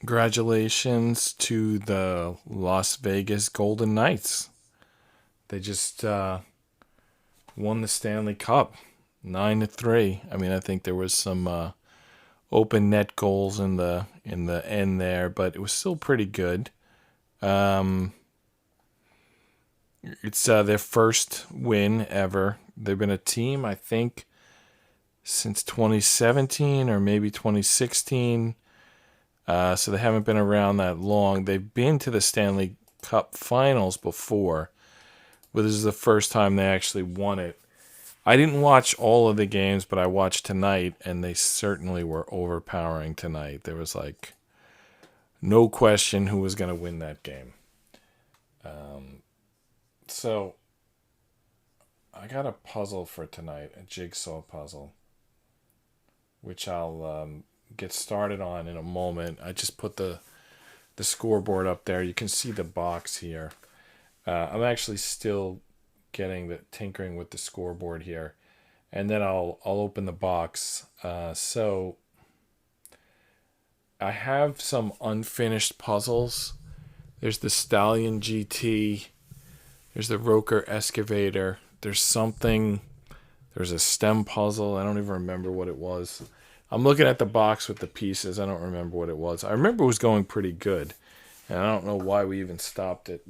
Congratulations to the Las Vegas Golden Knights. They just won the Stanley Cup 9-3. I mean, I think there was some open net goals in the end there, but it was still pretty good. It's their first win ever. They've been a team, I think, since 2017 or maybe 2016. So they haven't been around that long. They've been to the Stanley Cup Finals before, but this is the first time they actually won it. I didn't watch all of the games, but I watched tonight, and they certainly were overpowering tonight. There was like no question who was going to win that game. So I got a puzzle for tonight, a jigsaw puzzle, which I'll get started on in a moment. I just put the scoreboard up there. You can see the box here. I'm actually still tinkering with the scoreboard here, and then I'll open the box. So I have some unfinished puzzles. There's the Stallion GT. There's the Roker Excavator. There's a stem puzzle. I don't even remember what it was. I'm looking at the box with the pieces. I don't remember what it was. I remember it was going pretty good, and I don't know why we even stopped it.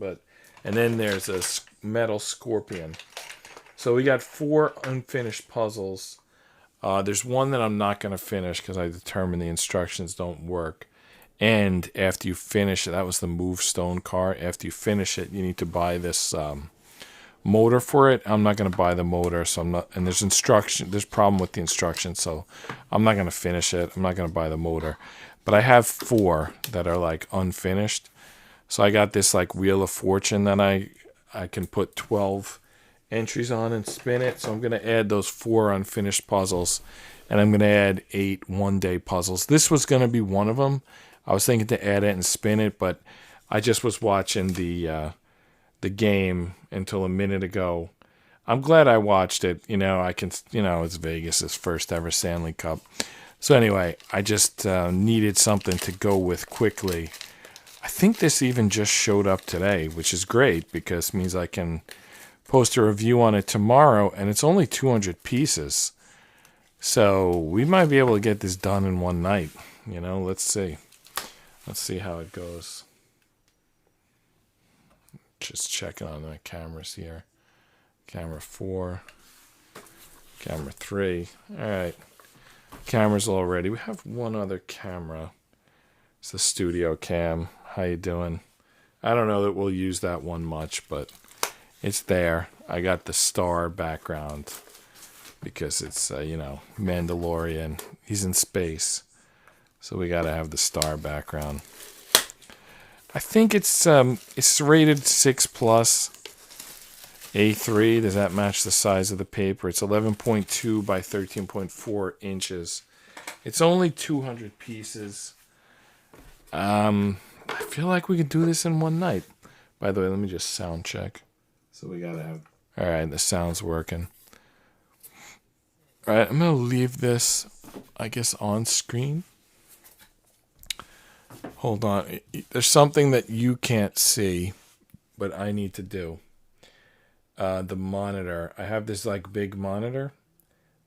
And then there's a metal scorpion. So we got 4 unfinished puzzles. There's one that I'm not going to finish because I determined the instructions don't work. And after you finish it, that was the move stone car. After you finish it, you need to buy this motor for it. I'm not going to buy the motor, so I'm not. And there's problem with the instructions, so I'm not going to finish it. I'm not going to buy the motor. But I have 4 that are like unfinished. So I got this like Wheel of Fortune that I can put 12 entries on and spin it. So I'm going to add those 4 unfinished puzzles, and I'm going to add 8 one-day puzzles. This was going to be one of them. I was thinking to add it and spin it, but I just was watching the game until a minute ago. I'm glad I watched it. It's Vegas' first ever Stanley Cup. So anyway, I just needed something to go with quickly. I think this even just showed up today, which is great because it means I can post a review on it tomorrow, and it's only 200 pieces. So we might be able to get this done in one night. Let's see. Let's see how it goes. Just checking on the cameras here. Camera 4. Camera 3. All right. Cameras all ready. We have one other camera. It's the studio cam. How you doing? I don't know that we'll use that one much, but it's there. I got the star background because it's, Mandalorian. He's in space. So we got to have the star background. I think it's rated 6+, A3. Does that match the size of the paper? It's 11.2 by 13.4 inches. It's only 200 pieces. I feel like we could do this in one night. By the way, let me just sound check. So we got to have... All right, the sound's working. All right, I'm going to leave this, I guess, on screen. Hold on. There's something that you can't see, but I need to do. The monitor. I have this like big monitor,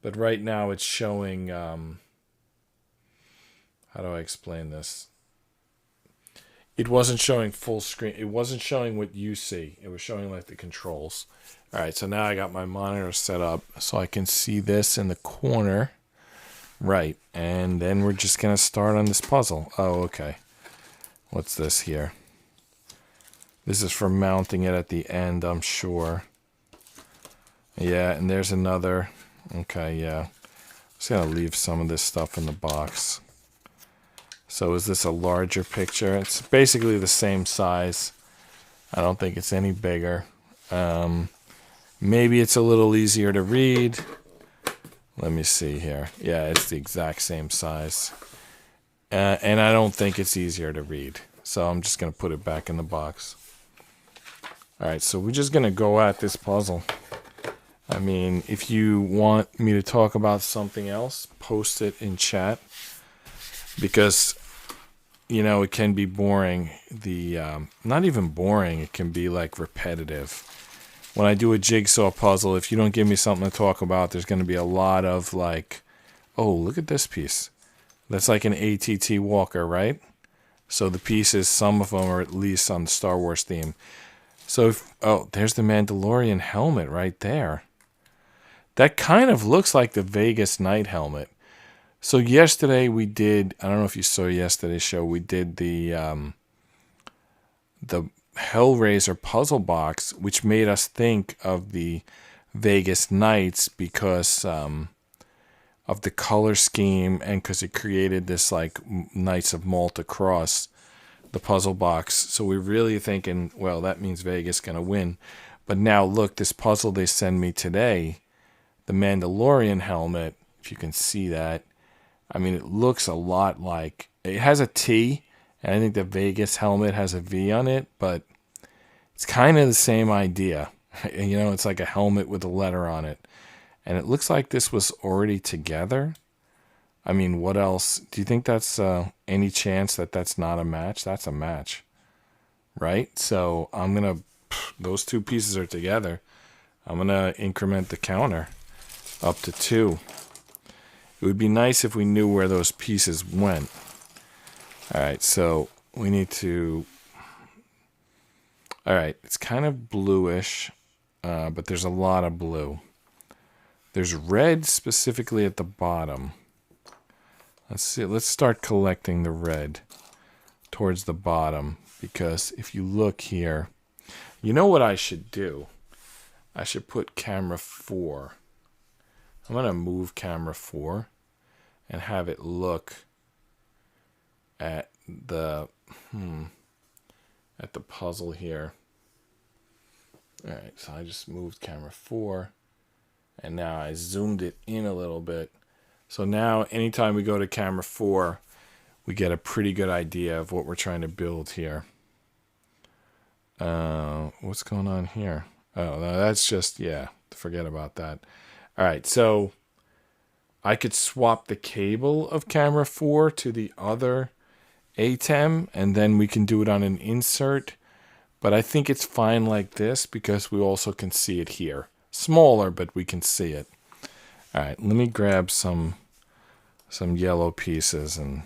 but right now it's showing... how do I explain this? It wasn't showing full screen. It wasn't showing what you see. It was showing like the controls. All right, so now I got my monitor set up so I can see this in the corner. Right, and then we're just going to start on this puzzle. Oh, okay. What's this here? This is for mounting it at the end, I'm sure. Yeah, and there's another. Okay, yeah. Just going to leave some of this stuff in the box. So is this a larger picture? It's basically the same size. I don't think it's any bigger. Maybe it's a little easier to read. Let me see here. Yeah, it's the exact same size. And I don't think it's easier to read. So I'm just going to put it back in the box. All right, so we're just going to go at this puzzle. I mean, if you want me to talk about something else, post it in chat. Because you know, it can be boring. Not even boring, it can be like repetitive. When I do a jigsaw puzzle, if you don't give me something to talk about, there's going to be a lot of like, oh, look at this piece. That's like an ATT Walker, right? So the pieces, some of them are at least on the Star Wars theme. So, oh, there's the Mandalorian helmet right there. That kind of looks like the Vegas night helmet. So yesterday we did, I don't know if you saw yesterday's show, we did the Hellraiser puzzle box, which made us think of the Vegas Nights because of the color scheme and because it created this like Knights of Malta cross, the puzzle box. So we're really thinking, well, that means Vegas going to win. But now look, this puzzle they send me today, the Mandalorian helmet, if you can see that, I mean, it looks a lot like, it has a T, and I think the Vegas helmet has a V on it, but it's kind of the same idea. You know, it's like a helmet with a letter on it. And it looks like this was already together. I mean, what else? Do you think that's any chance that that's not a match? That's a match, right? So I'm going to, those two pieces are together. I'm going to increment the counter up to 2. It would be nice if we knew where those pieces went. All right, so we need to... All right, it's kind of bluish, but there's a lot of blue. There's red specifically at the bottom. Let's see. Let's start collecting the red towards the bottom, because if you look here, you know what I should do? I should put camera 4. I'm going to move camera 4 and have it look at the puzzle here. All right, so I just moved camera 4 and now I zoomed it in a little bit. So now anytime we go to camera 4, we get a pretty good idea of what we're trying to build here. What's going on here? Oh, no, that's just, yeah, forget about that. All right, so I could swap the cable of camera 4 to the other ATEM, and then we can do it on an insert. But I think it's fine like this because we also can see it here. Smaller, but we can see it. All right, let me grab some yellow pieces and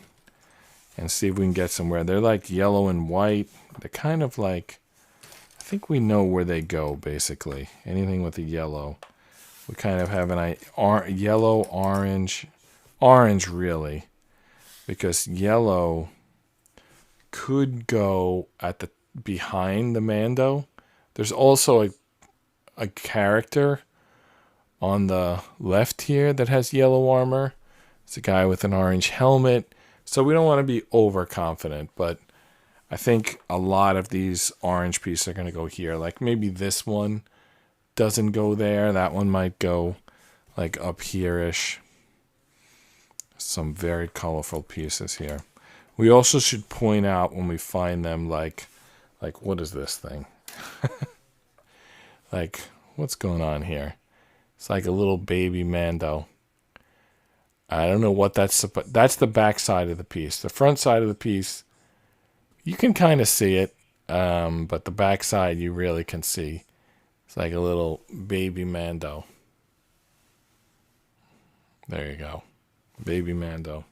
see if we can get somewhere. They're like yellow and white. They're kind of like, I think we know where they go, basically. Anything with a yellow. We kind of have an yellow, orange really, because yellow could go at the behind the Mando. There's also a character on the left here that has yellow armor. It's a guy with an orange helmet. So we don't want to be overconfident, but I think a lot of these orange pieces are going to go here. Like maybe this one doesn't go there. That one might go like up here-ish. Some very colorful pieces here. We also should point out when we find them, like what is this thing? Like, what's going on here? It's like a little baby Mando. I don't know what that's the back side of the piece. The front side of the piece, you can kind of see it, but the back side you really can see. It's like a little baby Mando. There you go. Baby Mando.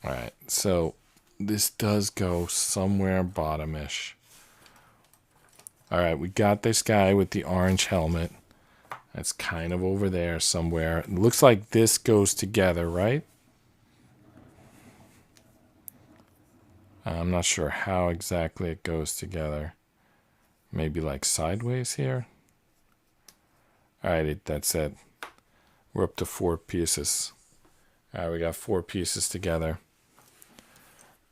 All right, so this does go somewhere bottomish. All right, we got this guy with the orange helmet. That's kind of over there somewhere. It looks like this goes together, right? I'm not sure how exactly it goes together. Maybe like sideways here. All right, that's it. We're up to 4 pieces. All right, we got 4 pieces together.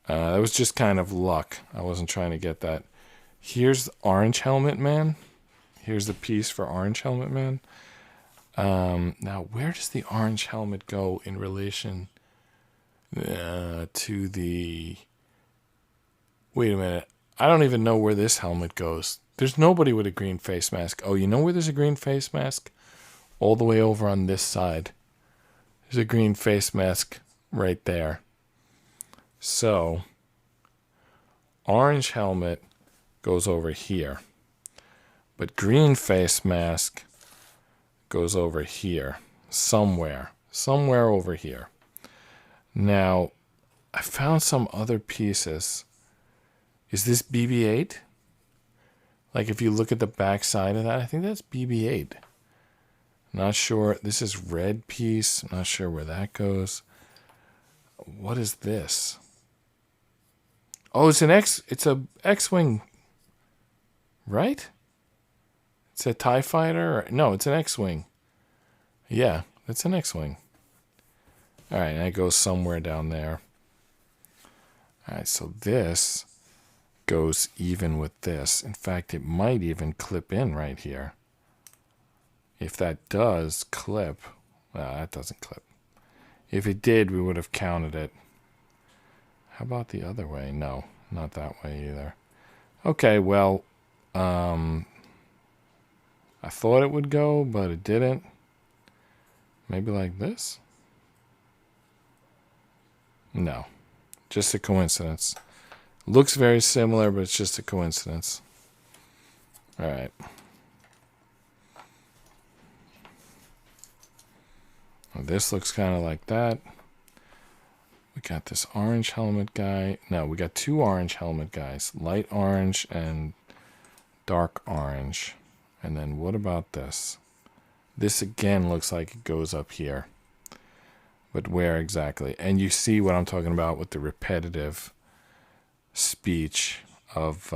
That was just kind of luck. I wasn't trying to get that. Here's the Orange Helmet Man. Here's the piece for Orange Helmet Man. Now, where does the orange helmet go in relation to the... Wait a minute. I don't even know where this helmet goes. There's nobody with a green face mask. Oh, you know where there's a green face mask? All the way over on this side. There's a green face mask right there. So, orange helmet goes over here. But green face mask goes over here. Somewhere over here. Now, I found some other pieces. Is this BB-8? Like, if you look at the back side of that, I think that's BB-8. Not sure. This is red piece. Not sure where that goes. What is this? Oh, it's a X-Wing. Right? It's a TIE fighter? No, it's an X-Wing. Yeah, it's an X-Wing. All right, and it goes somewhere down there. All right, so this goes even with this. In fact, it might even clip in right here. If that does clip, well, that doesn't clip. If it did, we would have counted it. How about the other way? No, not that way either. Okay, well, I thought it would go, but it didn't. Maybe like this? No, just a coincidence. Looks very similar, but it's just a coincidence. All right. Well, this looks kind of like that. We got this orange helmet guy. No, we got two orange helmet guys. Light orange and dark orange. And then what about this? This again looks like it goes up here. But where exactly? And you see what I'm talking about with the repetitive speech of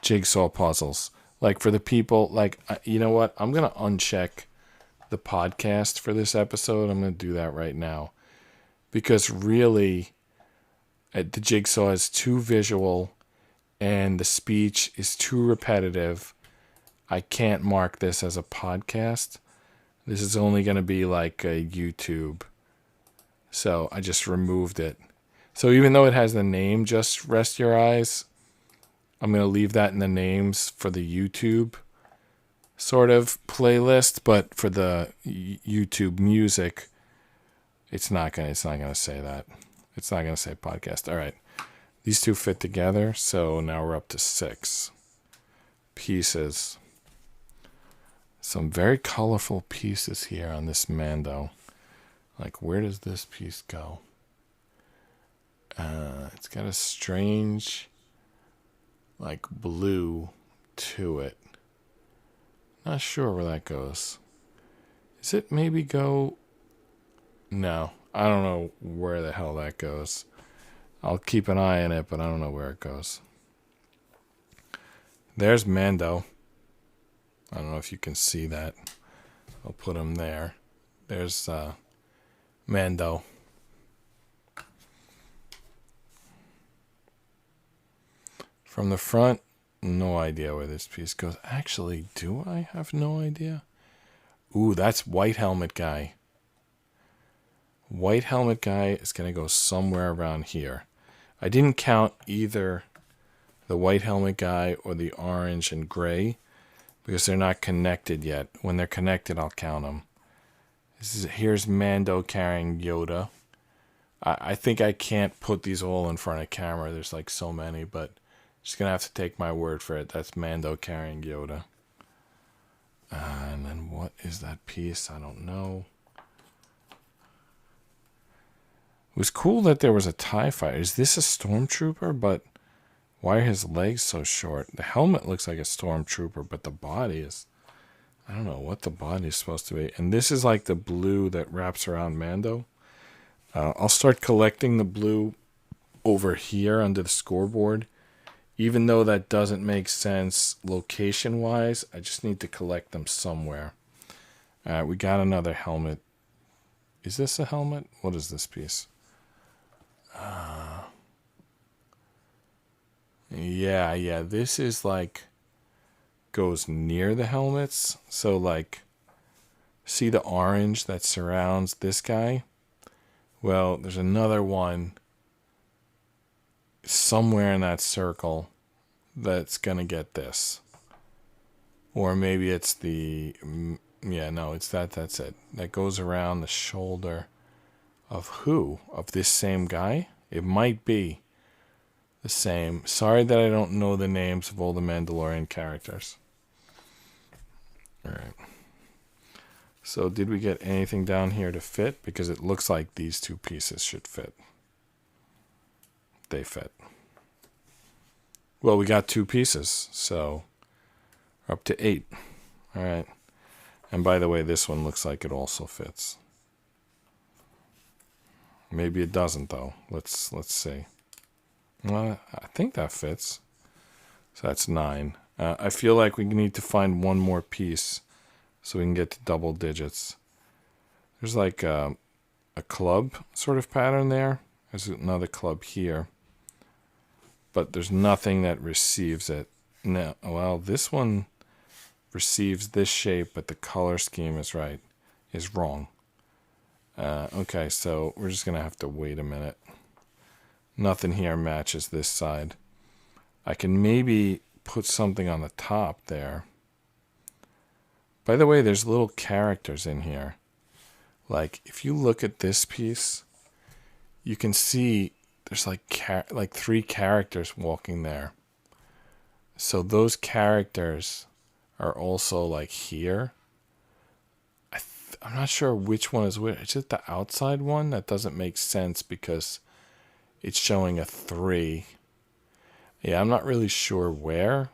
Jigsaw puzzles. Like for the people, like, you know what? I'm going to uncheck the podcast for this episode. I'm going to do that right now. Because really, the Jigsaw is too visual and the speech is too repetitive. I can't mark this as a podcast. This is only going to be like a YouTube. So I just removed it. So even though it has the name, Just Rest Your Eyes, I'm going to leave that in the names for the YouTube sort of playlist. But for the YouTube music, it's not going to say that. It's not going to say podcast. All right. These two fit together. So now we're up to 6 pieces. Some very colorful pieces here on this Mando. Like, where does this piece go? It's got a strange, like, blue to it. Not sure where that goes. Does it maybe go... No, I don't know where the hell that goes. I'll keep an eye on it, but I don't know where it goes. There's Mando. I don't know if you can see that. I'll put him there. There's Mando. From the front, no idea where this piece goes. Actually, do I have no idea? Ooh, that's white helmet guy. White helmet guy is going to go somewhere around here. I didn't count either the white helmet guy or the orange and gray because they're not connected yet. When they're connected, I'll count them. Here's Mando carrying Yoda. I think I can't put these all in front of camera. There's like so many, but just going to have to take my word for it. That's Mando carrying Yoda. And then what is that piece? I don't know. It was cool that there was a TIE fighter. Is this a stormtrooper? But why are his legs so short? The helmet looks like a stormtrooper, but the body is... I don't know what the body is supposed to be. And this is like the blue that wraps around Mando. I'll start collecting the blue over here under the scoreboard. Even though that doesn't make sense location-wise, I just need to collect them somewhere. All right, we got another helmet. Is this a helmet? What is this piece? Yeah, this is like goes near the helmets. So like, see the orange that surrounds this guy? Well, there's another one somewhere in that circle that's gonna get this. Or maybe it's the, yeah, no, it's that's it. That goes around the shoulder of who? Of this same guy? It might be the same. Sorry that I don't know the names of all the Mandalorian characters. All right. So did we get anything down here to fit? Because it looks like these two pieces should fit. They fit. Well, we got 2 pieces, so we're up to 8. All right. And by the way, this one looks like it also fits. Maybe it doesn't, though. Let's see. Well, I think that fits. So that's 9. I feel like we need to find one more piece so we can get to double digits. There's like a club sort of pattern there. There's another club here. But there's nothing that receives it. No, well, this one receives this shape, but the color scheme is wrong. Okay, so we're just going to have to wait a minute. Nothing here matches this side. I can maybe put something on the top there. By the way, there's little characters in here. Like, if you look at this piece, you can see there's like 3 characters walking there. So those characters are also like here. I'm not sure which one is which. It's just the outside one that doesn't make sense because it's showing a 3. Yeah, I'm not really sure where,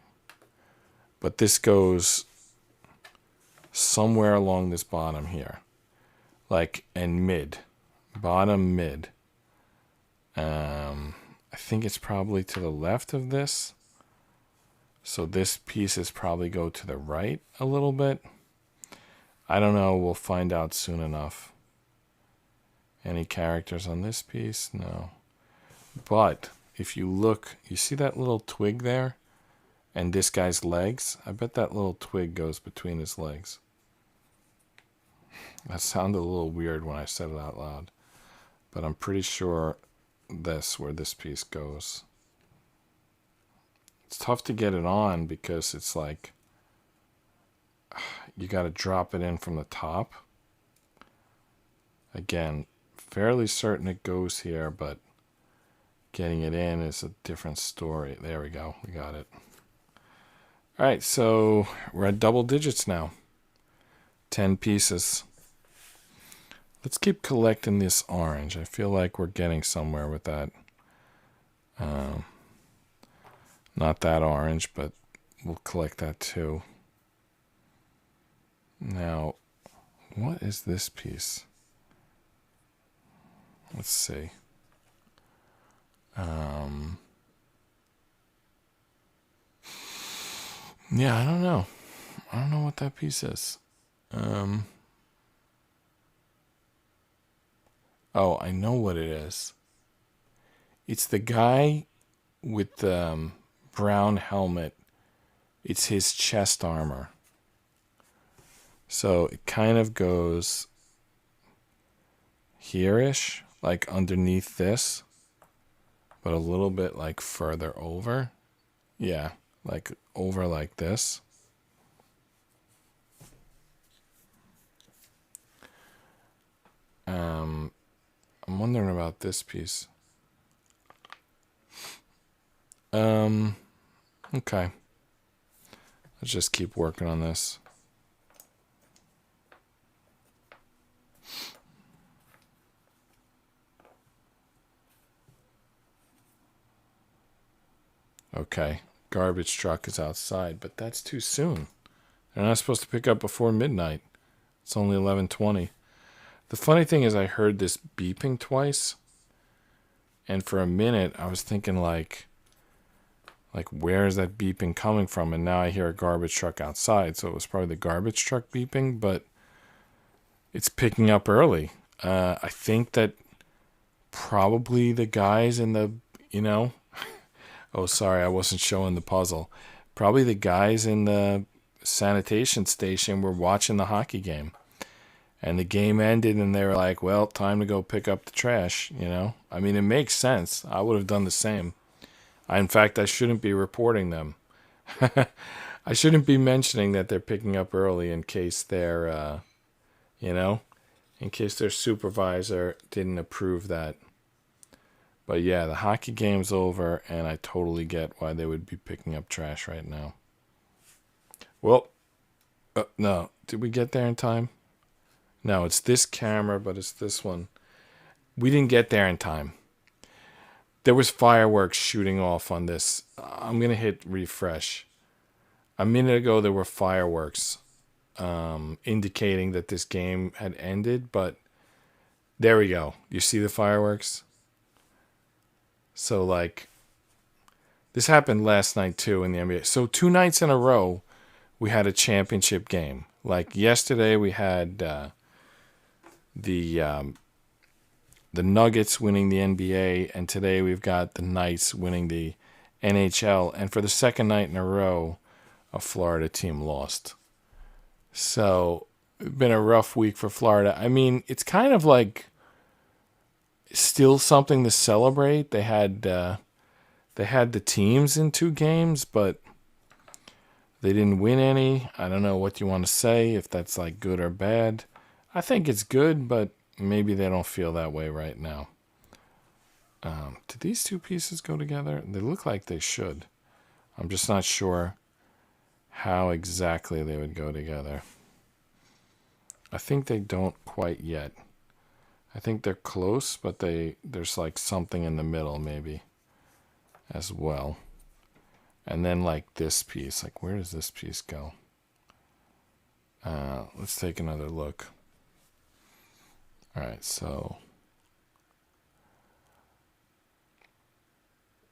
but this goes somewhere along this bottom here, like in mid, bottom mid. I think it's probably to the left of this. So this pieces probably go to the right a little bit. I don't know. We'll find out soon enough. Any characters on this piece? No. But if you look, you see that little twig there? And this guy's legs? I bet that little twig goes between his legs. That sounded a little weird when I said it out loud. But I'm pretty sure that's where this piece goes. It's tough to get it on because it's like you got to drop it in from the top. Again, fairly certain it goes here, but getting it in is a different story. There we go. We got it. All right, so we're at double digits now. 10 pieces. Let's keep collecting this orange. I feel like we're getting somewhere with that. Not that orange, but we'll collect that too. Now, what is this piece? Let's see. Yeah, I don't know. I don't know what that piece is. Oh, I know what it is. It's the guy with the brown helmet. It's his chest armor. So it kind of goes here-ish, like underneath this, but a little bit like further over. Yeah, like over like this. I'm wondering about this piece. Okay. Let's just keep working on this. Okay. Garbage truck is outside, but that's too soon. They're not supposed to pick up before midnight. It's only 11:20. The funny thing is I heard this beeping twice. And for a minute I was thinking like where is that beeping coming from? And now I hear a garbage truck outside. So it was probably the garbage truck beeping, but it's picking up early. I think that probably the guys in the, oh, sorry, I wasn't showing the puzzle. Probably the guys in the sanitation station were watching the hockey game. And the game ended and they were like, well, time to go pick up the trash, I mean, it makes sense. I would have done the same. In fact, I shouldn't be reporting them. I shouldn't be mentioning that they're picking up early in case they're, in case their supervisor didn't approve that. But yeah, the hockey game's over, and I totally get why they would be picking up trash right now. Well, no. Did we get there in time? No, it's this camera, but it's this one. We didn't get there in time. There was fireworks shooting off on this. I'm going to hit refresh. A minute ago, there were fireworks indicating that this game had ended, but there we go. You see the fireworks? So, like, this happened last night, too, in the NBA. So, 2 nights in a row, we had a championship game. Like, yesterday, we had the Nuggets winning the NBA, and today we've got the Knights winning the NHL. And for the second night in a row, a Florida team lost. So, it's been a rough week for Florida. I mean, it's kind of like still something to celebrate. They had the teams in 2 games, but they didn't win any. I don't know what you want to say, if that's like good or bad. I think it's good, but maybe they don't feel that way right now. Did these 2 pieces go together? They look like they should. I'm just not sure how exactly they would go together. I think they don't quite yet. I think they're close, but there's like something in the middle maybe as well. And then like this piece, like where does this piece go? Let's take another look. All right, so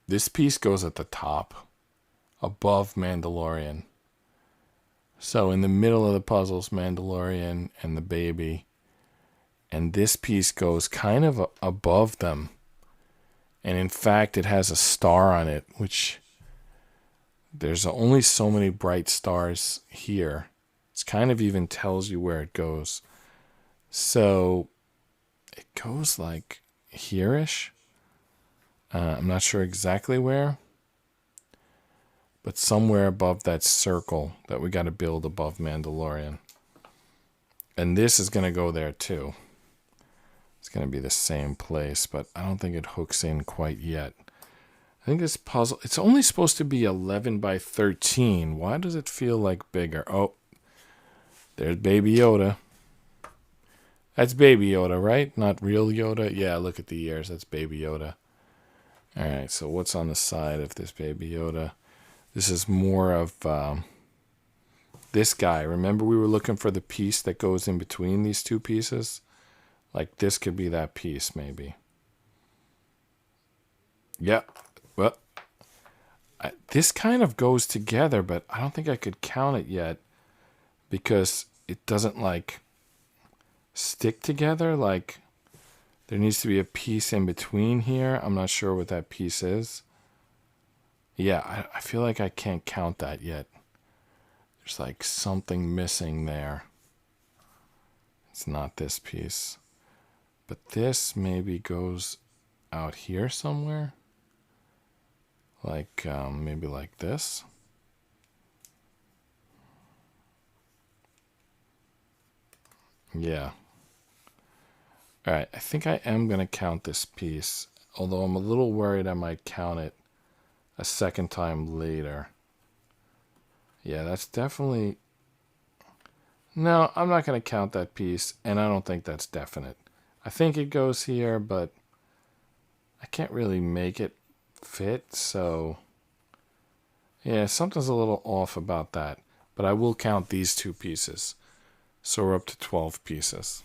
this piece goes at the top, above Mandalorian. So in the middle of the puzzle's Mandalorian and the baby. And this piece goes kind of above them. And in fact, it has a star on it, which there's only so many bright stars here. It kind of even tells you where it goes. So it goes like here-ish. I'm not sure exactly where. But somewhere above that circle that we got to build above Mandalorian. And this is going to go there too. It's going to be the same place, but I don't think it hooks in quite yet. I think this puzzle, it's only supposed to be 11 by 13. Why does it feel like bigger? Oh, there's Baby Yoda. That's Baby Yoda, right? Not real Yoda? Yeah, look at the ears. That's Baby Yoda. All right, so what's on the side of this Baby Yoda? This is more of this guy. Remember we were looking for the piece that goes in between these 2 pieces? Like this could be that piece maybe. Yeah. Well, this kind of goes together, but I don't think I could count it yet because it doesn't like stick together. Like there needs to be a piece in between here. I'm not sure what that piece is. Yeah, I feel like I can't count that yet. There's like something missing there. It's not this piece. But this maybe goes out here somewhere. Like, maybe like this. Yeah. All right, I think I am going to count this piece. Although I'm a little worried I might count it a second time later. Yeah, that's definitely... No, I'm not going to count that piece, and I don't think that's definite. I think it goes here, but I can't really make it fit, so... Yeah, something's a little off about that. But I will count these 2 pieces. So we're up to 12 pieces.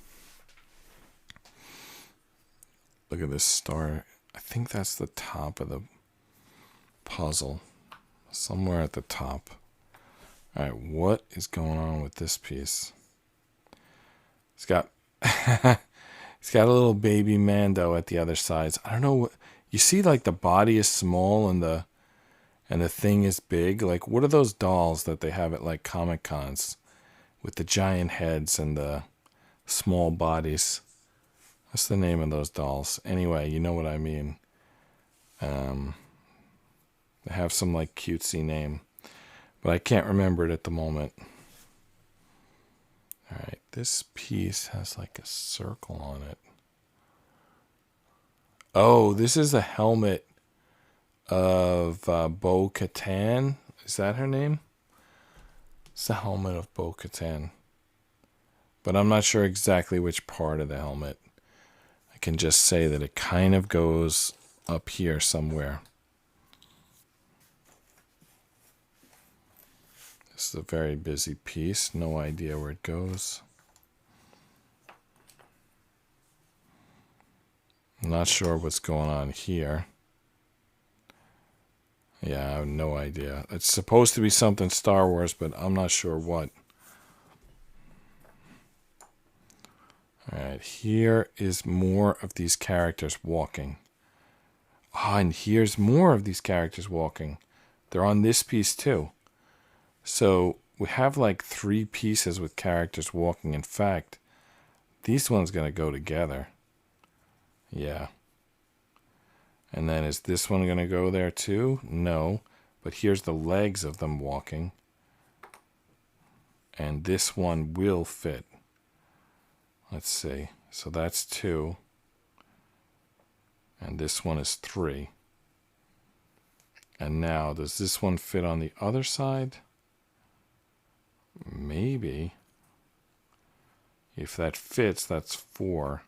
Look at this star. I think that's the top of the puzzle. Somewhere at the top. All right, what is going on with this piece? It's got it's got a little baby Mando at the other sides. I don't know what you see. Like the body is small and the thing is big. Like what are those dolls that they have at like Comic Cons with the giant heads and the small bodies? What's the name of those dolls? Anyway, you know what I mean. They have some like cutesy name, but I can't remember it at the moment. All right, this piece has like a circle on it. Oh, this is the helmet of Bo-Katan. Is that her name? It's the helmet of Bo-Katan. But I'm not sure exactly which part of the helmet. I can just say that it kind of goes up here somewhere. This is a very busy piece. No idea where it goes. I'm not sure what's going on here. Yeah, I have no idea. It's supposed to be something Star Wars, but I'm not sure what. Alright, here is more of these characters walking. Ah, and here's more of these characters walking. They're on this piece too. So we have like 3 pieces with characters walking. In fact, these ones going to go together. Yeah. And then is this one going to go there too? No. But here's the legs of them walking. And this one will fit. Let's see. So that's 2. And this one is 3. And now, does this one fit on the other side? Maybe. If that fits, that's 4.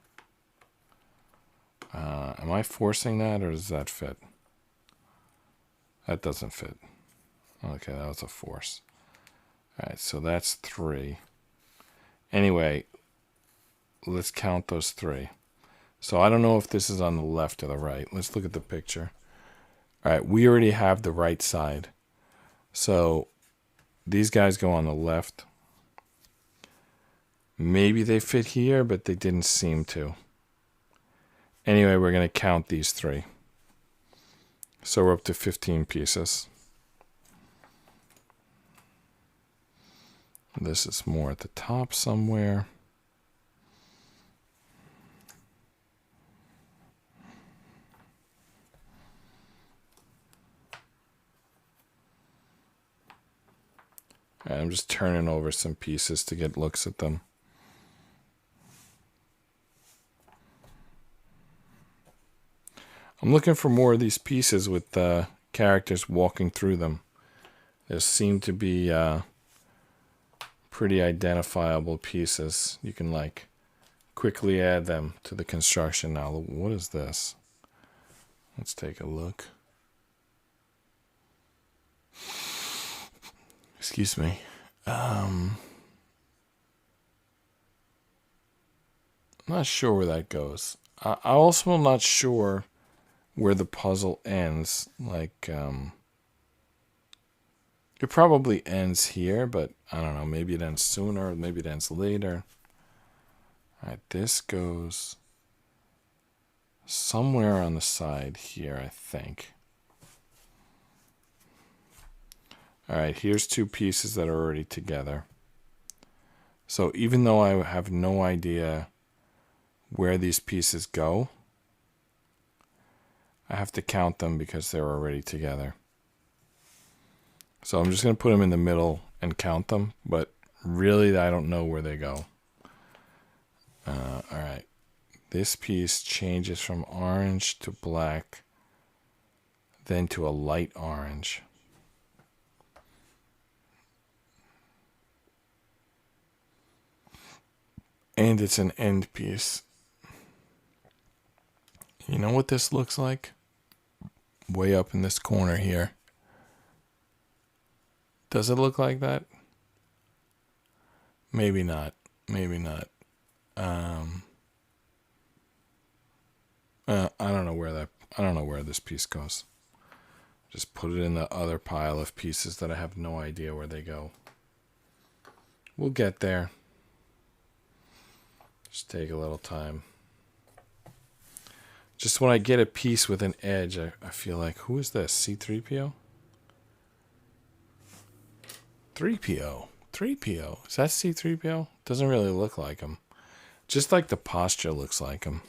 Am I forcing that, or does that fit? That doesn't fit. Okay, that was a force. Alright, so that's 3. Anyway, let's count those 3. So I don't know if this is on the left or the right. Let's look at the picture. Alright, we already have the right side. So these guys go on the left. Maybe they fit here, but they didn't seem to. Anyway, we're going to count these 3. So we're up to 15 pieces. This is more at the top somewhere. All right, I'm just turning over some pieces to get looks at them. I'm looking for more of these pieces with characters walking through them. There seem to be pretty identifiable pieces. You can like quickly add them to the construction. Now, what is this? Let's take a look. Excuse me. I'm not sure where that goes. I also am not sure where the puzzle ends. Like, it probably ends here, but I don't know. Maybe it ends sooner, maybe it ends later. Alright, this goes somewhere on the side here, I think. Alright, here's 2 pieces that are already together. So even though I have no idea where these pieces go, I have to count them because they're already together. So I'm just going to put them in the middle and count them, but really I don't know where they go. Alright, this piece changes from orange to black, then to a light orange. And it's an end piece. You know what this looks like? Way up in this corner here. Does it look like that? Maybe not. Maybe not. I don't know where that. I don't know where this piece goes. Just put it in the other pile of pieces that I have no idea where they go. We'll get there. Just take a little time. Just when I get a piece with an edge, I feel like, who is this? C-3PO? 3PO. 3PO. Is that C-3PO? Doesn't really look like him. Just like the posture looks like him.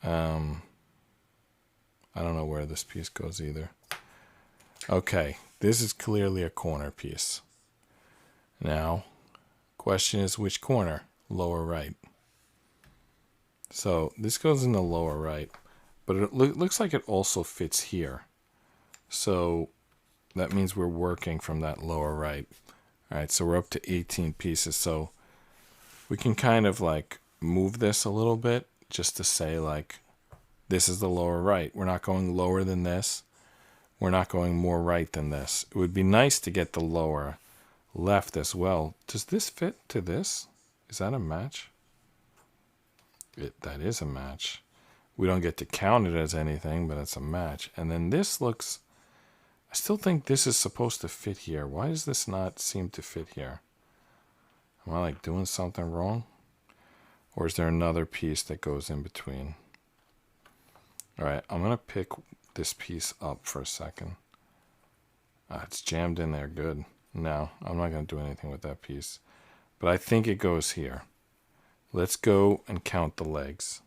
I don't know where this piece goes either. Okay, this is clearly a corner piece. Now, question is which corner? Lower right. So this goes in the lower right, but it looks like it also fits here. So that means we're working from that lower right. All right, so we're up to 18 pieces. So we can kind of like move this a little bit just to say like, this is the lower right. We're not going lower than this. We're not going more right than this. It would be nice to get the lower left as well. Does this fit to this? Is that a match? That is a match. We don't get to count it as anything, but it's a match. And then this looks, I still think this is supposed to fit here. Why does this not seem to fit here? Am I like doing something wrong? Or is there another piece that goes in between? All right, I'm going to pick this piece up for a second. It's jammed in there good. No, I'm not going to do anything with that piece. But I think it goes here. Let's go and count the legs.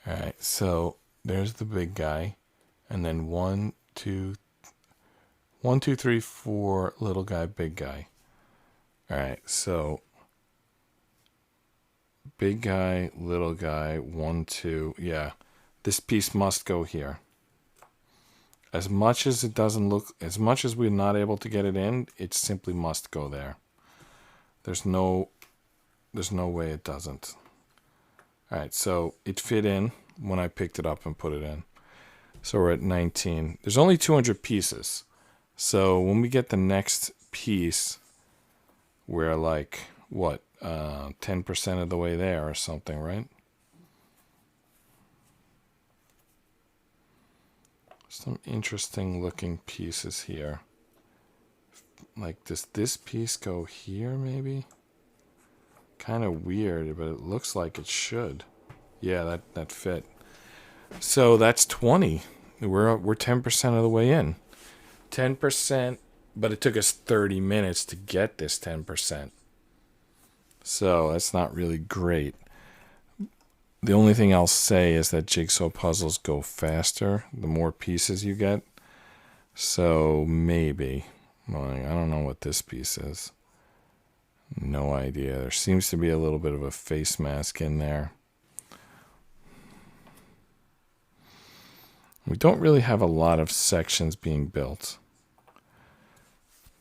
All right, so there's the big guy. And then 1, 2, 3, 4, little guy, big guy. All right, so big guy, little guy, 1, 2. Yeah, this piece must go here. As much as it doesn't look, as much as we're not able to get it in, it simply must go there. There's no way it doesn't. All right, so it fit in when I picked it up and put it in. So we're at 19. There's only 200 pieces. So when we get the next piece, we're like, what, 10% of the way there or something, right? Some interesting looking pieces here. Like, does this piece go here maybe? Kind of weird, but it looks like it should. Yeah, that fit. So that's 20. We're 10% of the way in. 10%, but it took us 30 minutes to get this 10%. So that's not really great. The only thing I'll say is that jigsaw puzzles go faster the more pieces you get. So maybe. Well, I don't know what this piece is. No idea. There seems to be a little bit of a face mask in there. We don't really have a lot of sections being built.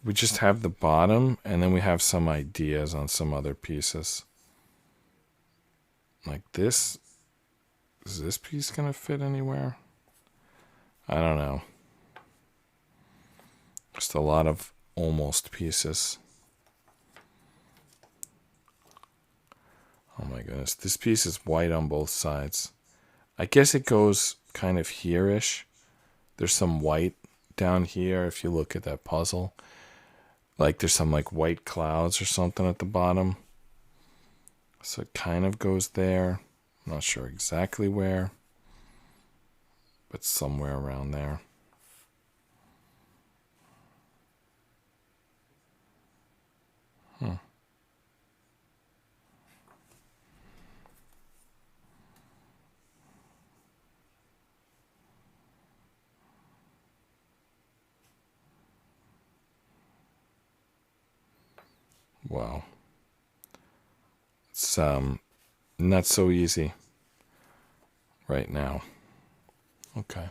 We just have the bottom, and then we have some ideas on some other pieces. Like this. Is this piece going to fit anywhere? I don't know. Just a lot of almost pieces. Oh my goodness. This piece is white on both sides. I guess it goes kind of here-ish. There's some white down here if you look at that puzzle. Like there's some like white clouds or something at the bottom. So it kind of goes there. I'm not sure exactly where, but somewhere around there. Wow. It's not so easy right now. Okay.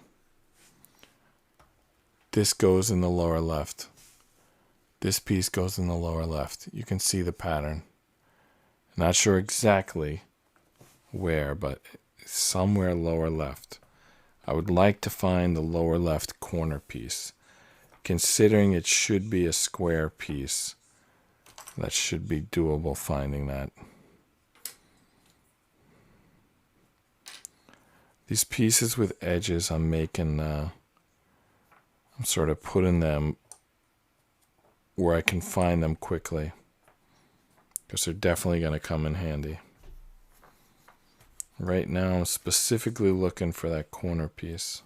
This goes in the lower left. This piece goes in the lower left. You can see the pattern. Not sure exactly where, but somewhere lower left. I would like to find the lower left corner piece. Considering it should be a square piece, that should be doable finding that. These pieces with edges I'm making, I'm sort of putting them where I can find them quickly, because they're definitely going to come in handy. Right now I'm specifically looking for that corner piece,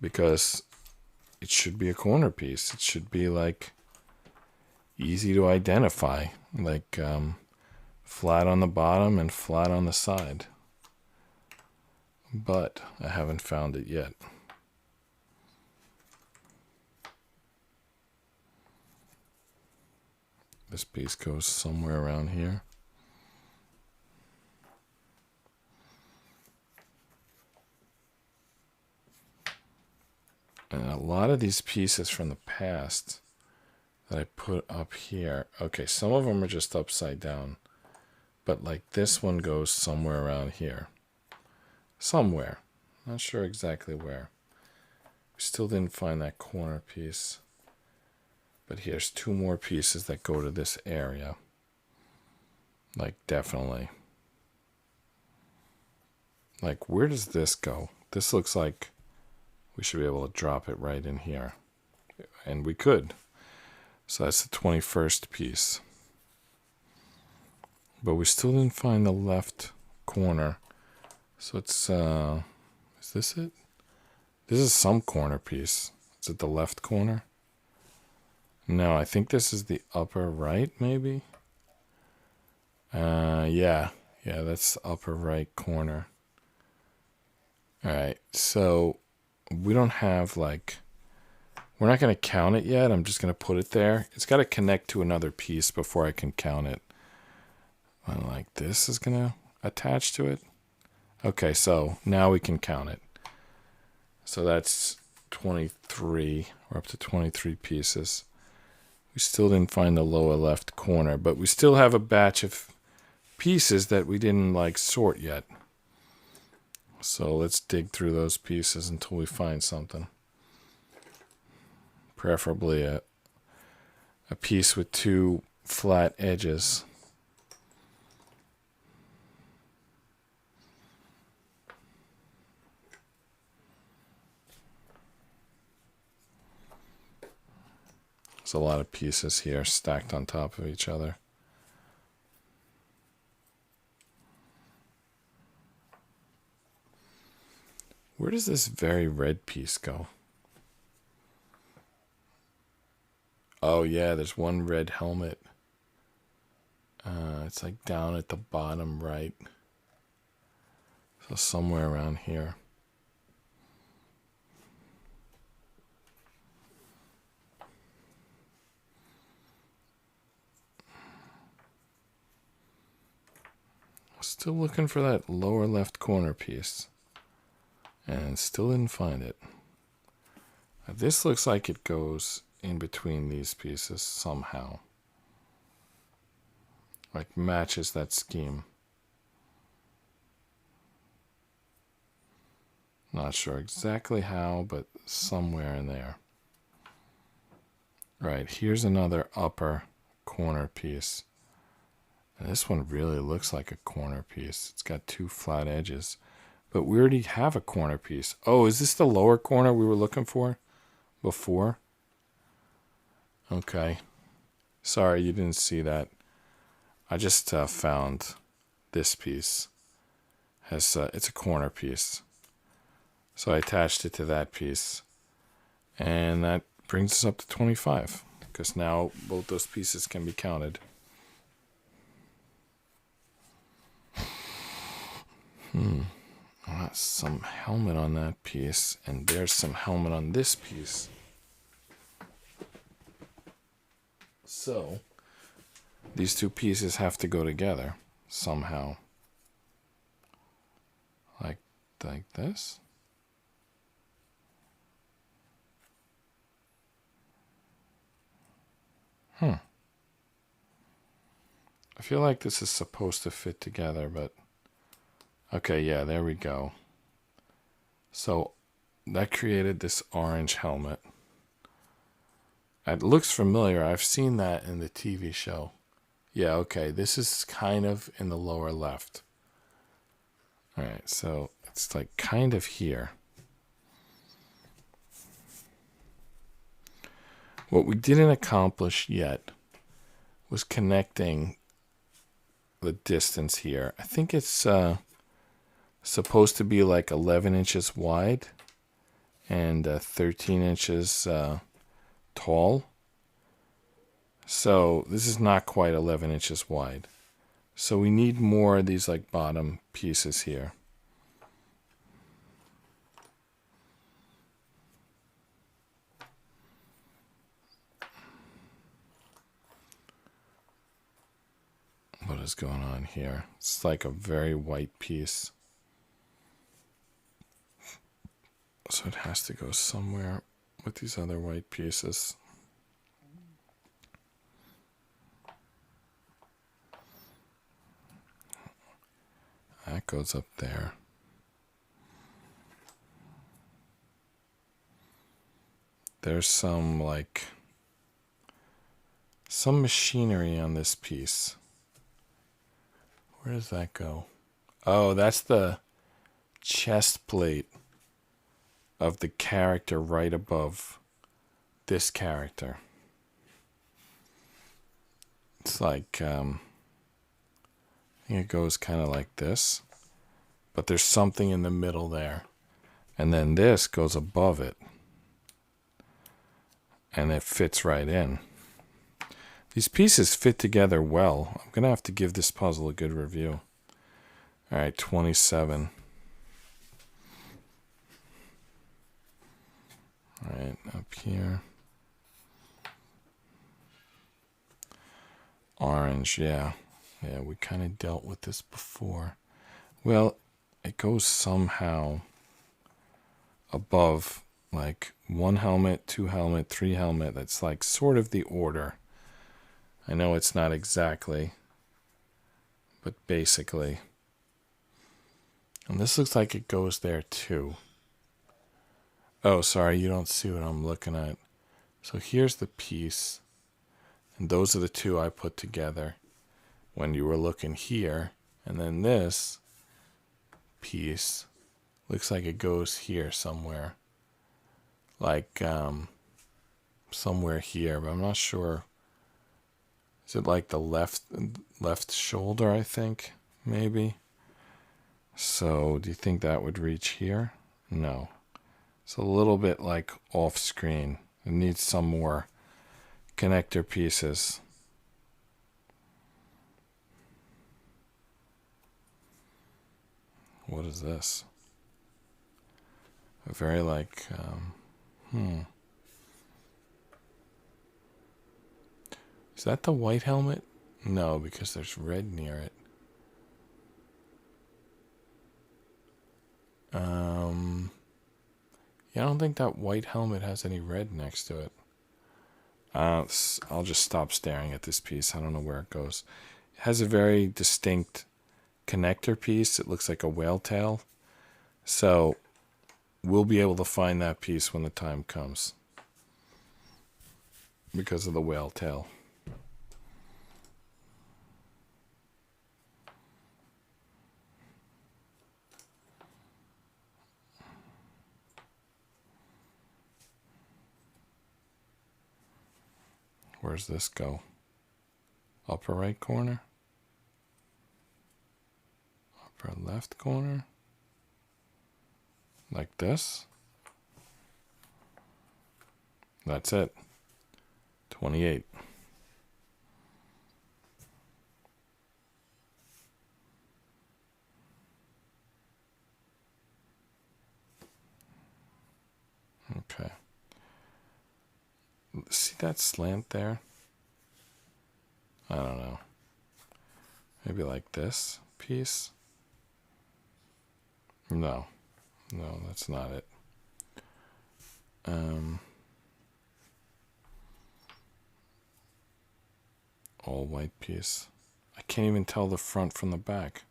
because it should be a corner piece. It should be like easy to identify, like flat on the bottom and flat on the side. But I haven't found it yet. This piece goes somewhere around here. And a lot of these pieces from the past that I put up here. Okay, some of them are just upside down. But like this one goes somewhere around here. Somewhere. Not sure exactly where. We still didn't find that corner piece. But here's two more pieces that go to this area. Like definitely. Like where does this go? This looks like we should be able to drop it right in here. And we could. So that's the 21st piece. But we still didn't find the left corner. So it's, is this it? This is some corner piece. Is it the left corner? No, I think this is the upper right, maybe? Yeah, that's the upper right corner. Alright, so we don't have like, we're not going to count it yet. I'm just going to put it there. It's got to connect to another piece before I can count it. And like this is going to attach to it. Okay, so now we can count it. So that's 23. We're up to 23 pieces. We still didn't find the lower left corner, but we still have a batch of pieces that we didn't like sort yet. So let's dig through those pieces until we find something. Preferably a piece with two flat edges. There's a lot of pieces here stacked on top of each other. Where does this very red piece go? Oh yeah, there's one red helmet. It's like down at the bottom right. So somewhere around here. Still looking for that lower left corner piece. And still didn't find it. This looks like it goes in between these pieces somehow. Like matches that scheme. Not sure exactly how, but somewhere in there. Right, here's another upper corner piece. And this one really looks like a corner piece. It's got two flat edges. But we already have a corner piece. Oh, is this the lower corner we were looking for before? Okay. Sorry, you didn't see that. I just found this piece. It's a corner piece. So I attached it to that piece. And that brings us up to 25. Because now both those pieces can be counted. Some helmet on that piece. And there's some helmet on this piece. So these two pieces have to go together somehow. Like this. I feel like this is supposed to fit together, but okay, yeah, there we go. So that created this orange helmet. It looks familiar. I've seen that in the TV show. Yeah, okay, this is kind of in the lower left. All right, so it's like kind of here. What we didn't accomplish yet was connecting the distance here. I think it's supposed to be like 11 inches wide and 13 inches tall. So this is not quite 11 inches wide. So we need more of these like bottom pieces here. is going on here? It's like a very white piece. So it has to go somewhere with these other white pieces. That goes up there. There's some machinery on this piece. Where does that go? Oh, that's the chest plate of the character right above this character. It's like, I think it goes kind of like this, but there's something in the middle there. And then this goes above it. And it fits right in. These pieces fit together well. I'm going to have to give this puzzle a good review. All right, 27. All right, up here. Orange, yeah. Yeah, we kind of dealt with this before. Well, it goes somehow above, like 1 helmet, 2 helmet, 3 helmet. That's like sort of the order. I know it's not exactly, but basically. And this looks like it goes there too. Oh, sorry, you don't see what I'm looking at. So here's the piece. And those are the two I put together when you were looking here. And then this piece looks like it goes here somewhere. Like somewhere here, but I'm not sure. Is it like the left shoulder, I think, maybe? So do you think that would reach here? No. It's a little bit like off screen. It needs some more connector pieces. What is this? A very like, Is that the white helmet? No, because there's red near it. Yeah, I don't think that white helmet has any red next to it. I'll just stop staring at this piece. I don't know where it goes. It has a very distinct connector piece. It looks like a whale tail. So we'll be able to find that piece when the time comes because of the whale tail. Where's this go? Upper right corner? Upper left corner? Like this? That's it. 28. Okay. See that slant there? I don't know. Maybe like this piece? No. No, that's not it. All white piece. I can't even tell the front from the back.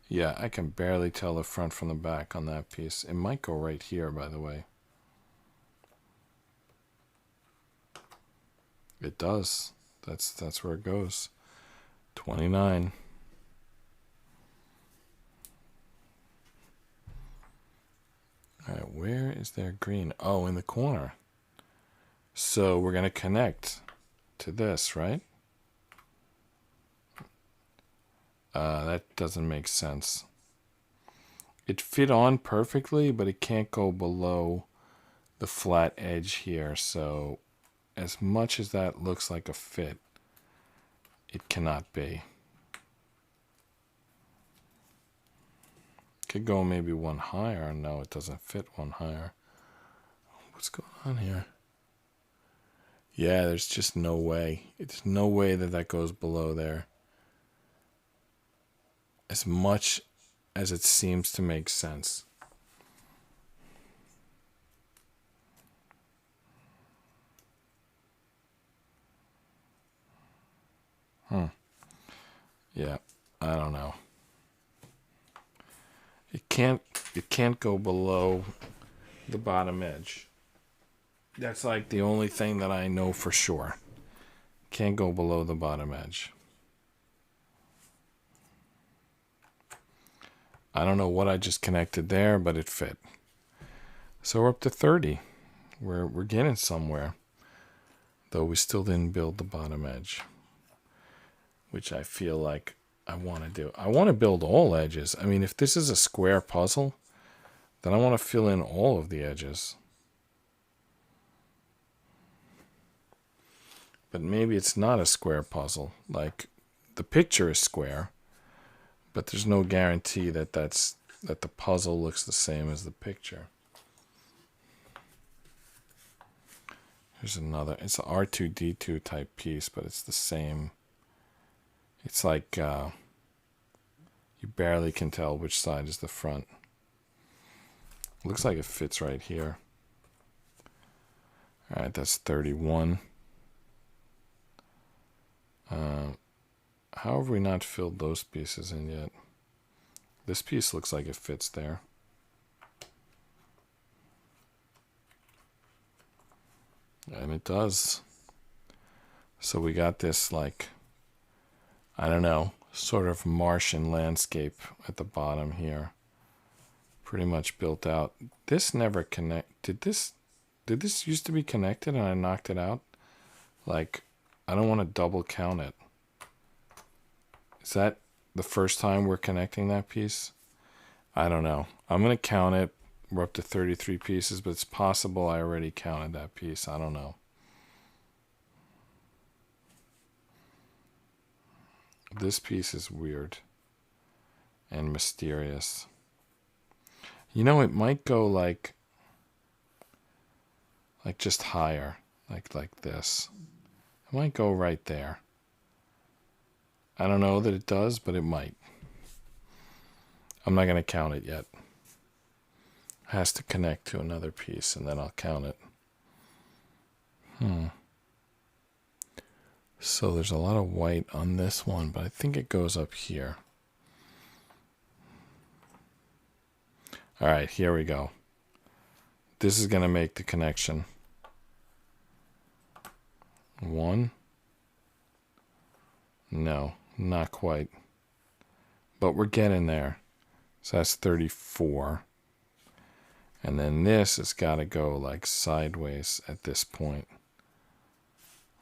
Yeah, I can barely tell the front from the back on that piece. It might go right here, by the way. It does. That's where it goes. 29. All right, where is there green? Oh, in the corner. So we're going to connect to this, right? That doesn't make sense. It fit on perfectly, but it can't go below the flat edge here. So as much as that looks like a fit, it cannot be. Could go maybe one higher. No, it doesn't fit one higher. What's going on here? Yeah, there's just no way. It's no way that that goes below there. As much as it seems to make sense. Yeah, I don't know. It can't go below the bottom edge. That's like the only thing that I know for sure. Can't go below the bottom edge. I don't know what I just connected there, but it fit. So we're up to 30. We're getting somewhere. Though we still didn't build the bottom edge, which I feel like I want to do. I want to build all edges. I mean, if this is a square puzzle, then I want to fill in all of the edges. But maybe it's not a square puzzle. Like, the picture is square, but there's no guarantee that that the puzzle looks the same as the picture. Here's another. It's an R2D2 type piece, but it's the same. It's like you barely can tell which side is the front. Looks like it fits right here. All right, that's 31. How have we not filled those pieces in yet? This piece looks like it fits there. And it does. So we got this, like, I don't know, sort of Martian landscape at the bottom here. Pretty much built out. This never did this used to be connected and I knocked it out? Like, I don't want to double count it. Is that the first time we're connecting that piece? I don't know. I'm going to count it. We're up to 33 pieces, but it's possible I already counted that piece. I don't know. This piece is weird and mysterious. You know, it might go like just higher, like this. It might go right there. I don't know that it does, but it might. I'm not going to count it yet. It has to connect to another piece, and then I'll count it. So there's a lot of white on this one, but I think it goes up here. All right, here we go. This is going to make the connection. 1. No, not quite. But we're getting there. So that's 34. And then this has got to go like sideways at this point.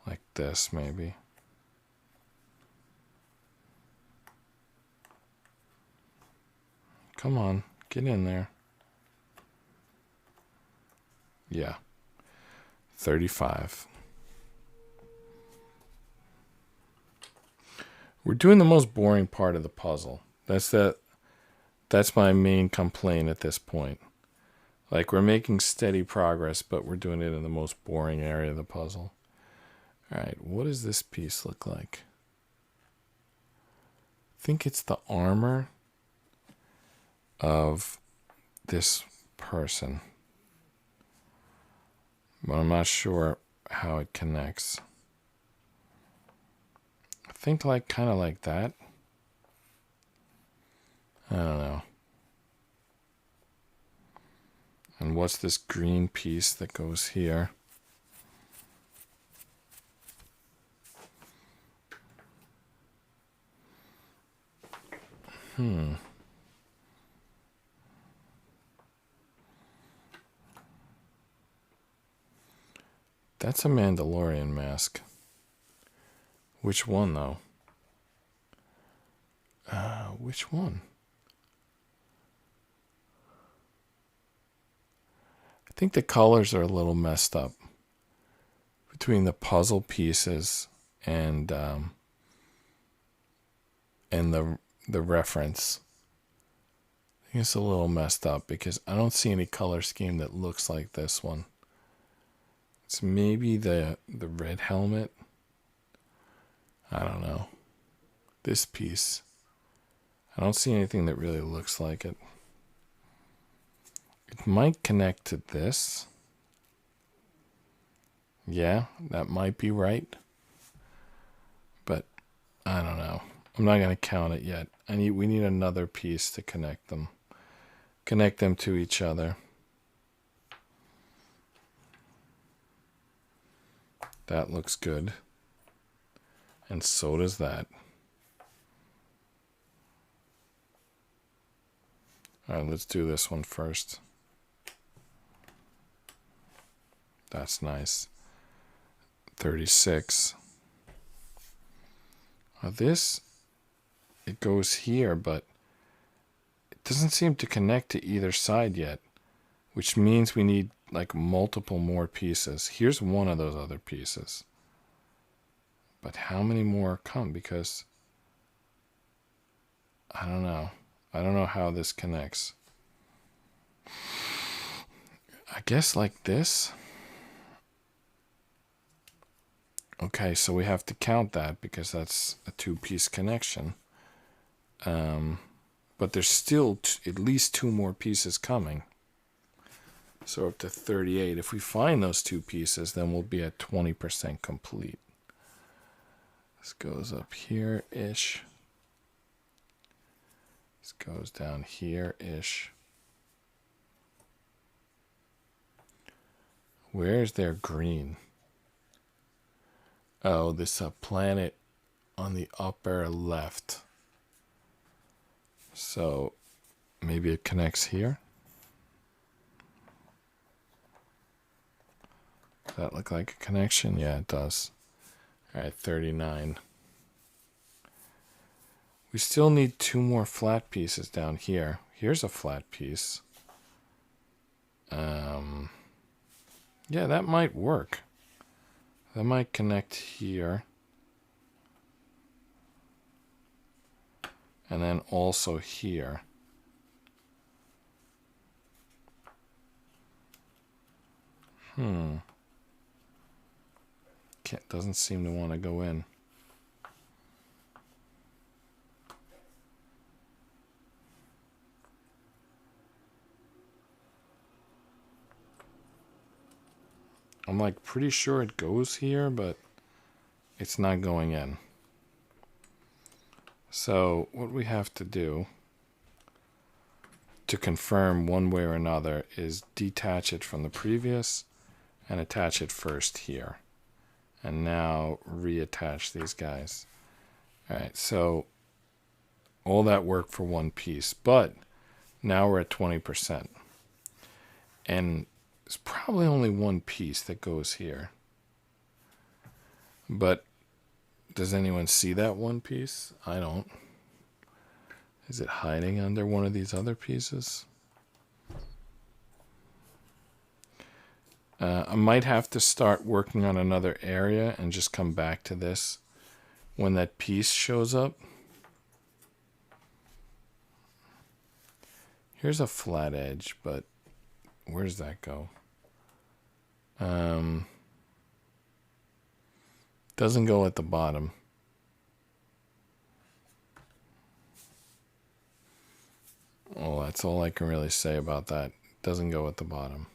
Like this, maybe. Come on, get in there. Yeah. 35. We're doing the most boring part of the puzzle. That's my main complaint at this point. Like, we're making steady progress, but we're doing it in the most boring area of the puzzle. All right, what does this piece look like? I think it's the armor of this person. But I'm not sure how it connects. I think like kind of like that. I don't know. And what's this green piece that goes here? That's a Mandalorian mask. Which one, though? Which one? I think the colors are a little messed up between the puzzle pieces and the reference. I think it's a little messed up because I don't see any color scheme that looks like this one. It's maybe the red helmet. I don't know. This piece. I don't see anything that really looks like it. It might connect to this. Yeah, that might be right. But I don't know. I'm not going to count it yet. We need another piece to connect them. Connect them to each other. That looks good. And so does that. All right, let's do this one first. That's nice. 36. This, it goes here, but it doesn't seem to connect to either side yet, which means we need like multiple more pieces. Here's one of those other pieces. But how many more come? Because I don't know. I don't know how this connects. I guess like this. Okay, so we have to count that because that's a two-piece connection. But there's still at least two more pieces coming. So up to 38. If we find those two pieces, then we'll be at 20% complete. This goes up here-ish. This goes down here-ish. Where's their green? Oh, this planet on the upper left. So maybe it connects here. Does that look like a connection? Yeah, it does. All right, 39. We still need two more flat pieces down here. Here's a flat piece. Yeah, that might work. That might connect here. And then also here. Doesn't seem to want to go in. I'm like pretty sure it goes here, but it's not going in. So what we have to do to confirm one way or another is detach it from the previous and attach it first here. And now reattach these guys. All right, so all that work for one piece, but now we're at 20%. And there's probably only one piece that goes here. But does anyone see that one piece? I don't. Is it hiding under one of these other pieces? I might have to start working on another area and just come back to this when that piece shows up. Here's a flat edge, but where does that go? Doesn't go at the bottom. Well, that's all I can really say about that. Doesn't go at the bottom.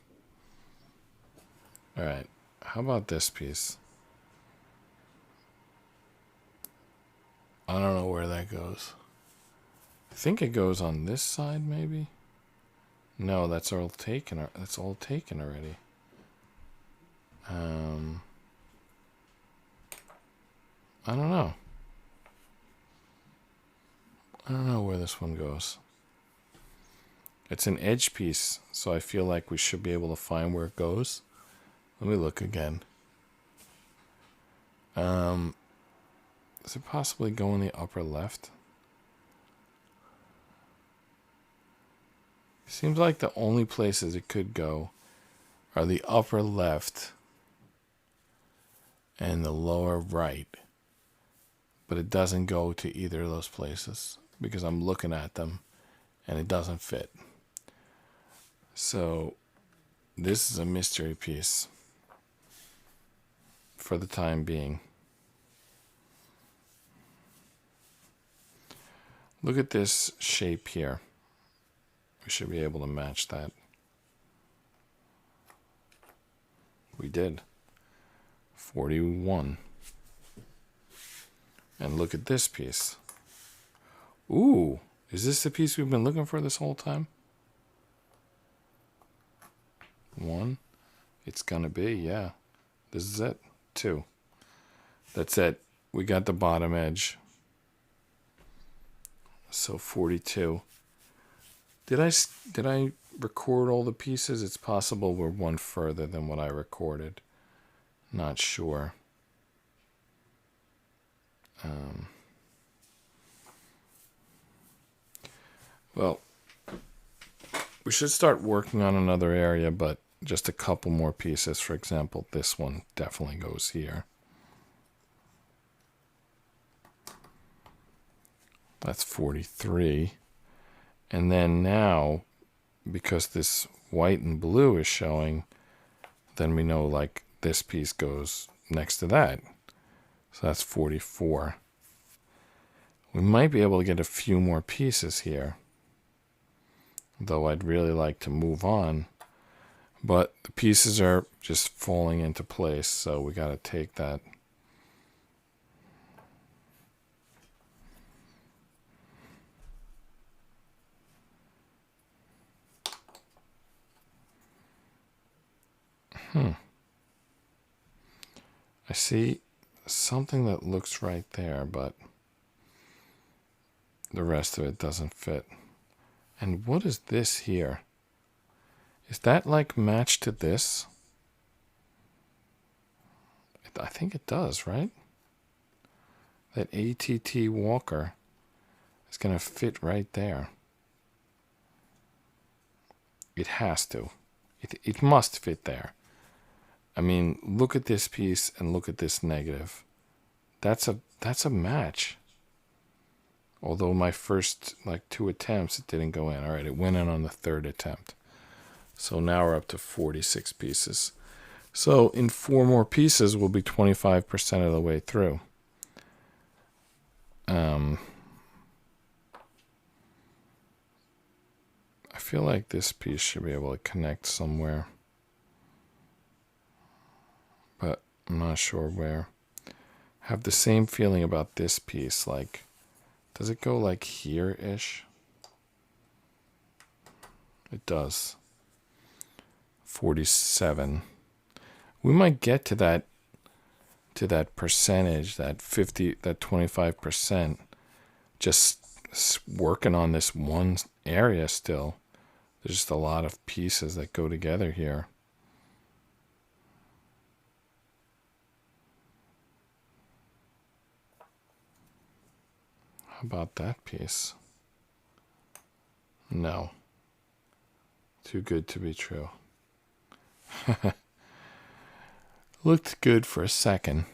All right, how about this piece? I don't know where that goes. I think it goes on this side, maybe. No, that's all taken. That's all taken already. I don't know. I don't know where this one goes. It's an edge piece, so I feel like we should be able to find where it goes. Let me look again. Does it possibly go in the upper left? Seems like the only places it could go are the upper left and the lower right. But it doesn't go to either of those places because I'm looking at them and it doesn't fit. So this is a mystery piece. for the time being. Look at this shape here. We should be able to match that. We did. 41. And look at this piece. Ooh, is this the piece we've been looking for this whole time? 1. It's gonna be, yeah. This is it. 2. That's it. We got the bottom edge. So 42. Did I record all the pieces? It's possible we're one further than what I recorded. Not sure. Well, we should start working on another area, but just a couple more pieces. For example, this one definitely goes here. That's 43. And then now, because this white and blue is showing, then we know like this piece goes next to that. So that's 44. We might be able to get a few more pieces here, though I'd really like to move on. But the pieces are just falling into place, so we got to take that. I see something that looks right there, but the rest of it doesn't fit. And what is this here? Is that like matched to this? I think it does, right? That ATT Walker is going to fit right there. It has to. It must fit there. I mean, look at this piece and look at this negative. That's a match. Although my first like 2 attempts, it didn't go in. All right, it went in on the 3rd attempt. So now we're up to 46 pieces. So in 4 more pieces, we'll be 25% of the way through. I feel like this piece should be able to connect somewhere, but I'm not sure where. Have the same feeling about this piece. Like, does it go like here-ish? It does. 47. We might get to that percentage, that 25%, just working on this one area still. There's just a lot of pieces that go together here. How about that piece? No. Too good to be true. Looked good for a second,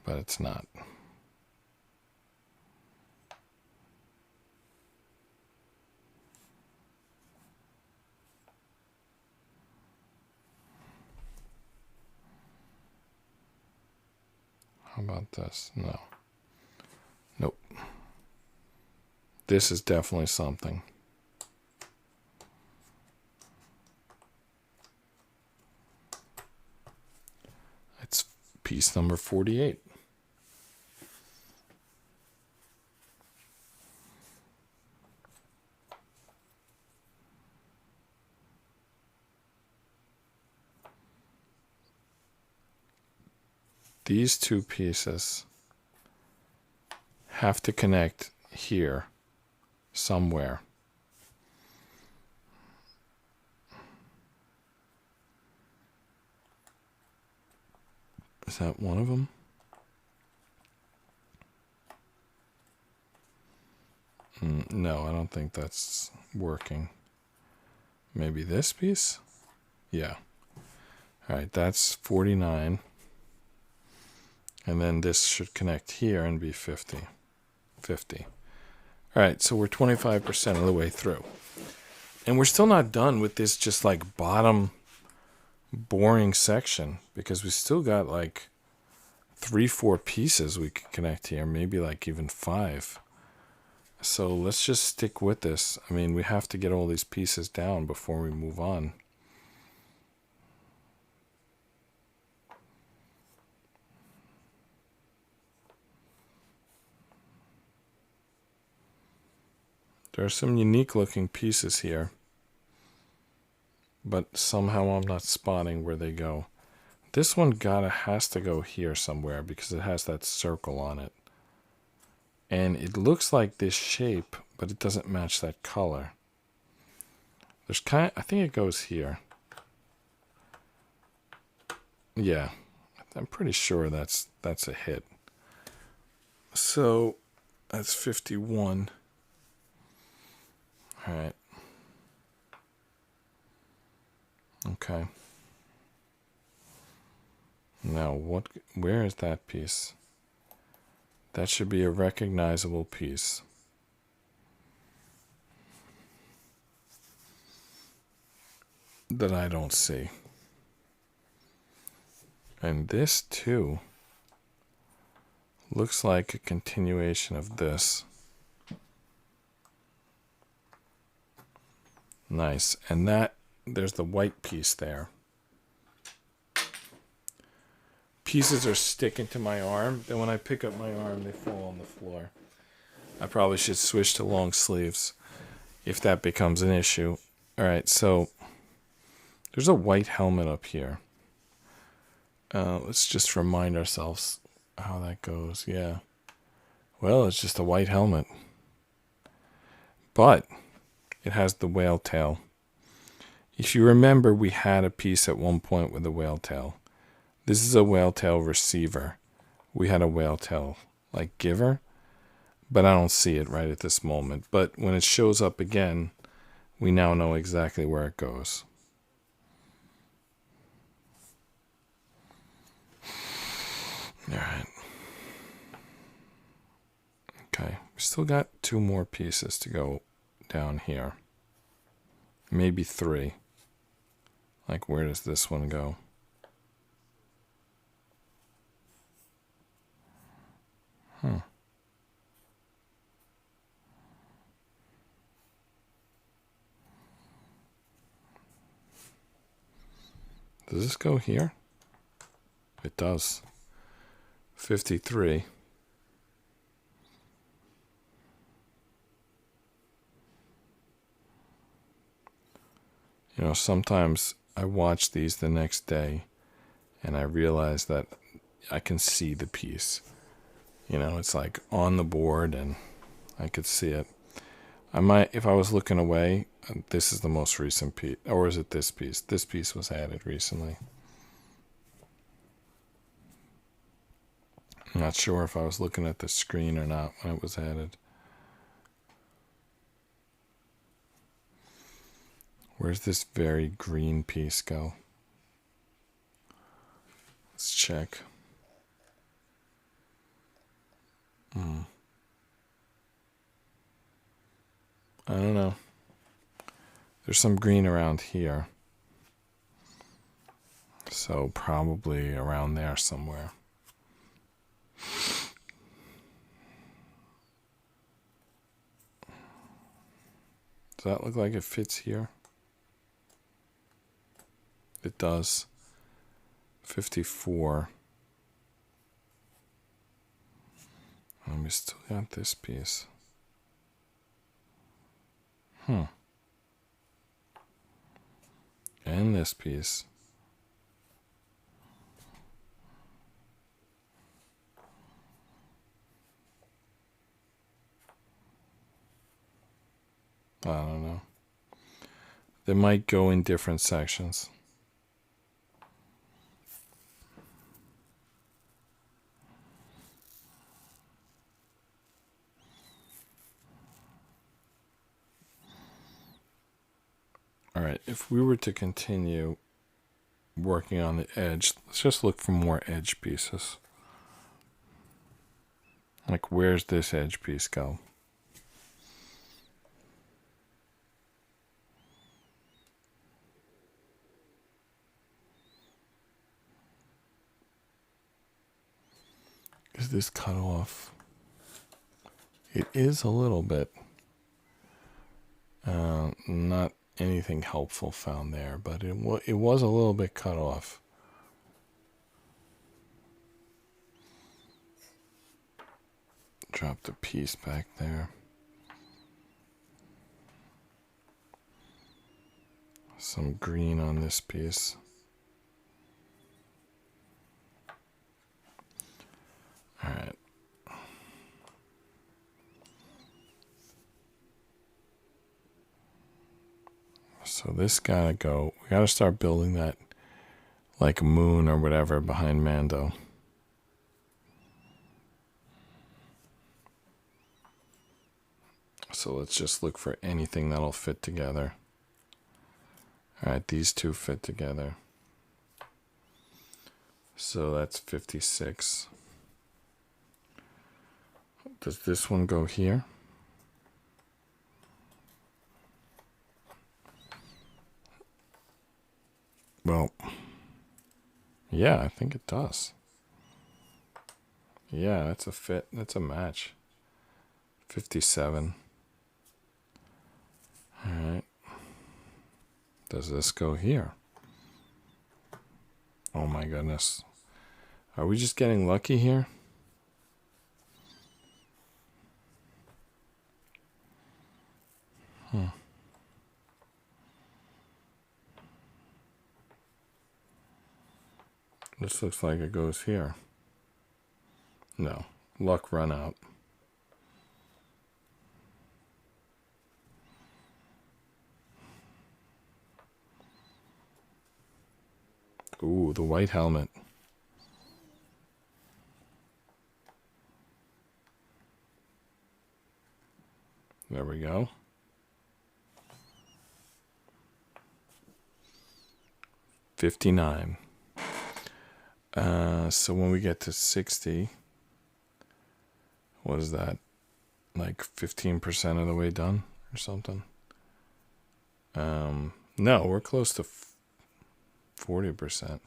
but it's not. How about this? No. Nope. This is definitely something. It's piece number 48. These 2 pieces have to connect here somewhere. Is that one of them? No, I don't think that's working. Maybe this piece? Yeah. All right, that's 49. And then this should connect here and be 50. 50. All right, so we're 25% of the way through. And we're still not done with this just like bottom boring section because we still got like 3-4 pieces we could connect here, maybe like even 5. So let's just stick with this. I mean, we have to get all these pieces down before we move on. There are some unique looking pieces here, but somehow I'm not spotting where they go. This one has to go here somewhere because it has that circle on it. And it looks like this shape, but it doesn't match that color. I think it goes here. Yeah, I'm pretty sure that's a hit. So that's 51. All right. Okay. Now where is that piece? That should be a recognizable piece. That I don't see. And this too looks like a continuation of this. Nice. And there's the white piece there. Pieces are sticking to my arm. Then when I pick up my arm, they fall on the floor. I probably should switch to long sleeves if that becomes an issue. All right, so there's a white helmet up here. Let's just remind ourselves how that goes. Yeah. Well, it's just a white helmet. But it has the whale tail. If you remember, we had a piece at one point with a whale tail. This is a whale tail receiver. We had a whale tail like giver, but I don't see it right at this moment. But when it shows up again, we now know exactly where it goes. All right. Okay, we still got 2 more pieces to go down here. Maybe 3. Like, where does this one go? Does this go here? It does. 53. You know, sometimes I watch these the next day and I realize that I can see the piece. You know, it's like on the board and I could see it. I might, if I was looking away, this is the most recent piece. Or is it this piece? This piece was added recently. I'm not sure if I was looking at the screen or not when it was added. Where's this very green piece go? Let's check. I don't know. There's some green around here. So probably around there somewhere. Does that look like it fits here? It does. 54. And we still got this piece. And this piece. I don't know. They might go in different sections. All right, if we were to continue working on the edge, let's just look for more edge pieces. Like, where's this edge piece go? Is this cut off? It is a little bit. Not anything helpful found there, but it was a little bit cut off. Drop the piece back there. Some green on this piece. All right. So this gotta go. We gotta start building that like moon or whatever behind Mando. So let's just look for anything that'll fit together. All right, these two fit together. So that's 56. Does this one go here? Well, yeah, I think it does. Yeah, that's a fit. That's a match. 57. All right. Does this go here? Oh my goodness. Are we just getting lucky here? This looks like it goes here. No. Luck run out. Ooh, the white helmet. There we go. $59. So when we get to 60, what is that? Like 15% of the way done or something? No, we're close to 40%.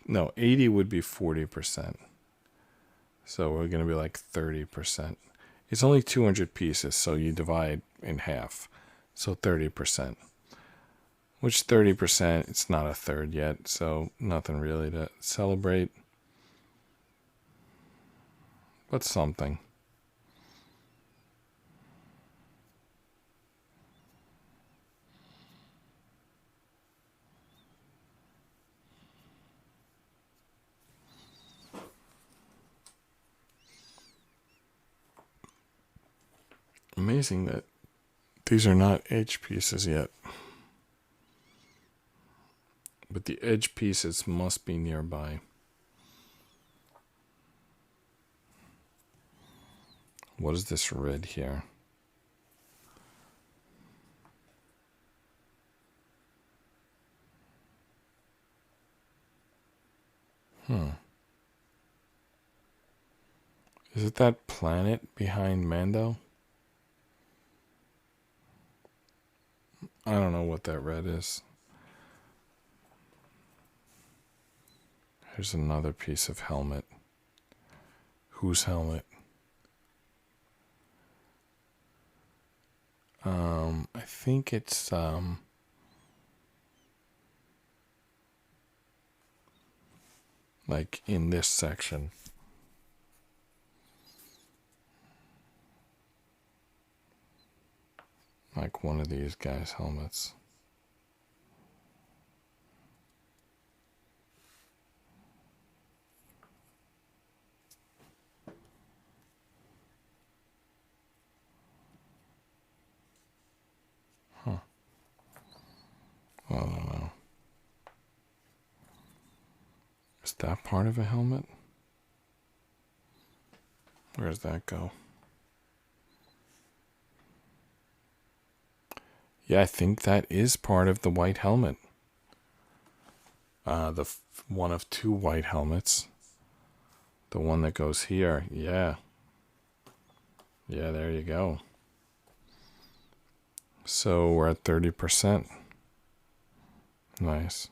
No, 80 would be 40%. So we're going to be like 30%. It's only 200 pieces, so you divide in half. So 30%. Which 30%, it's not a third yet, so nothing really to celebrate. But something. Amazing that these are not edge pieces yet. But the edge pieces must be nearby. What is this red here? Is it that planet behind Mando? I don't know what that red is. Here's another piece of helmet. Whose helmet? I think it's like in this section. Like one of these guys' helmets. I don't know. Is that part of a helmet? Where does that go? Yeah, I think that is part of the white helmet. One of two white helmets. The one that goes here. Yeah. Yeah, there you go. So we're at 30%. Nice.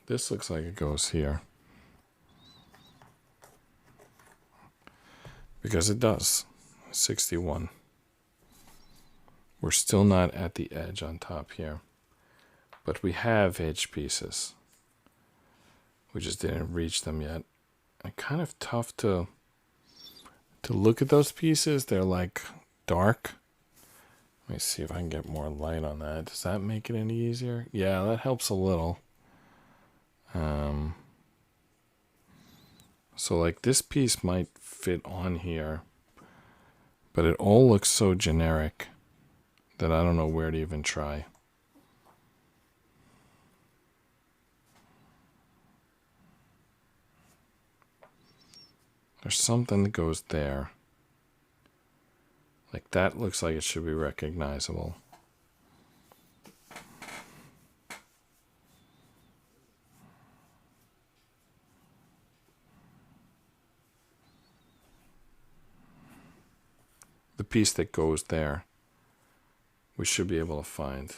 This looks like it goes here. Because it does. 61. We're still not at the edge on top here. But we have edge pieces. We just didn't reach them yet. And kind of tough to look at those pieces. They're like dark. Let me see if I can get more light on that. Does that make it any easier? Yeah, that helps a little. So like this piece might fit on here, but it all looks so generic that I don't know where to even try. There's something that goes there. Like that looks like it should be recognizable. The piece that goes there, we should be able to find.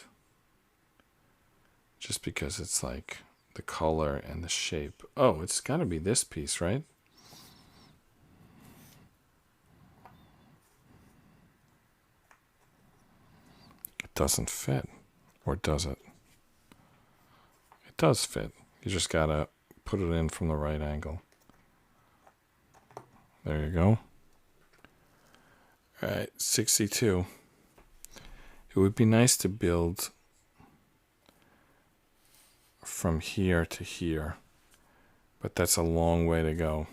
Just because it's like the color and the shape. Oh, it's got to be this piece, right? It doesn't fit. Or does it? It does fit. You just got to put it in from the right angle. There you go. All right, 62. It would be nice to build from here to here, but that's a long way to go.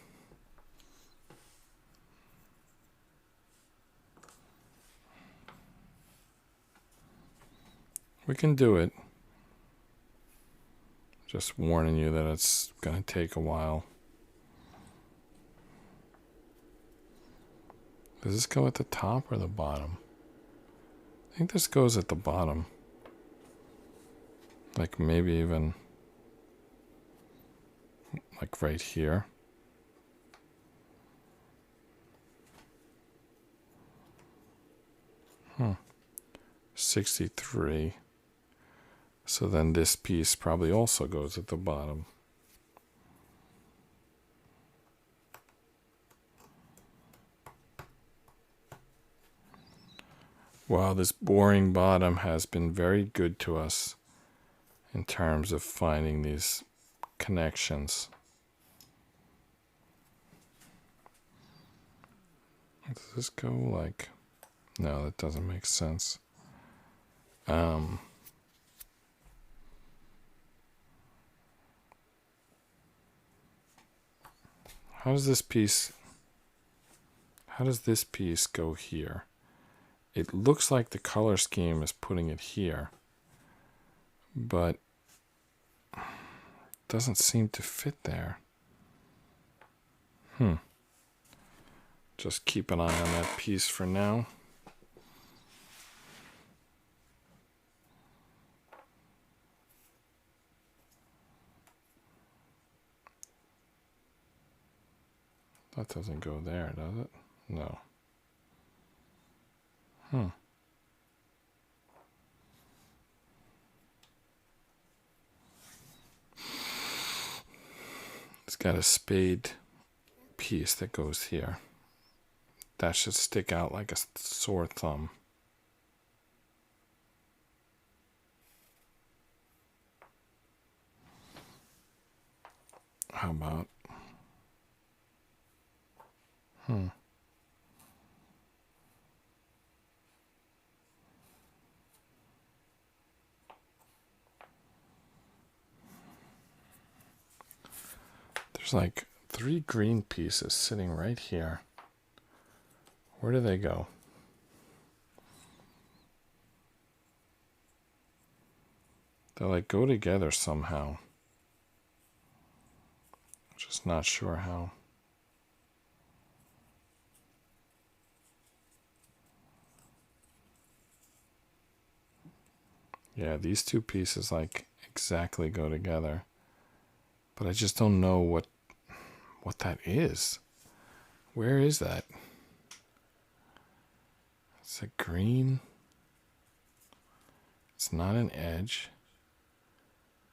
We can do it. Just warning you that it's going to take a while. Does this go at the top or the bottom? I think this goes at the bottom. Like maybe even like right here. 63. So then this piece probably also goes at the bottom. Wow, this boring bottom has been very good to us in terms of finding these connections. Does this go like... No, that doesn't make sense. How does this piece go here? It looks like the color scheme is putting it here, but it doesn't seem to fit there. Just keep an eye on that piece for now. That doesn't go there, does it? No. It's got a spade piece that goes here. That should stick out like a sore thumb. How about... There's like 3 green pieces sitting right here. Where do they go? They like go together somehow. Just not sure how. Yeah, these 2 pieces like exactly go together. But I just don't know what that is. Where is that? It's a green. It's not an edge.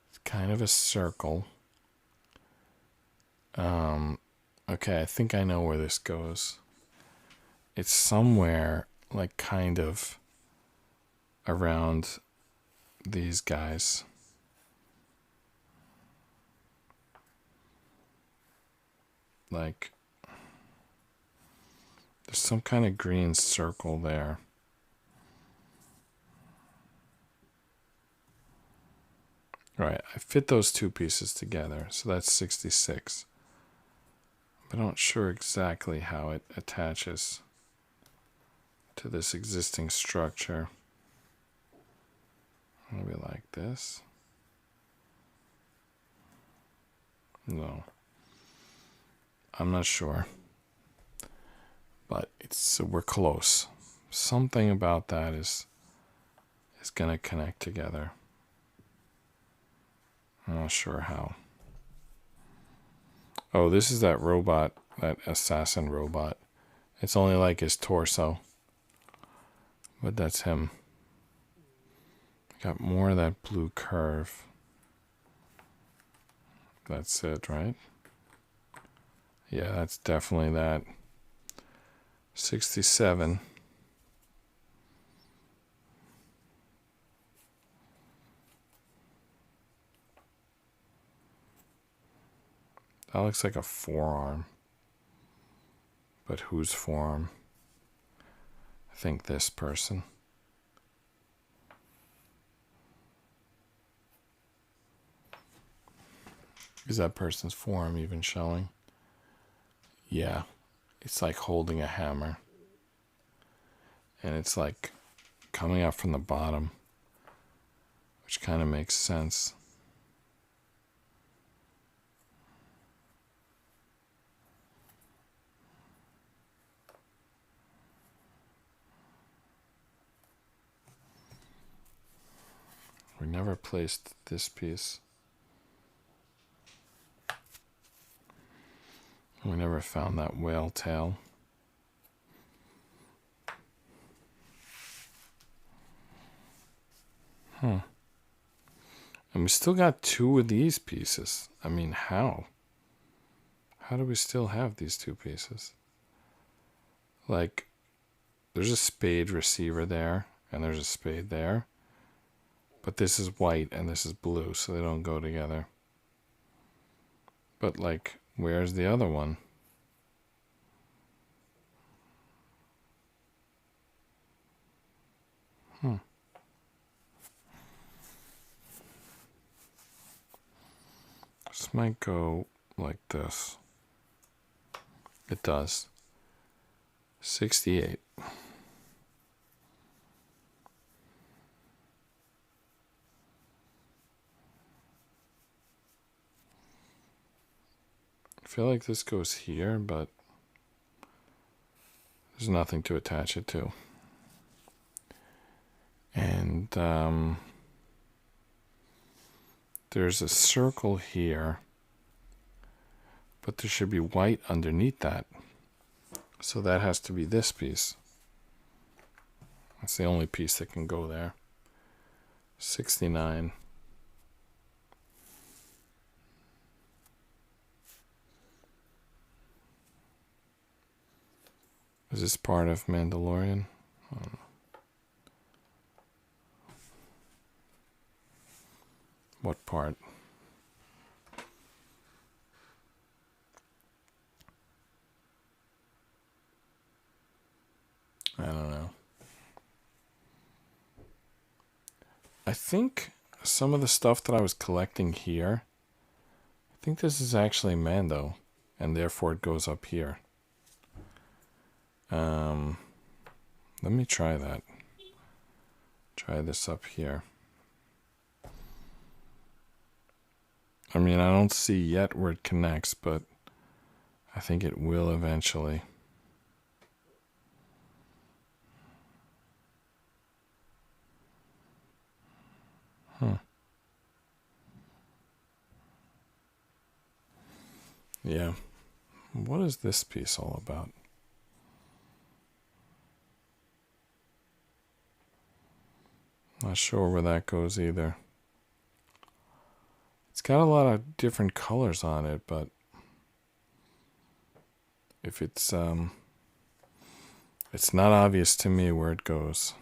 It's kind of a circle. Okay, I think I know where this goes. It's somewhere like kind of around these guys. Like there's some kind of green circle there. Right, I fit those two pieces together, so that's 66. But I'm not sure exactly how it attaches to this existing structure. Maybe like this. No. I'm not sure. But we're close. Something about that is gonna connect together. I'm not sure how. Oh, this is that robot, that assassin robot. It's only like his torso. But that's him. Got more of that blue curve. That's it, right? Yeah, that's definitely that. 67. That looks like a forearm. But whose forearm? I think this person. Is that person's forearm even showing? Yeah. It's like holding a hammer. And it's like coming up from the bottom, which kind of makes sense. We never placed this piece. We never found that whale tail. And we still got two of these pieces. I mean, how? How do we still have these two pieces? Like, there's a spade receiver there, and there's a spade there. But this is white, and this is blue, so they don't go together. But, like, where's the other one? This might go like this. It does. 68. I feel like this goes here, but there's nothing to attach it to. And there's a circle here, but there should be white underneath that. So that has to be this piece. That's the only piece that can go there. 69. Is this part of Mandalorian? What part? I don't know. I think some of the stuff that I was collecting here, I think this is actually Mando, and therefore it goes up here. Let me try that. Try this up here. I mean, I don't see yet where it connects, but I think it will eventually. Yeah. What is this piece all about? Not sure where that goes either. It's got a lot of different colors on it, but if it's not obvious to me where it goes.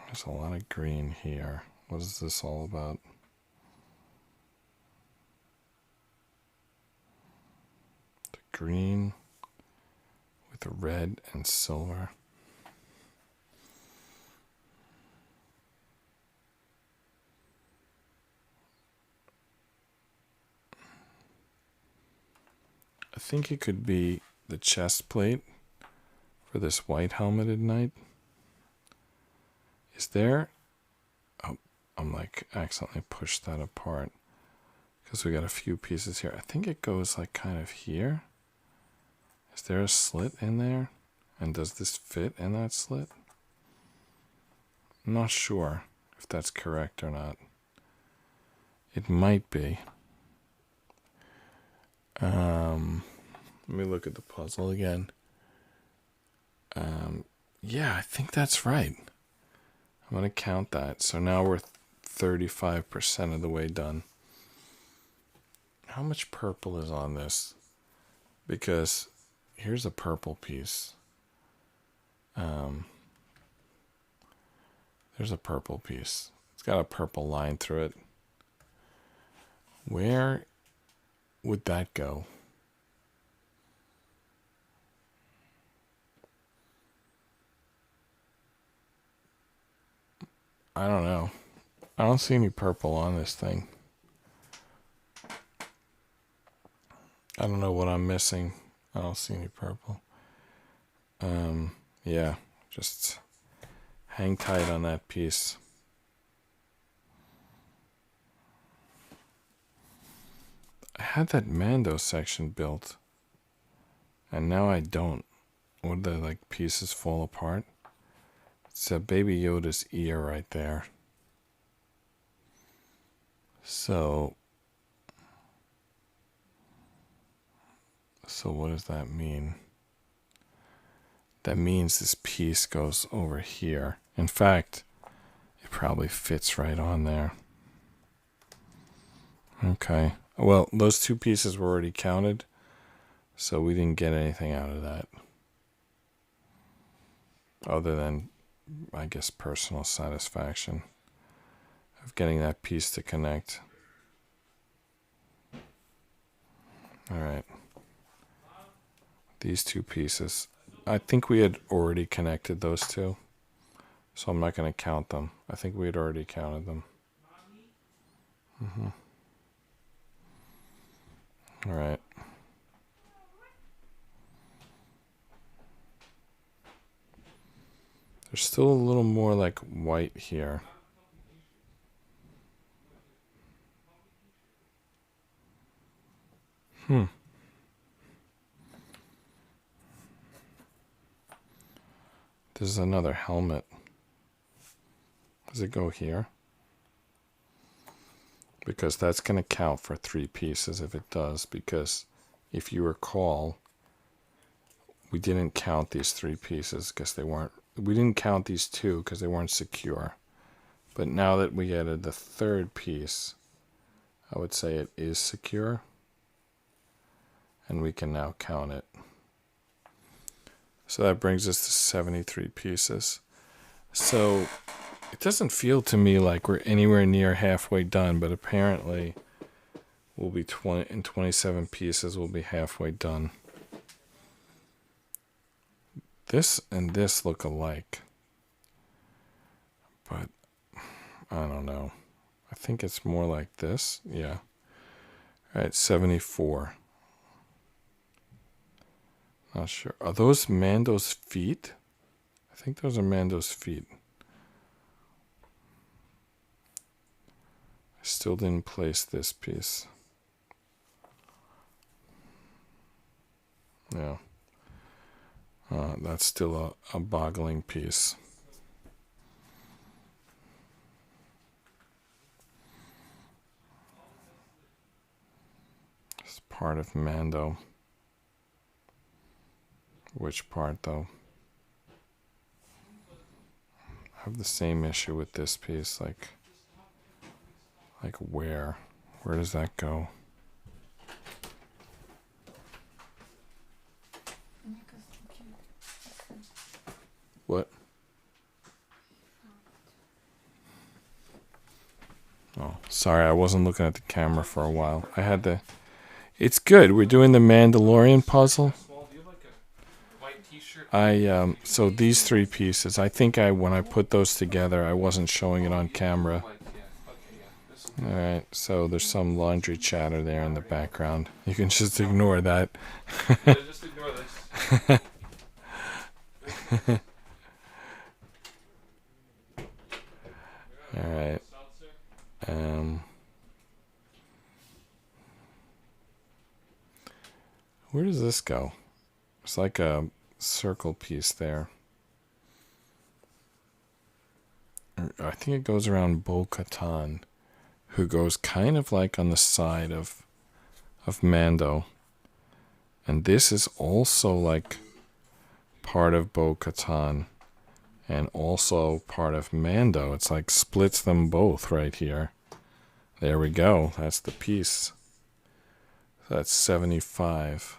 There's a lot of green here. What is this all about? The green with the red and silver. I think it could be the chest plate for this white helmeted knight. Is there... Oh, I'm like accidentally pushed that apart because we got a few pieces here. I think it goes like kind of here. Is there a slit in there? And does this fit in that slit? I'm not sure if that's correct or not. It might be. Let me look at the puzzle again. Yeah, I think that's right. I'm going to count that. So now we're 35% of the way done. How much purple is on this? Because here's a purple piece. There's a purple piece. It's got a purple line through it. Where would that go? I don't know. I don't see any purple on this thing. I don't know what I'm missing. I don't see any purple. Yeah, just hang tight on that piece. I had that Mando section built, and now I don't. Would the like pieces fall apart? It's a Baby Yoda's ear right there. So what does that mean? That means this piece goes over here. In fact, it probably fits right on there. Okay. Well, those two pieces were already counted, so we didn't get anything out of that. Other than, I guess, personal satisfaction of getting that piece to connect. All right. These two pieces. I think we had already connected those two, so I'm not going to count them. I think we had already counted them. All right. There's still a little more like white here. This is another helmet. Does it go here? Because that's going to count for 3 pieces if it does. Because if you recall, we didn't count these 3 pieces because they weren't. We didn't count these 2 because they weren't secure. But now that we added the 3rd piece, I would say it is secure. And we can now count it. So that brings us to 73 pieces. So it doesn't feel to me like we're anywhere near halfway done, but apparently we'll be 27 pieces, we'll be halfway done. This and this look alike, but I don't know. I think it's more like this. Yeah. All right, 74. Not sure. Are those Mando's feet? I think those are Mando's feet. I still didn't place this piece. Yeah. That's still a boggling piece. It's part of Mando. Which part, though? I have the same issue with this piece. Like, Like where? Where does that go? What? Oh, sorry, I wasn't looking at the camera for a while. I had to... It's good. We're doing the Mandalorian puzzle. So these three pieces, I think when I put those together, I wasn't showing it on camera. Alright, so there's some laundry chatter there in the background. You can just ignore that. Yeah, just ignore this. Alright. Where does this go? It's like a circle piece there. I think it goes around Bo-Katan, who goes kind of like on the side of Mando. And this is also like part of Bo-Katan and also part of Mando. It's like splits them both right here. There we go. That's the piece. So that's 75.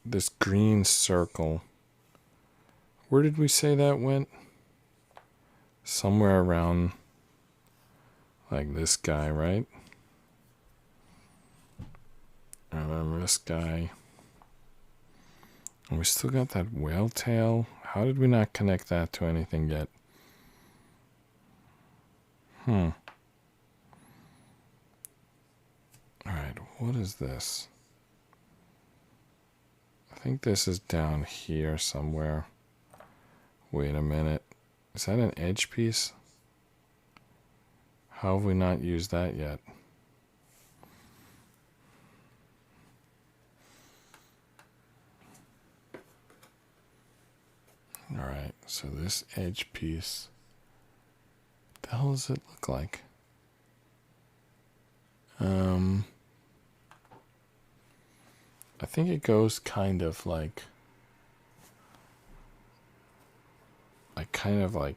This green circle. Where did we say that went? Somewhere around like this guy, right? I remember this guy. And we still got that whale tail. How did we not connect that to anything yet? Alright, what is this? I think this is down here somewhere. Wait a minute. Is that an edge piece? How have we not used that yet? Alright, so this edge piece. What the hell does it look like? I think it goes kind of like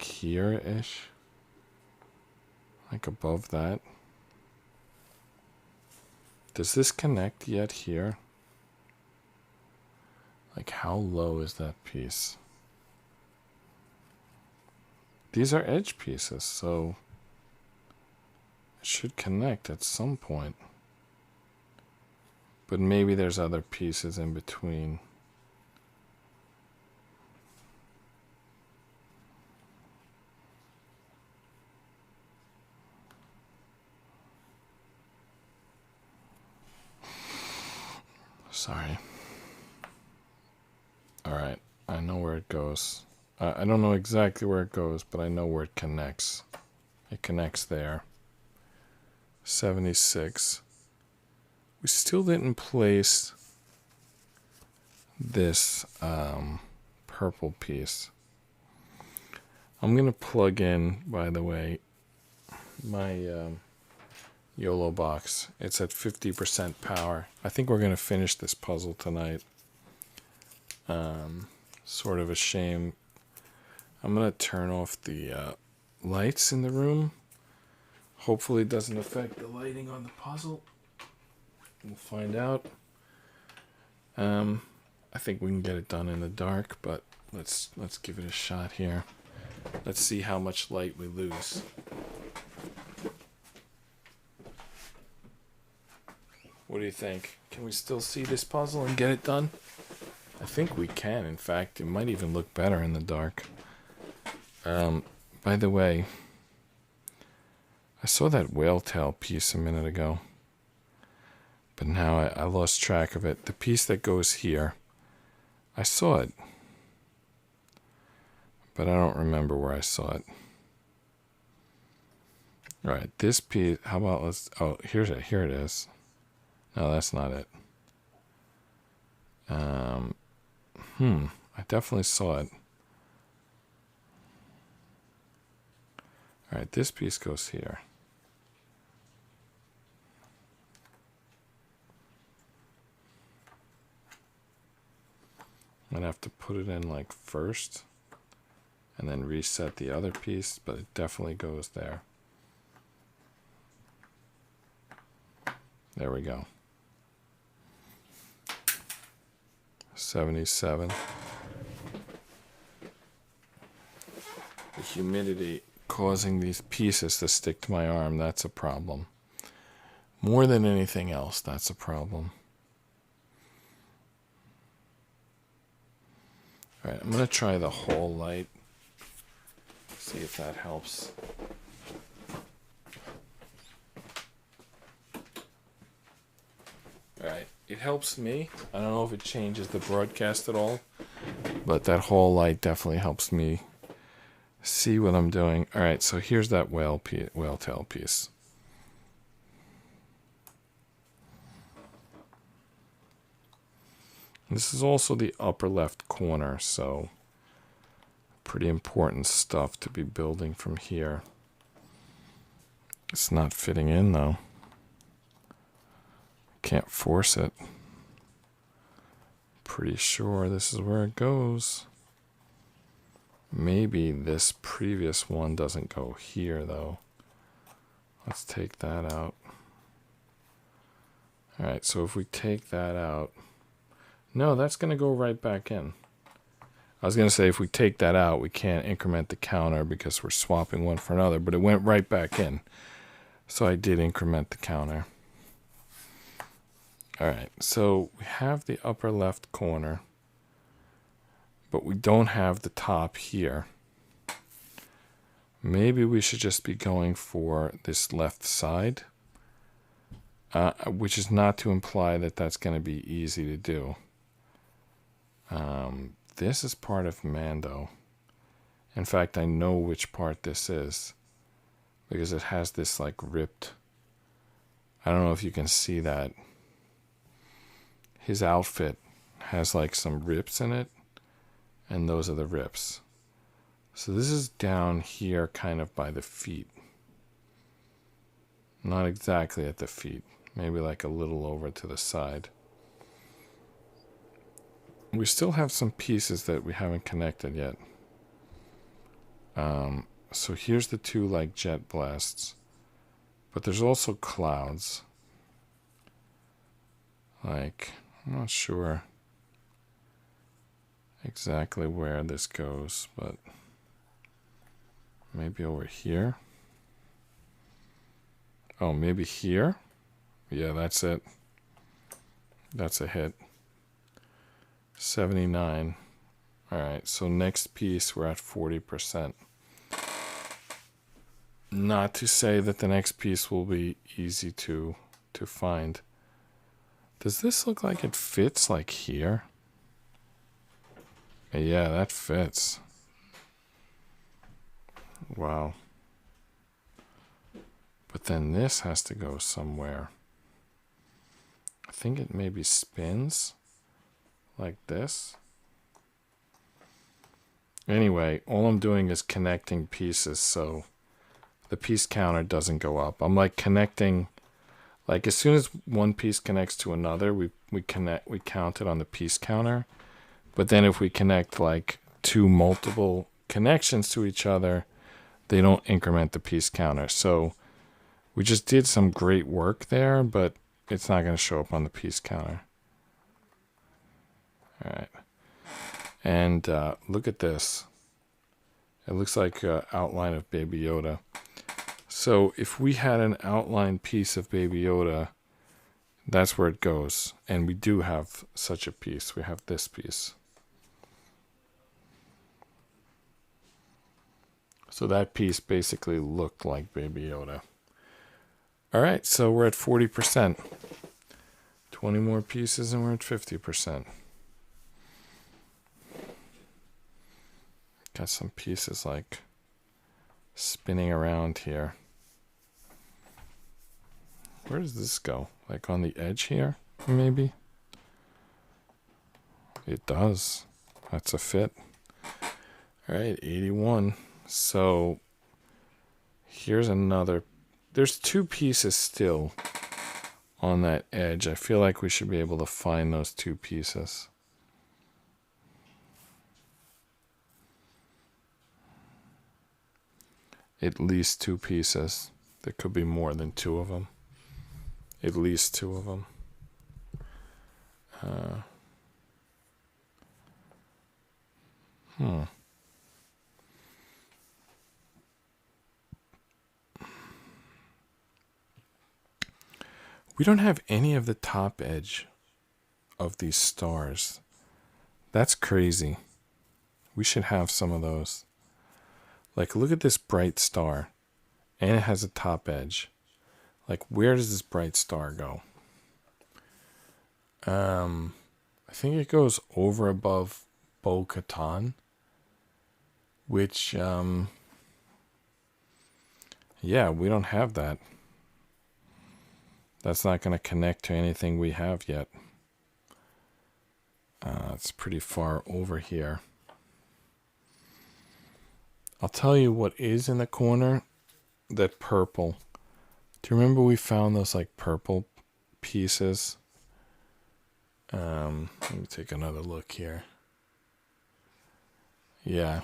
here-ish. Like above that. Does this connect yet here? Like how low is that piece? These are edge pieces, so it should connect at some point. But maybe there's other pieces in between. Sorry. Alright, I know where it goes. I don't know exactly where it goes, but I know where it connects. It connects there. 76. We still didn't place this purple piece. I'm going to plug in, by the way, my YOLO box. It's at 50% power. I think we're going to finish this puzzle tonight. Sort of a shame. I'm going to turn off the lights in the room. Hopefully it doesn't affect the lighting on the puzzle. We'll find out. I think we can get it done in the dark, but let's give it a shot here. Let's see how much light we lose. What do you think? Can we still see this puzzle and get it done? I think we can. In fact, it might even look better in the dark. By the way, I saw that whale tail piece a minute ago. But now I lost track of it. The piece that goes here, I saw it. But I don't remember where I saw it. Alright, this piece, how about here it is. No, that's not it. I definitely saw it. Alright, this piece goes here. I'd have to put it in like first and then reset the other piece, but it definitely goes there. There we go. 77. The humidity causing these pieces to stick to my arm, that's a problem. More than anything else, that's a problem. All right, I'm going to try the hall light. See if that helps. All right, it helps me. I don't know if it changes the broadcast at all, but that hall light definitely helps me see what I'm doing. All right, so here's that whale tail piece. This is also the upper left corner, so pretty important stuff to be building from here. It's not fitting in though. Can't force it. Pretty sure this is where it goes. Maybe this previous one doesn't go here though. Let's take that out. All right, so if we take that out, no, that's going to go right back in. I was going to say if we take that out, we can't increment the counter because we're swapping one for another, but it went right back in. So I did increment the counter. All right, so we have the upper left corner, but we don't have the top here. Maybe we should just be going for this left side, which is not to imply that that's going to be easy to do. This is part of Mando. In fact, I know which part this is because it has this like ripped. I don't know if you can see that. His outfit has like some rips in it, and those are the rips. So this is down here kind of by the feet. Not exactly at the feet, maybe like a little over to the side. We still have some pieces that we haven't connected yet. So here's the two like jet blasts, but there's also clouds. Like, I'm not sure exactly where this goes, but maybe over here. Oh, maybe here? Yeah, that's it. That's a hit. 79. All right, so next piece we're at 40%. Not to say that the next piece will be easy to find. Does this look like it fits like here? Yeah, that fits. Wow. But then this has to go somewhere. I think it maybe spins like this. Anyway, all I'm doing is connecting pieces so the piece counter doesn't go up. I'm like connecting, like as soon as one piece connects to another, we count it on the piece counter. But then if we connect like two multiple connections to each other, they don't increment the piece counter. So we just did some great work there, but it's not going to show up on the piece counter. All right. And look at this. It looks like an outline of Baby Yoda. So if we had an outline piece of Baby Yoda, that's where it goes. And we do have such a piece. We have this piece. So that piece basically looked like Baby Yoda. All right, so we're at 40%. 20 more pieces and we're at 50%. Got some pieces like spinning around here. Where does this go? Like on the edge here, maybe? It does. That's a fit. All right, 81. So here's another. There's two pieces still on that edge. I feel like we should be able to find those two pieces. At least 2 pieces. There could be more than 2 of them. At least 2 of them. We don't have any of the top edge of these stars. That's crazy. We should have some of those. Like, look at this bright star. And it has a top edge. Like, where does this bright star go? I think it goes over above Bo-Katan. Which, yeah, we don't have that. That's not going to connect to anything we have yet. It's pretty far over here. I'll tell you what is in the corner. That purple. Do you remember we found those like purple pieces? Let me take another look here. Yeah.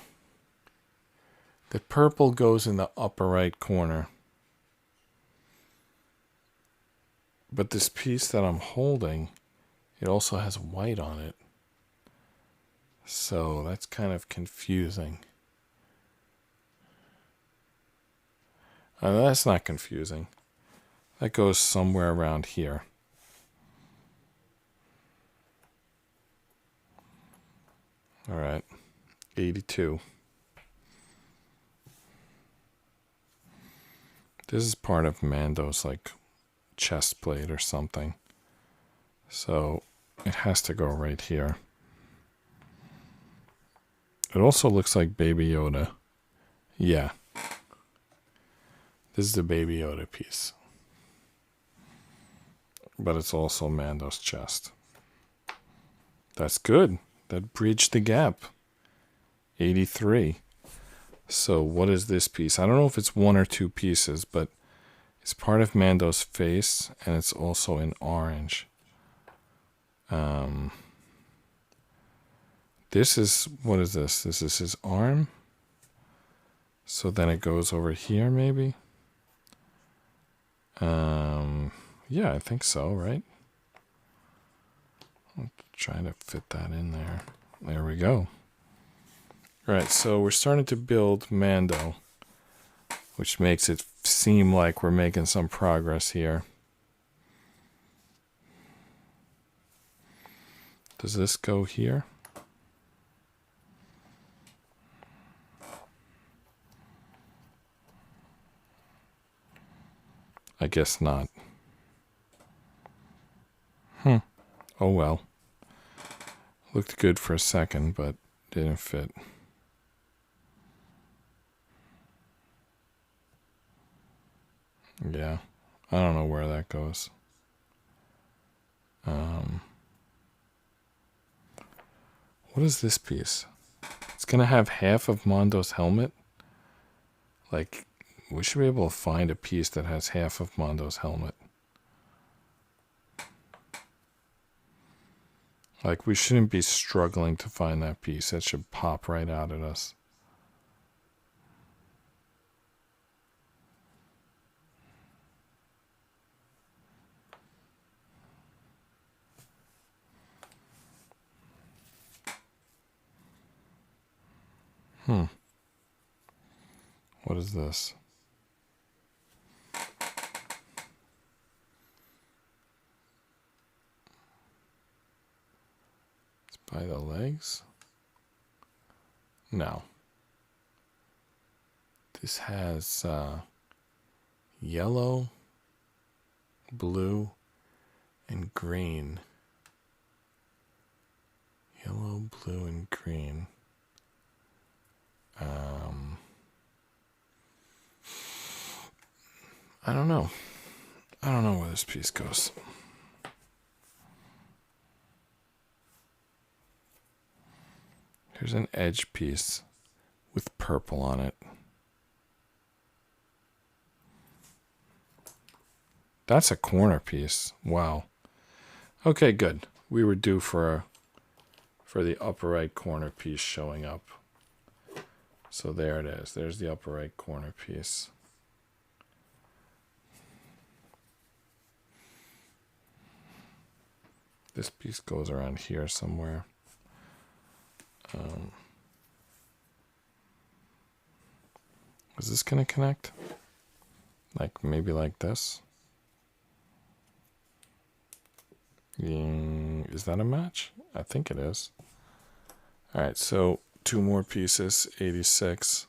The purple goes in the upper right corner. But this piece that I'm holding, it also has white on it. So that's kind of confusing. That's not confusing. That goes somewhere around here. All right. 82. This is part of Mando's like chest plate or something. So it has to go right here. It also looks like Baby Yoda. Yeah. This is the Baby Yoda piece. But it's also Mando's chest. That's good. That bridged the gap. 83. So what is this piece? I don't know if it's 1 or 2 pieces, but it's part of Mando's face, and it's also in orange. This is, what is this? This is his arm. So then it goes over here, maybe? Yeah, I think so, right? I'm trying to fit that in there. There we go. All right, so we're starting to build Mando, which makes it seem like we're making some progress here. Does this go here? I guess not. Oh well. Looked good for a second, but didn't fit. Yeah, I don't know where that goes. What is this piece? It's gonna have half of Mando's helmet. Like, we should be able to find a piece that has half of Mando's helmet. Like, we shouldn't be struggling to find that piece. That should pop right out at us. What is this? It's by the legs? No. This has yellow, blue, and green. Yellow, blue, and green. I don't know. I don't know where this piece goes. Here's an edge piece with purple on it. That's a corner piece. Wow. Okay, good. We were due for the upper right corner piece showing up. So there it is. There's the upper right corner piece. This piece goes around here somewhere. Is this going to connect? Like maybe like this? Is that a match? I think it is. All right, so 2 more pieces, 86.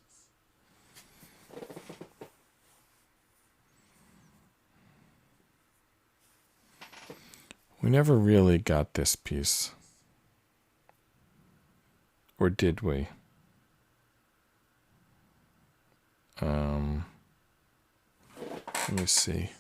We never really got this piece. Or did we? Let me see.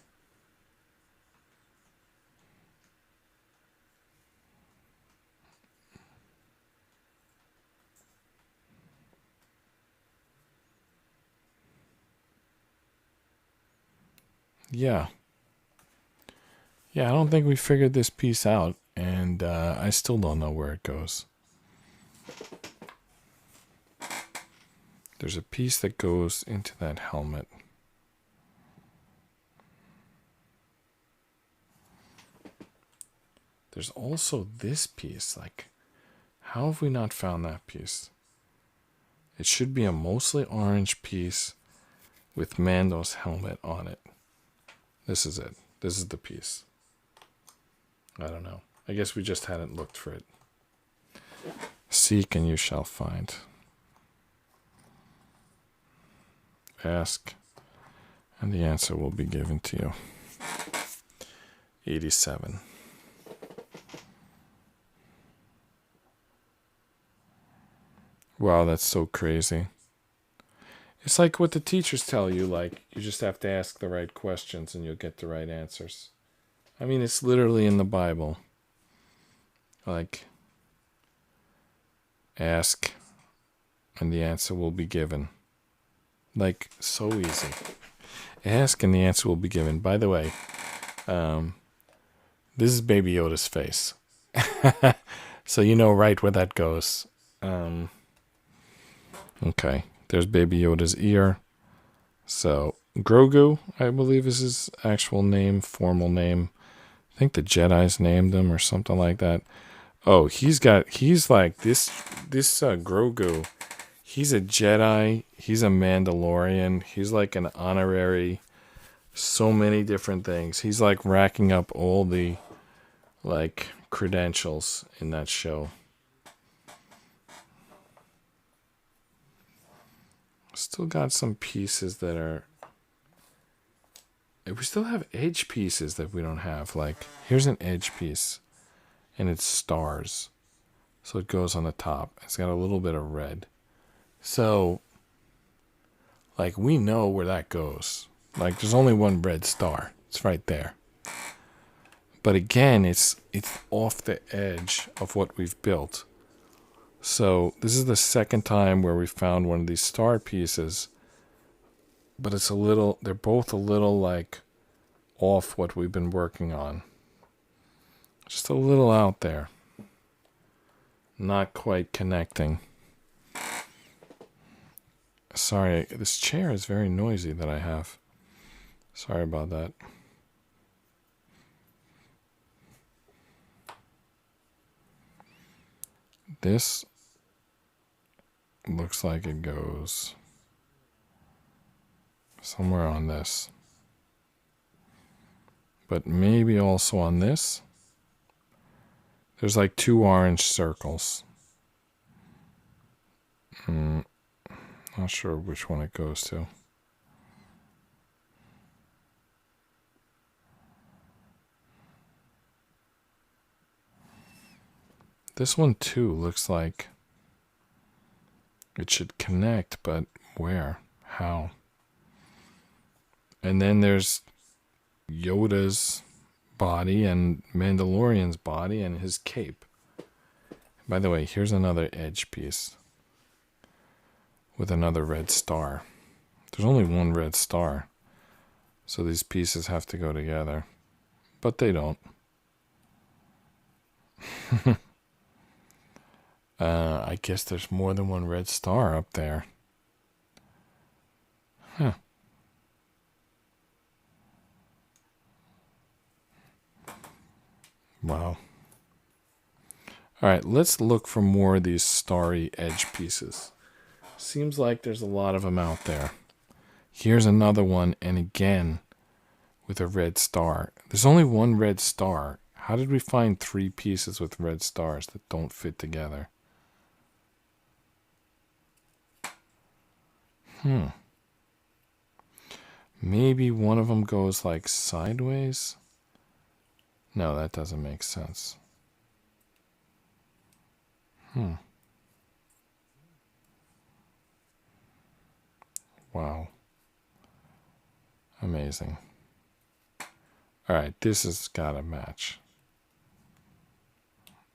Yeah. Yeah, I don't think we figured this piece out, and I still don't know where it goes. There's a piece that goes into that helmet. There's also this piece. Like, how have we not found that piece? It should be a mostly orange piece with Mando's helmet on it. This is it. This is the piece. I don't know. I guess we just hadn't looked for it. Seek and you shall find. Ask and the answer will be given to you. 87. Wow, that's so crazy. It's like what the teachers tell you, like, you just have to ask the right questions and you'll get the right answers. I mean, it's literally in the Bible. Like, ask and the answer will be given. Like, so easy. Ask and the answer will be given. By the way, this is Baby Yoda's face. So you know right where that goes. Okay, there's Baby Yoda's ear. So, Grogu, I believe is his actual name, formal name. I think the Jedi's named him or something like that. Oh, he's like this Grogu. He's a Jedi. He's a Mandalorian. He's like an honorary, so many different things. He's like racking up all the, like, credentials in that show. Still got some pieces that are... We still have edge pieces that we don't have. Like, here's an edge piece. And it's stars. So it goes on the top. It's got a little bit of red. So, like, we know where that goes. Like, there's only one red star. It's right there. But again, it's off the edge of what we've built. So this is the second time where we found one of these star pieces. But it's a little, they're both a little, like, off what we've been working on. Just a little out there. Not quite connecting. Sorry, this chair is very noisy that I have. Sorry about that. This looks like it goes somewhere on this. But maybe also on this. There's like 2 orange circles. Not sure which one it goes to. This one too looks like it should connect, but where? How? And then there's Yoda's body and Mandalorian's body and his cape. By the way, here's another edge piece with another red star. There's only one red star, so these pieces have to go together, but they don't. I guess there's more than one red star up there. Huh. Wow. All right, let's look for more of these starry edge pieces. Seems like there's a lot of them out there. Here's another one, and again, with a red star. There's only one red star. How did we find 3 pieces with red stars that don't fit together? Maybe one of them goes like sideways? No, that doesn't make sense. Wow. Amazing. All right, this has got to match.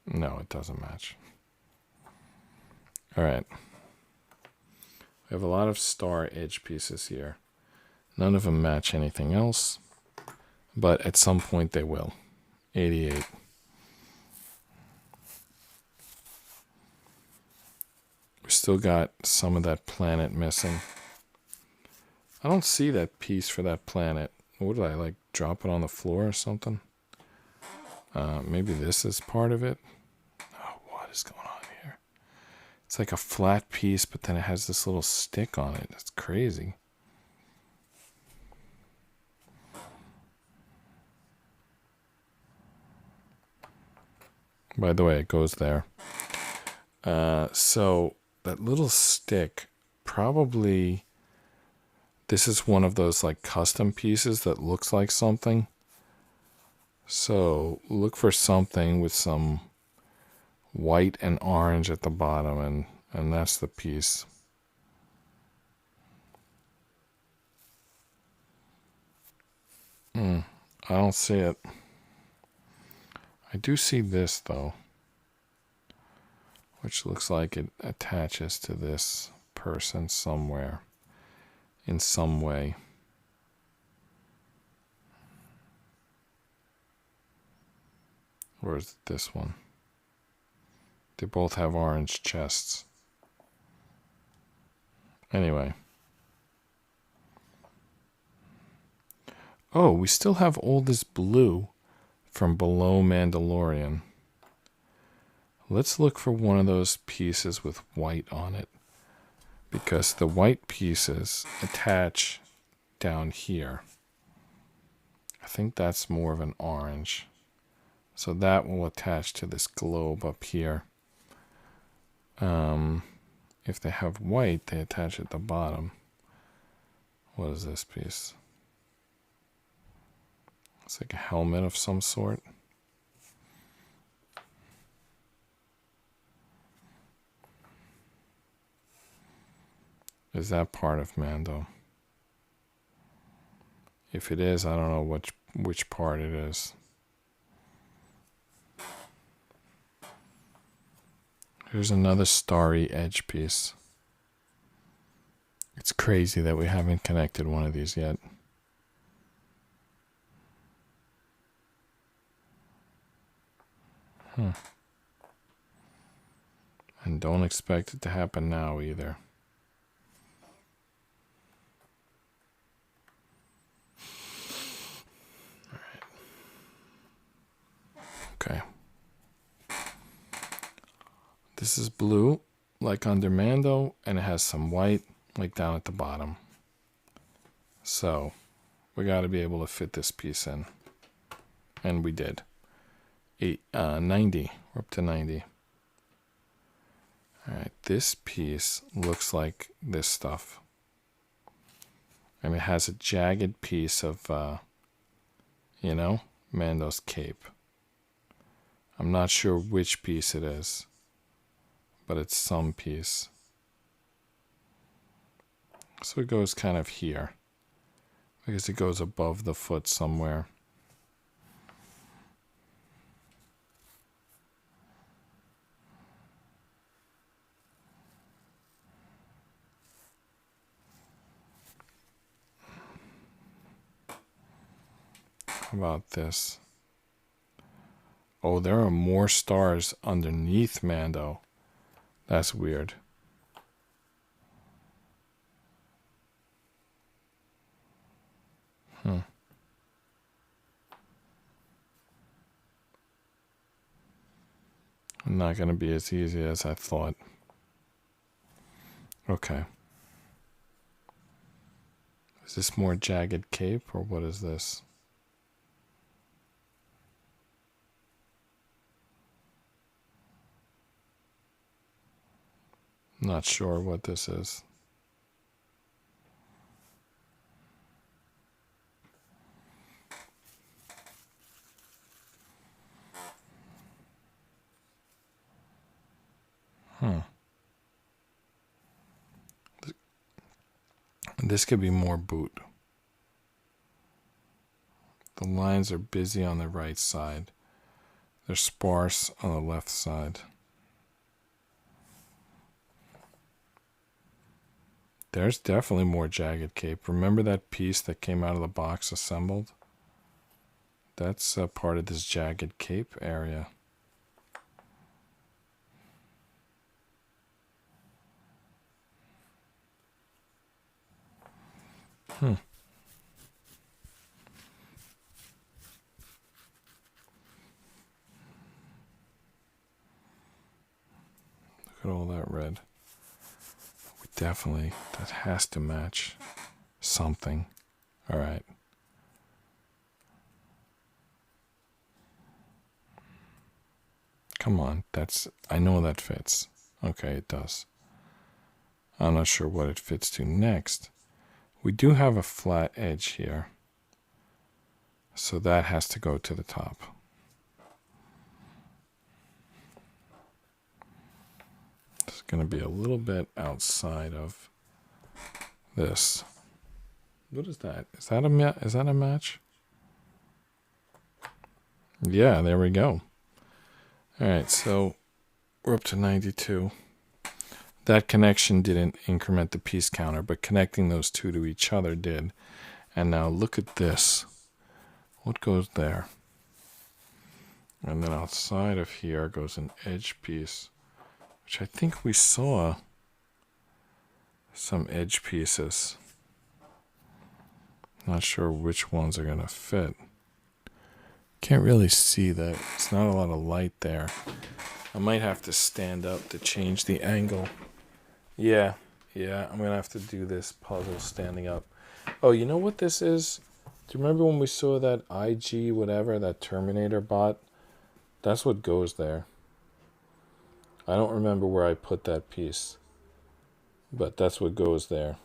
No, it doesn't match. All right. We have a lot of star edge pieces here. None of them match anything else, but at some point they will. 88. We still got some of that planet missing. I don't see that piece for that planet. What did I, like, drop it on the floor or something? Maybe this is part of it. Oh, what is going on here? It's like a flat piece, but then it has this little stick on it. That's crazy. By the way, it goes there. So that little stick, probably this is one of those like custom pieces that looks like something. So look for something with some white and orange at the bottom, and that's the piece. I don't see it. I do see this though, which looks like it attaches to this person somewhere, in some way. Or is it this one? They both have orange chests. Anyway. Oh, we still have all this blue from below Mandalorian. Let's look for one of those pieces with white on it, because the white pieces attach down here. I think that's more of an orange. So that will attach to this globe up here. If they have white, they attach at the bottom. What is this piece? It's like a helmet of some sort. Is that part of Mando? If it is, I don't know which part it is. Here's another starry edge piece. It's crazy that we haven't connected one of these yet. And don't expect it to happen now either. All right. Okay. This is blue, like under Mando, and it has some white, like down at the bottom. So, we got to be able to fit this piece in. And we did. 90. We're up to 90. Alright, this piece looks like this stuff. And it has a jagged piece of, Mando's cape. I'm not sure which piece it is, but it's some piece. So it goes kind of here. I guess it goes above the foot somewhere. How about this? Oh, there are more stars underneath Mando. That's weird. Not going to be as easy as I thought. Okay. Is this more jagged cape or what is this? Not sure what this is. This could be more boot. The lines are busy on the right side. They're sparse on the left side. There's definitely more jagged cape. Remember that piece that came out of the box assembled? That's part of this jagged cape area. Look at all that red. Definitely, that has to match something. All right. Come on, I know that fits. Okay, it does. I'm not sure what it fits to next. We do have a flat edge here. So that has to go to the top. It's going to be a little bit outside of this. What is that? Is that a match? Yeah, there we go. All right, so we're up to 92. That connection didn't increment the piece counter, but connecting those two to each other did. And now look at this. What goes there? And then outside of here goes an edge piece, which I think we saw some edge pieces. Not sure which ones are going to fit. Can't really see that. It's not a lot of light there. I might have to stand up to change the angle. Yeah, I'm going to have to do this puzzle standing up. Oh, you know what this is? Do you remember when we saw that IG whatever, that Terminator bot? That's what goes there. I don't remember where I put that piece, but that's what goes there.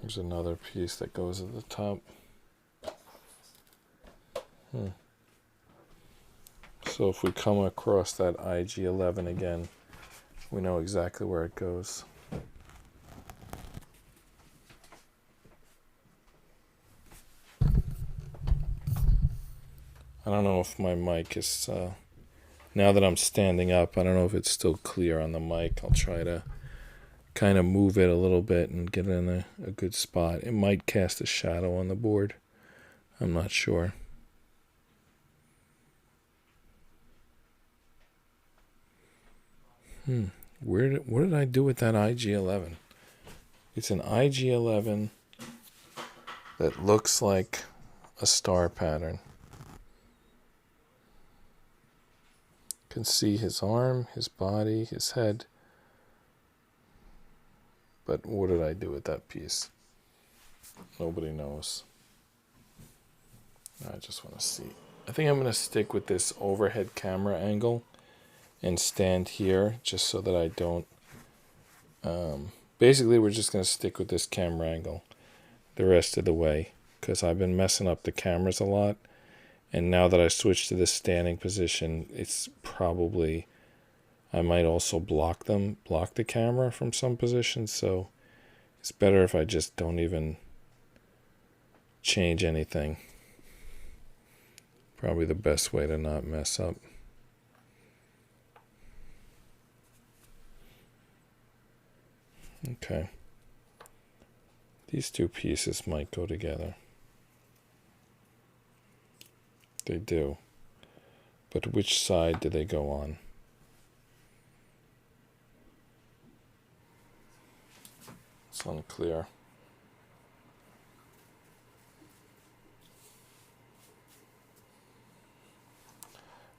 There's another piece that goes at the top. So if we come across that IG-11 again, we know exactly where it goes. I don't know if my mic is, now that I'm standing up, I don't know if it's still clear on the mic. I'll try to kind of move it a little bit and get it in a good spot. It might cast a shadow on the board. I'm not sure. What did I do with that IG-11? It's an IG-11 that looks like a star pattern. You can see his arm, his body, his head. But what did I do with that piece? Nobody knows. I just want to see. I think I'm going to stick with this overhead camera angle and stand here just so that I don't... basically, we're just going to stick with this camera angle the rest of the way because I've been messing up the cameras a lot. And now that I switched to this standing position, it's probably... I might also block the camera from some positions, so it's better if I just don't even change anything. Probably the best way to not mess up. Okay. These two pieces might go together. They do. But which side do they go on? Unclear.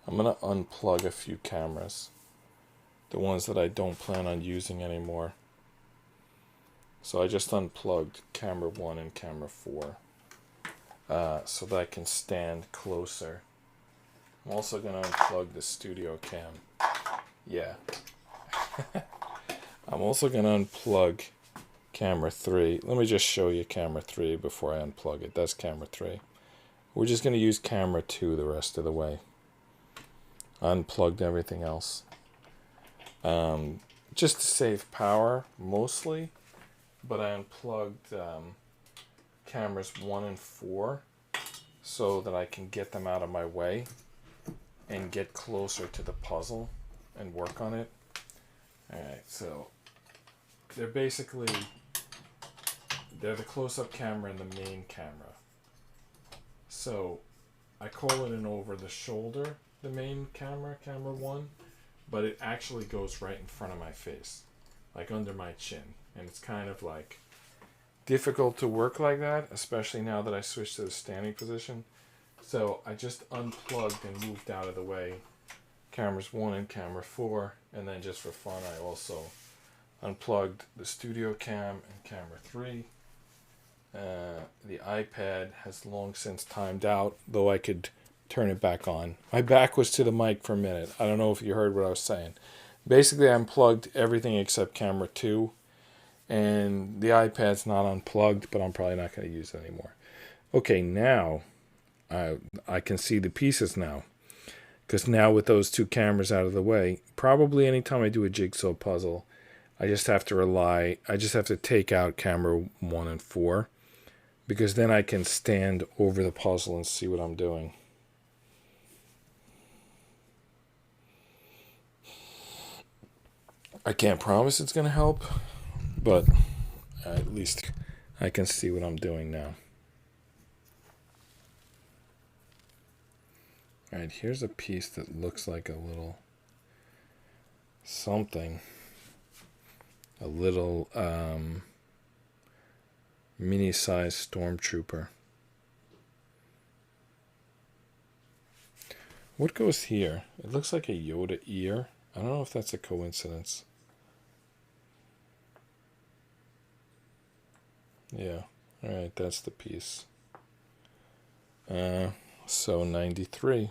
I'm going to unplug a few cameras. The ones that I don't plan on using anymore. So I just unplugged camera 1 and camera 4 so that I can stand closer. I'm also going to unplug the studio cam. Yeah. I'm also going to unplug camera 3. Let me just show you camera 3 before I unplug it. That's camera 3. We're just going to use camera 2 the rest of the way. Unplugged everything else. Just to save power, mostly. But I unplugged cameras 1 and 4 so that I can get them out of my way and get closer to the puzzle and work on it. Alright, so they're the close-up camera and the main camera. So I call it an over the shoulder, the main camera, camera 1, but it actually goes right in front of my face, like under my chin. And it's kind of like difficult to work like that, especially now that I switched to the standing position. So I just unplugged and moved out of the way cameras 1 and camera 4, and then just for fun I also unplugged the studio cam and camera 3. The iPad has long since timed out, though I could turn it back on. My back was to the mic for a minute. I don't know if you heard what I was saying. Basically, I unplugged everything except camera 2, and the iPad's not unplugged, but I'm probably not going to use it anymore. Okay, now I can see the pieces now, because now with those 2 cameras out of the way, probably anytime I do a jigsaw puzzle, I just have to take out camera 1 and 4, because then I can stand over the puzzle and see what I'm doing. I can't promise it's going to help, but at least I can see what I'm doing now. Alright, here's a piece that looks like a little something. A little mini-sized stormtrooper. What goes here? It looks like a Yoda ear. I don't know if that's a coincidence. Yeah, alright, that's the piece. So 93.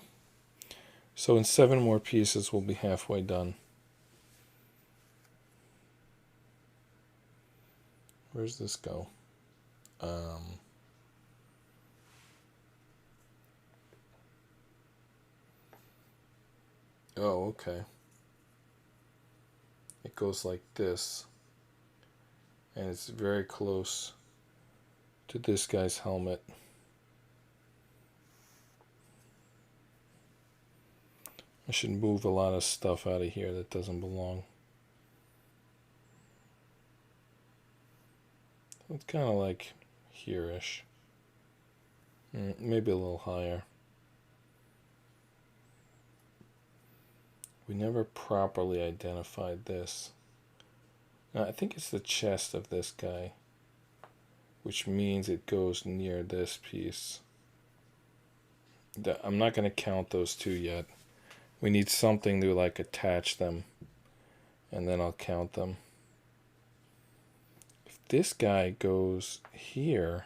So in 7 more pieces, we'll be halfway done. Where's this go? Oh, okay. It goes like this. And it's very close to this guy's helmet. I should move a lot of stuff out of here that doesn't belong. It's kind of like here-ish. Maybe a little higher. We never properly identified this. Now, I think it's the chest of this guy, which means it goes near this piece. I'm not going to count those 2 yet. We need something to like attach them, and then I'll count them. If this guy goes here,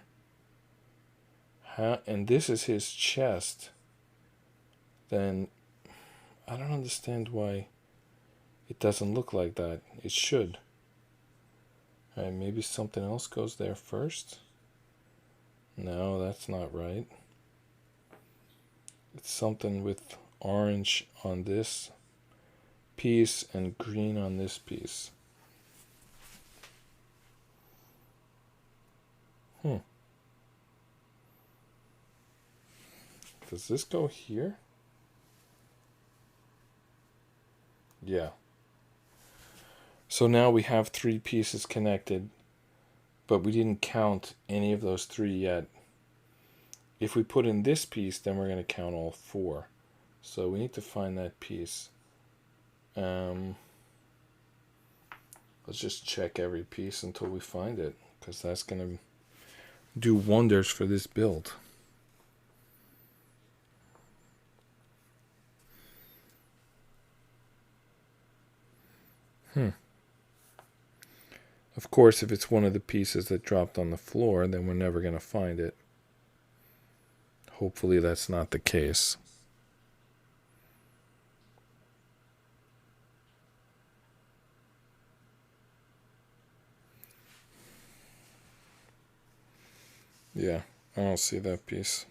and this is his chest, then I don't understand why it doesn't look like that. It should. Alright, maybe something else goes there first? No, that's not right. It's something with orange on this piece and green on this piece. Does this go here? Yeah. So now we have 3 pieces connected, but we didn't count any of those 3 yet. If we put in this piece, then we're going to count all 4. So we need to find that piece. Let's just check every piece until we find it, because that's going to do wonders for this build. Of course, if it's one of the pieces that dropped on the floor, then we're never going to find it. Hopefully that's not the case. Yeah, I don't see that piece.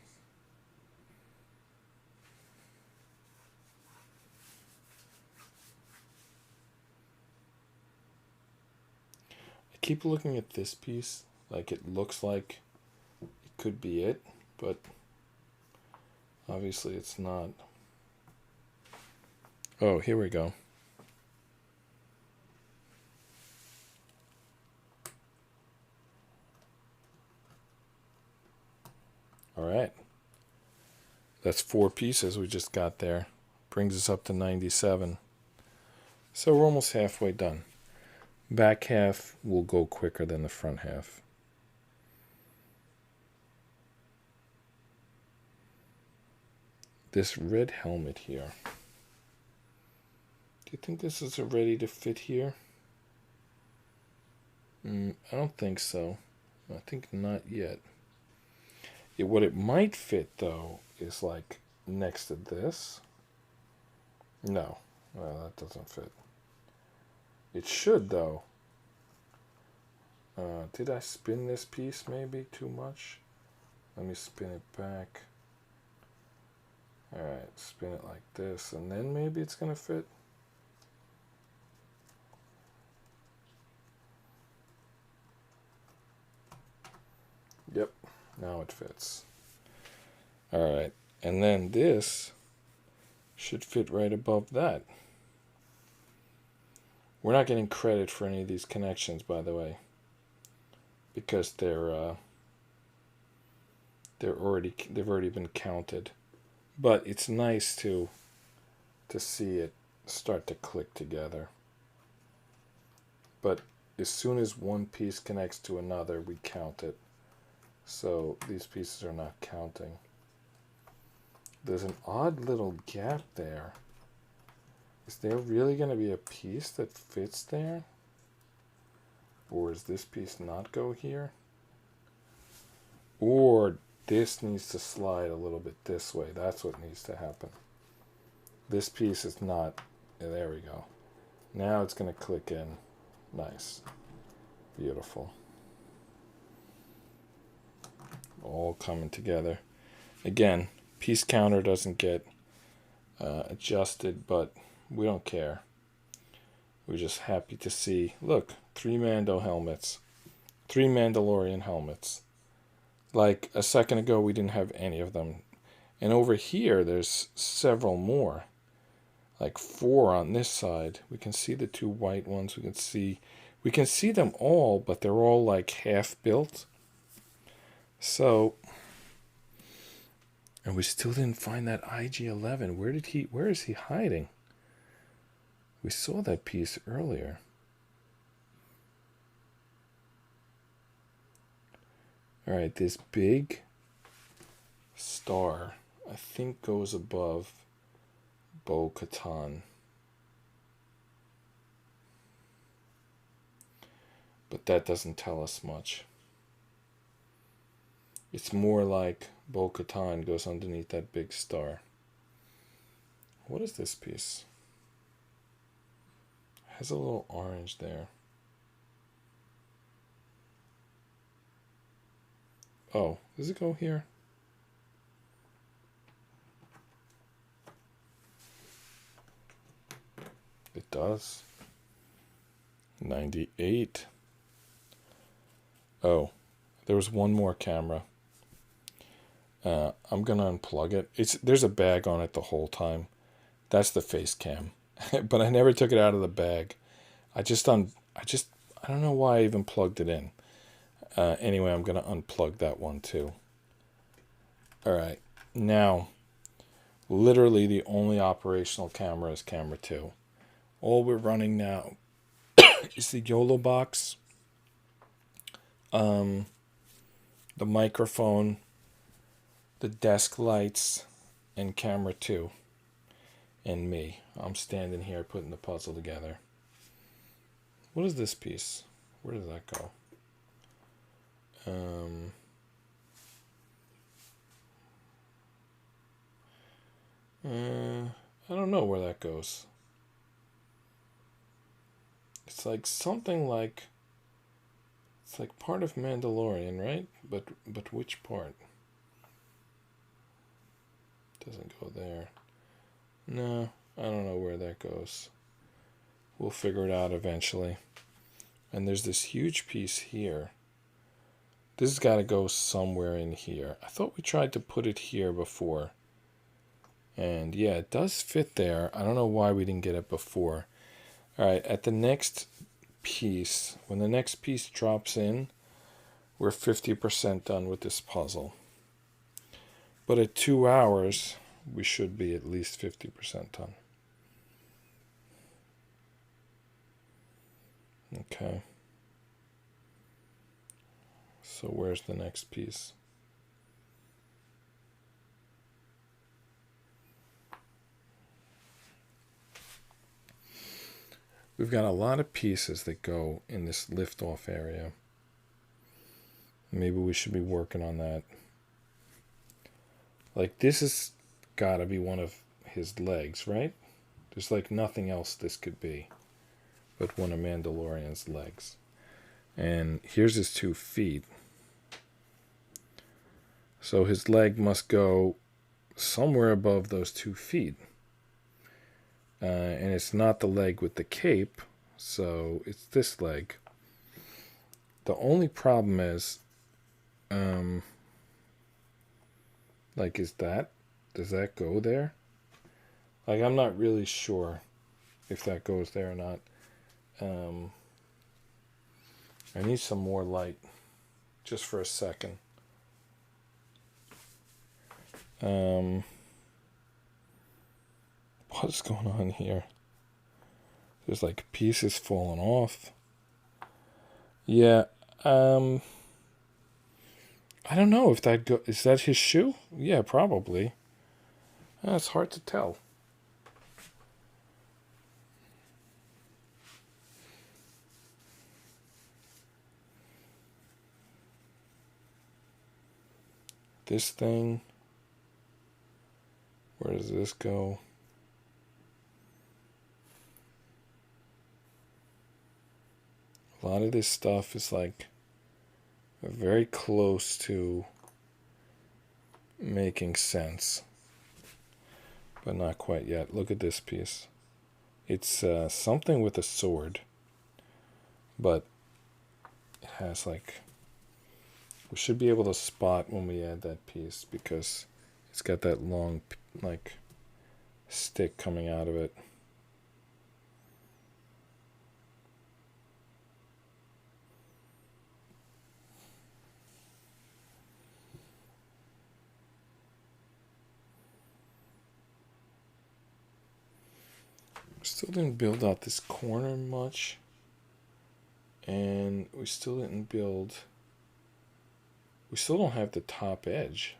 I keep looking at this piece, like it looks like it could be it, but obviously it's not. Oh, here we go. All right. That's 4 pieces we just got there. Brings us up to 97. So we're almost halfway done. Back half will go quicker than the front half. This red helmet here. Do you think this is ready to fit here? I don't think so. I think not yet. What it might fit, though, is like next to this. No, well, that doesn't fit. It should, though. Did I spin this piece maybe too much? Let me spin it back. Alright, spin it like this, and then maybe it's going to fit. Yep, now it fits. Alright, and then this should fit right above that. We're not getting credit for any of these connections, by the way, because they've already been counted. But it's nice to see it start to click together. But as soon as one piece connects to another, we count it. So these pieces are not counting. There's an odd little gap there. Is there really going to be a piece that fits there? Or does this piece not go here? Or this needs to slide a little bit this way. That's what needs to happen. This piece is not. Yeah, there we go. Now it's going to click in. Nice. Beautiful. All coming together. Again, piece counter doesn't get adjusted, but we don't care. We're just happy to see. Look, 3 Mando helmets. 3 Mandalorian helmets. Like a second ago, we didn't have any of them. And over here, there's several more. Like 4 on this side. We can see the 2 white ones. We can see them all, but they're all like half built. So, and we still didn't find that IG-11. Where is he hiding? We saw that piece earlier. All right, this big star, I think, goes above Bo-Katan. But that doesn't tell us much. It's more like Bo-Katan goes underneath that big star. What is this piece? It has a little orange there. Oh, does it go here? It does. 98. Oh, there was one more camera. I'm gonna unplug it. There's a bag on it the whole time. That's the face cam, but I never took it out of the bag. I don't know why I even plugged it in. Anyway, I'm gonna unplug that one too. All right, now, literally the only operational camera is camera 2. All we're running now is the YOLO box, the microphone, the desk lights, and camera 2, and me. I'm standing here putting the puzzle together. What is this piece? Where does that go? I don't know where that goes. It's like something like, it's like part of Mandalorian, right? But which part? Doesn't go there. No, I don't know where that goes. We'll figure it out eventually. And there's this huge piece here. This has got to go somewhere in here. I thought we tried to put it here before. And yeah, it does fit there. I don't know why we didn't get it before. Alright, at the next piece, when the next piece drops in, we're 50% done with this puzzle. But at 2 hours, we should be at least 50% done. Okay. So where's the next piece? We've got a lot of pieces that go in this lift-off area. Maybe we should be working on that. Like, this has got to be one of his legs, right? There's like nothing else this could be but one of Mandalorian's legs. And here's his 2 feet. So his leg must go somewhere above those 2 feet. And it's not the leg with the cape, so it's this leg. The only problem is, like, does that go there? Like, I'm not really sure if that goes there or not. I need some more light, just for a second. What's going on here? There's like pieces falling off. Yeah, I don't know if is that his shoe? Yeah, probably. It's hard to tell. This thing, where does this go? A lot of this stuff is like very close to making sense, but not quite yet. Look at this piece. It's something with a sword, but it has like, we should be able to spot when we add that piece because it's got that long like stick coming out of it. Still didn't build out this corner much, and we still don't have the top edge,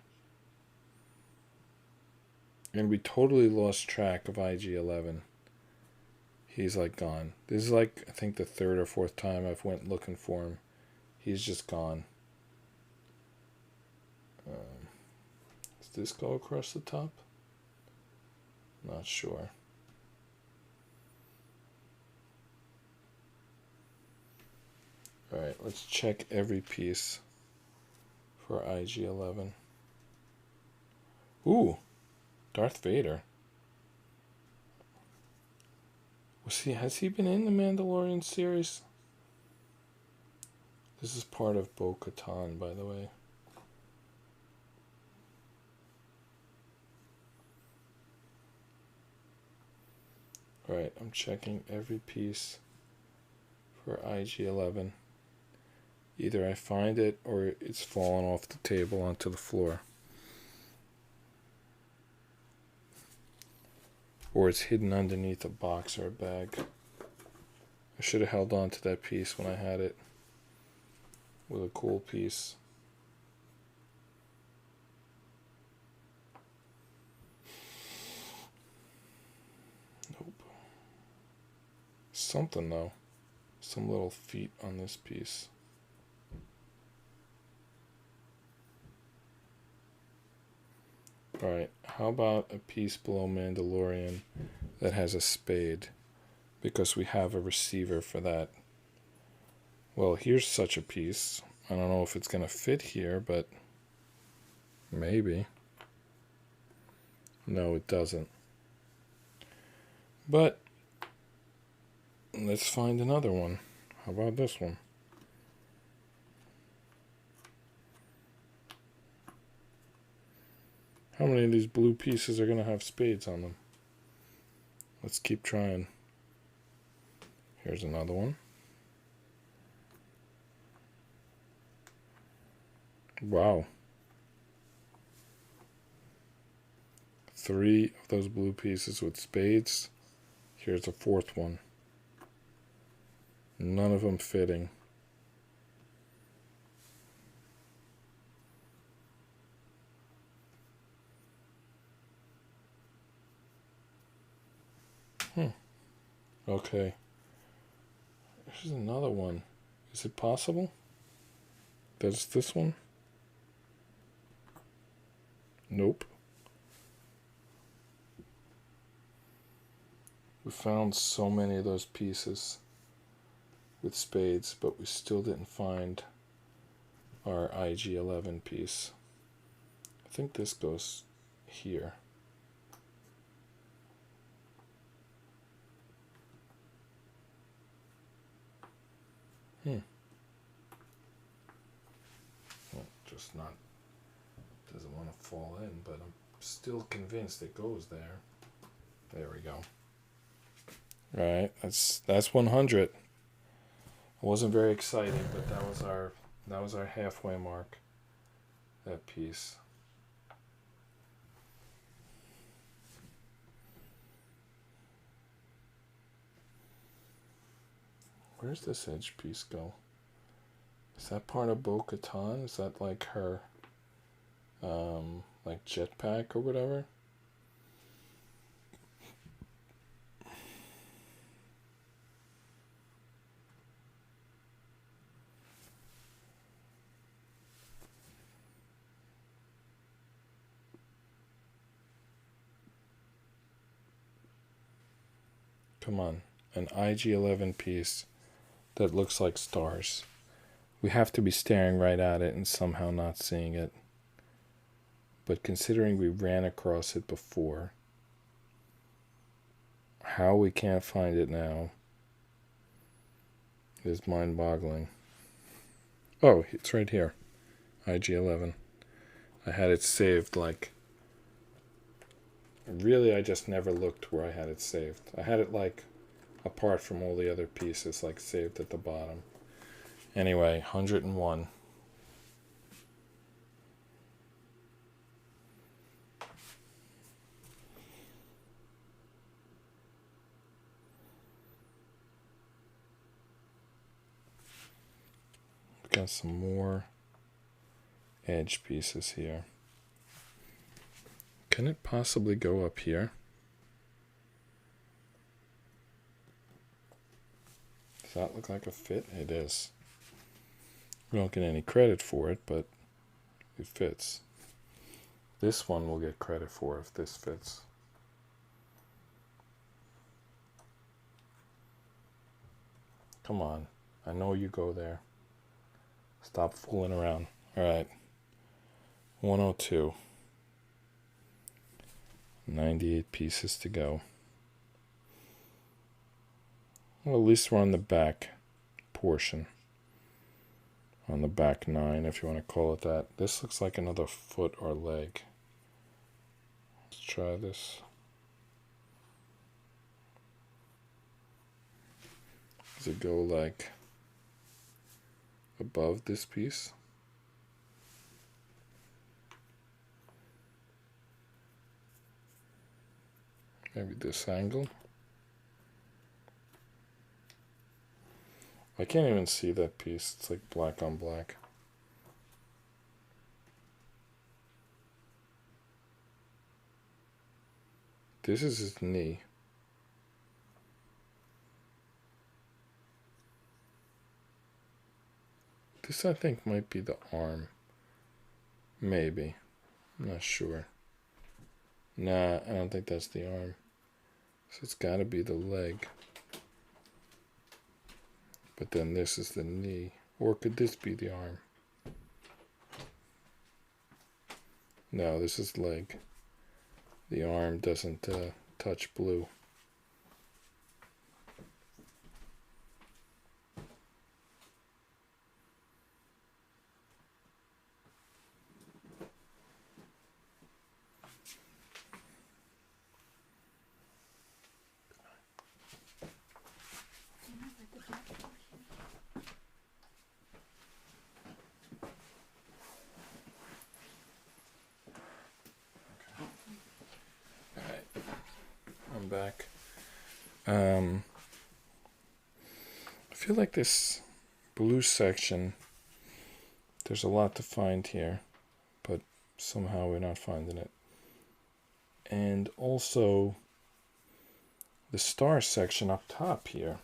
and we totally lost track of IG-11. He's like gone. This is like, I think, the 3rd or 4th time I've went looking for him. He's just gone. Does this go across the top? Not sure. Alright, let's check every piece for IG-11. Ooh, Darth Vader. Has he been in the Mandalorian series? This is part of Bo-Katan, by the way. Alright, I'm checking every piece for IG-11. Either I find it or it's fallen off the table onto the floor. Or it's hidden underneath a box or a bag. I should have held on to that piece when I had it with a cool piece. Nope. Something though. Some little feet on this piece. Alright, how about a piece below Mandalorian that has a spade? Because we have a receiver for that. Well, here's such a piece. I don't know if it's going to fit here, but maybe. No, it doesn't. But let's find another one. How about this one? How many of these blue pieces are going to have spades on them? Let's keep trying. Here's another one. Wow. 3 of those blue pieces with spades. Here's a 4th one. None of them fitting. Okay. There's another one. Is it possible? That's this one? Nope. We found so many of those pieces with spades, but we still didn't find our IG-11 piece. I think this goes here. Well, just not, doesn't want to fall in, but I'm still convinced it goes there. There we go. Alright, that's 100. It wasn't very exciting, but that was our halfway mark. That piece. Where's this edge piece go? Is that part of Bo-Katan? Is that like her like jetpack or whatever? Come on, an IG-11 piece that looks like stars. We have to be staring right at it and somehow not seeing it. But considering we ran across it before, how we can't find it now is mind-boggling. Oh, it's right here. IG-11. I had it saved like... Really, I just never looked where I had it saved. I had it like apart from all the other pieces, like saved at the bottom. Anyway, 101. Got some more edge pieces here. Can it possibly go up here? Does that look like a fit? It is. We don't get any credit for it, but it fits. This one we'll get credit for if this fits. Come on. I know you go there. Stop fooling around. Alright. 102. 98 pieces to go. Well, at least we're on the back portion. On the back 9, if you want to call it that. This looks like another foot or leg. Let's try this. Does it go like above this piece? Maybe this angle. I can't even see that piece. It's like black on black. This is his knee. This, I think, might be the arm. Maybe. I'm not sure. Nah, I don't think that's the arm. So it's got to be the leg. But then this is the knee. Or could this be the arm? No, this is leg. The arm doesn't touch blue. I'm back. I feel like this blue section, there's a lot to find here, but somehow we're not finding it. And also the star section up top here.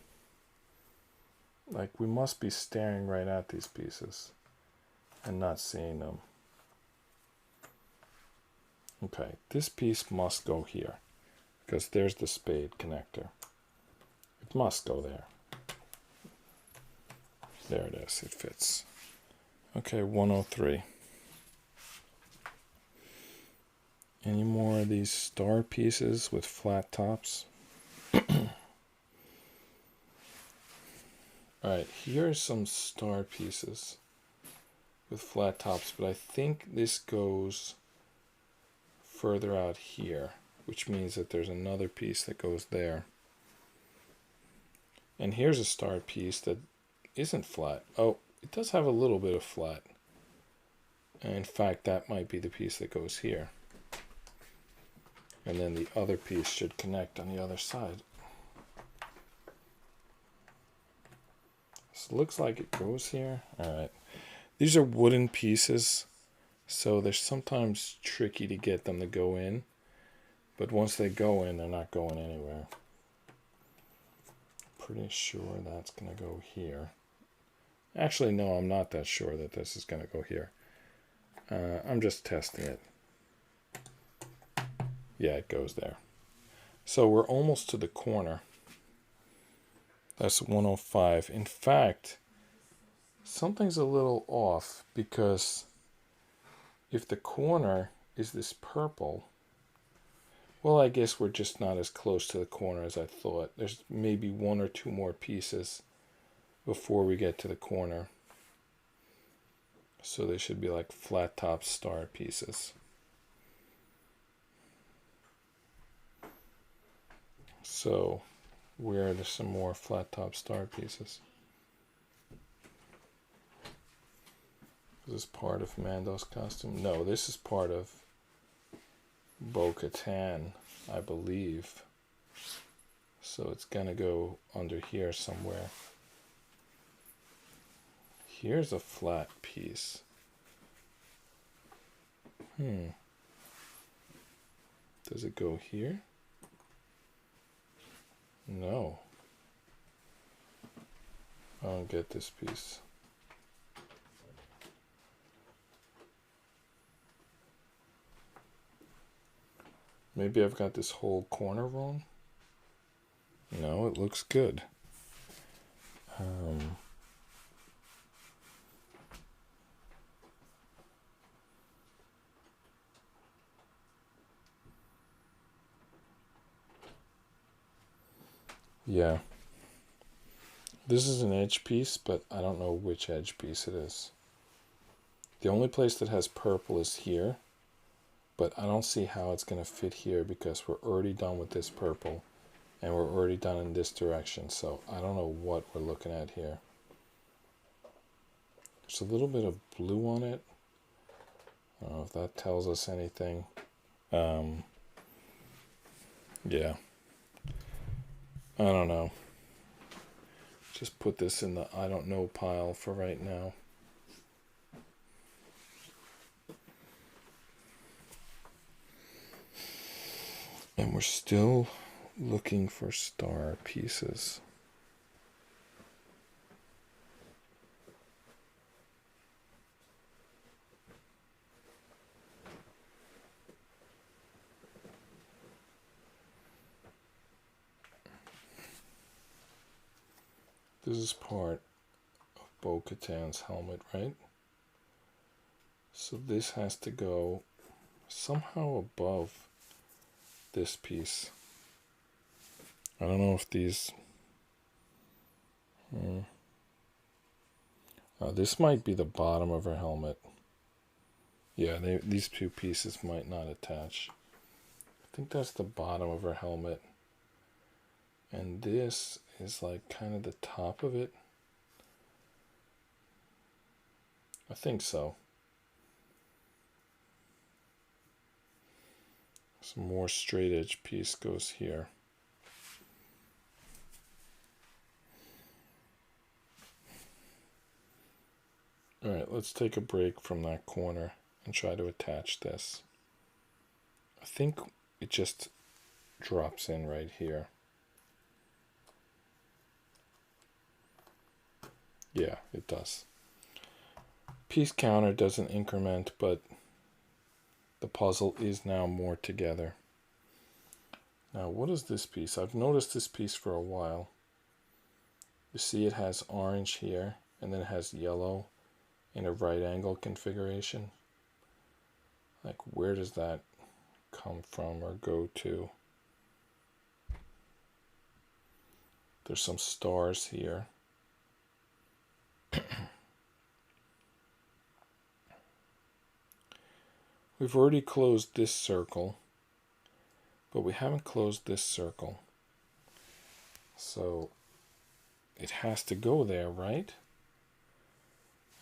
Like, we must be staring right at these pieces and not seeing them. Okay, this piece must go here, because there's the spade connector. It must go there. There it is, it fits. Okay, 103. Any more of these star pieces with flat tops? Alright, here are some star pieces with flat tops, but I think this goes further out here, which means that there's another piece that goes there. And here's a star piece that isn't flat. Oh, it does have a little bit of flat. And in fact, that might be the piece that goes here. And then the other piece should connect on the other side. So it looks like it goes here. Alright. These are wooden pieces, so they're sometimes tricky to get them to go in. But once they go in, they're not going anywhere. Pretty sure that's going to go here. Actually, no, I'm not that sure that this is going to go here. I'm just testing it. Yeah, it goes there. So we're almost to the corner. That's 105. In fact, something's a little off, because if the corner is this purple, well, I guess we're just not as close to the corner as I thought. There's maybe one or two more pieces before we get to the corner. So they should be like flat top star pieces. So where are there some more flat top star pieces? Is this part of Mando's costume? No, this is part of Bo-Katan, I believe. So it's gonna go under here somewhere. Here's a flat piece. Does it go here? No. I don't get this piece. Maybe I've got this whole corner wrong? No, it looks good. Yeah. This is an edge piece, but I don't know which edge piece it is. The only place that has purple is here, but I don't see how it's going to fit here because we're already done with this purple and we're already done in this direction, so I don't know what we're looking at here. There's a little bit of blue on it. I don't know if that tells us anything. Yeah. I don't know. just put this in the I don't know pile for right now. And we're still looking for star pieces. This is part of Bo-Katan's helmet, right? So this has to go somehow above this piece. I don't know if these... this might be the bottom of her helmet. Yeah, these two pieces might not attach. I think that's the bottom of her helmet. And this is like kind of the top of it. I think so. Some more straight edge piece goes here. Alright, let's take a break from that corner and try to attach this. I think it just drops in right here. Yeah, it does. Piece counter doesn't increment, but the puzzle is now more together. Now, what is this piece? I've noticed this piece for a while. You see it has orange here, and then it has yellow in a right angle configuration. Like, where does that come from or go to? There's some stars here. We've already closed this circle, but we haven't closed this circle. So it has to go there, right?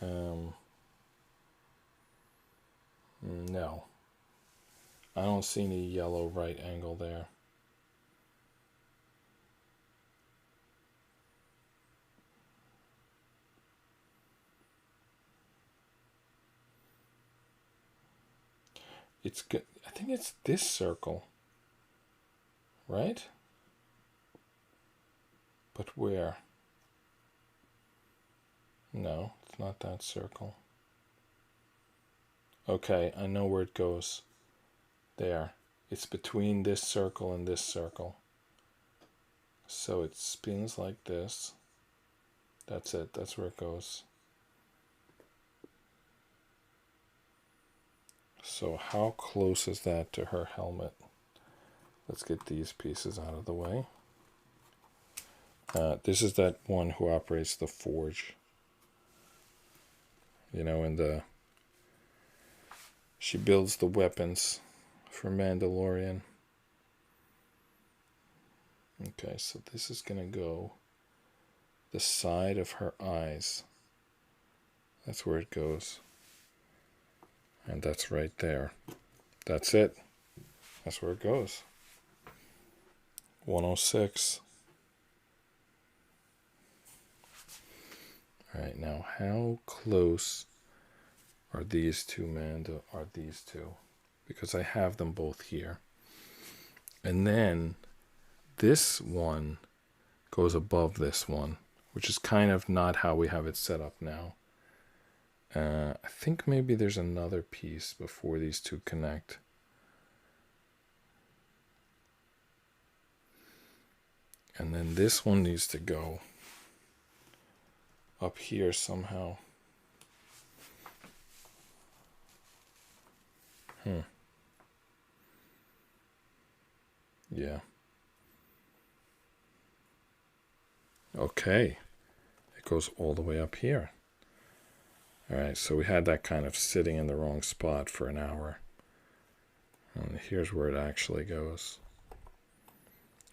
No. I don't see any yellow right angle there. It's good. I think it's this circle, right? But where? No, it's not that circle. Okay, I know where it goes. There. It's between this circle and this circle. So it spins like this. That's it. That's where it goes. So how close is that to her helmet? Let's get these pieces out of the way. This is that one who operates the forge. You know, and she builds the weapons for Mandalorian. Okay, so this is going to go the side of her eyes. That's where it goes. And that's right there. That's it. That's where it goes. 106. Alright, now how close are these two, are these two? Because I have them both here. And then this one goes above this one, which is kind of not how we have it set up now. I think maybe there's another piece before these two connect. And then this one needs to go up here somehow. Yeah. Okay. It goes all the way up here. Alright, so we had that kind of sitting in the wrong spot for an hour. And here's where it actually goes.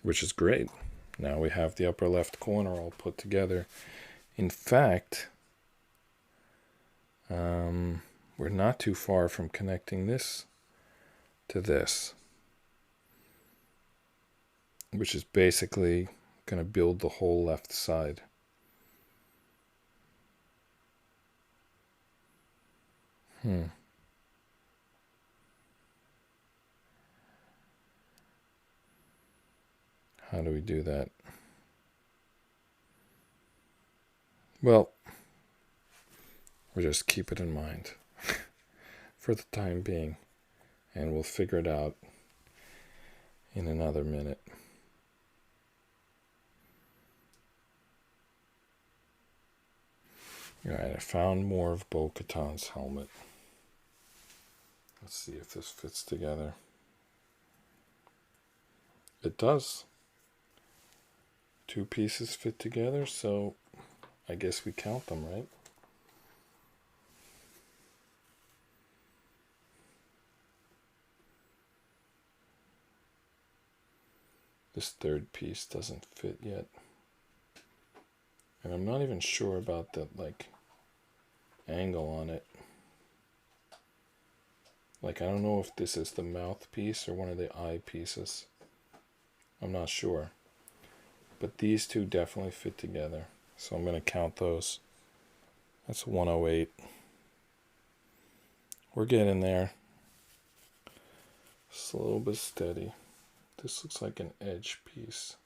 Which is great. Now we have the upper left corner all put together. In fact, we're not too far from connecting this to this, which is basically going to build the whole left side. How do we do that? Well, we'll just keep it in mind for the time being, and we'll figure it out in another minute. Alright, I found more of Bo-Katan's helmet. Let's see if this fits together. It does. 2 pieces fit together, so I guess we count them, right? This third piece doesn't fit yet. And I'm not even sure about that, angle on it. I don't know if this is the mouthpiece or one of the eye pieces. I'm not sure. But these two definitely fit together. So I'm going to count those. That's 108. We're getting there. Slow but steady. This looks like an edge piece.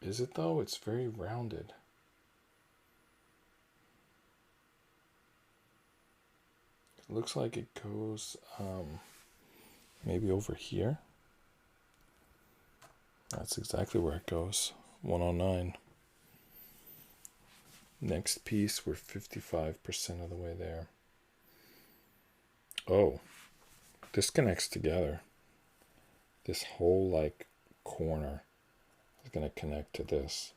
Is it though? It's very rounded. It looks like it goes maybe over here. That's exactly where it goes. 109. Next piece, we're 55% of the way there. Oh, this connects together. This whole corner is going to connect to this.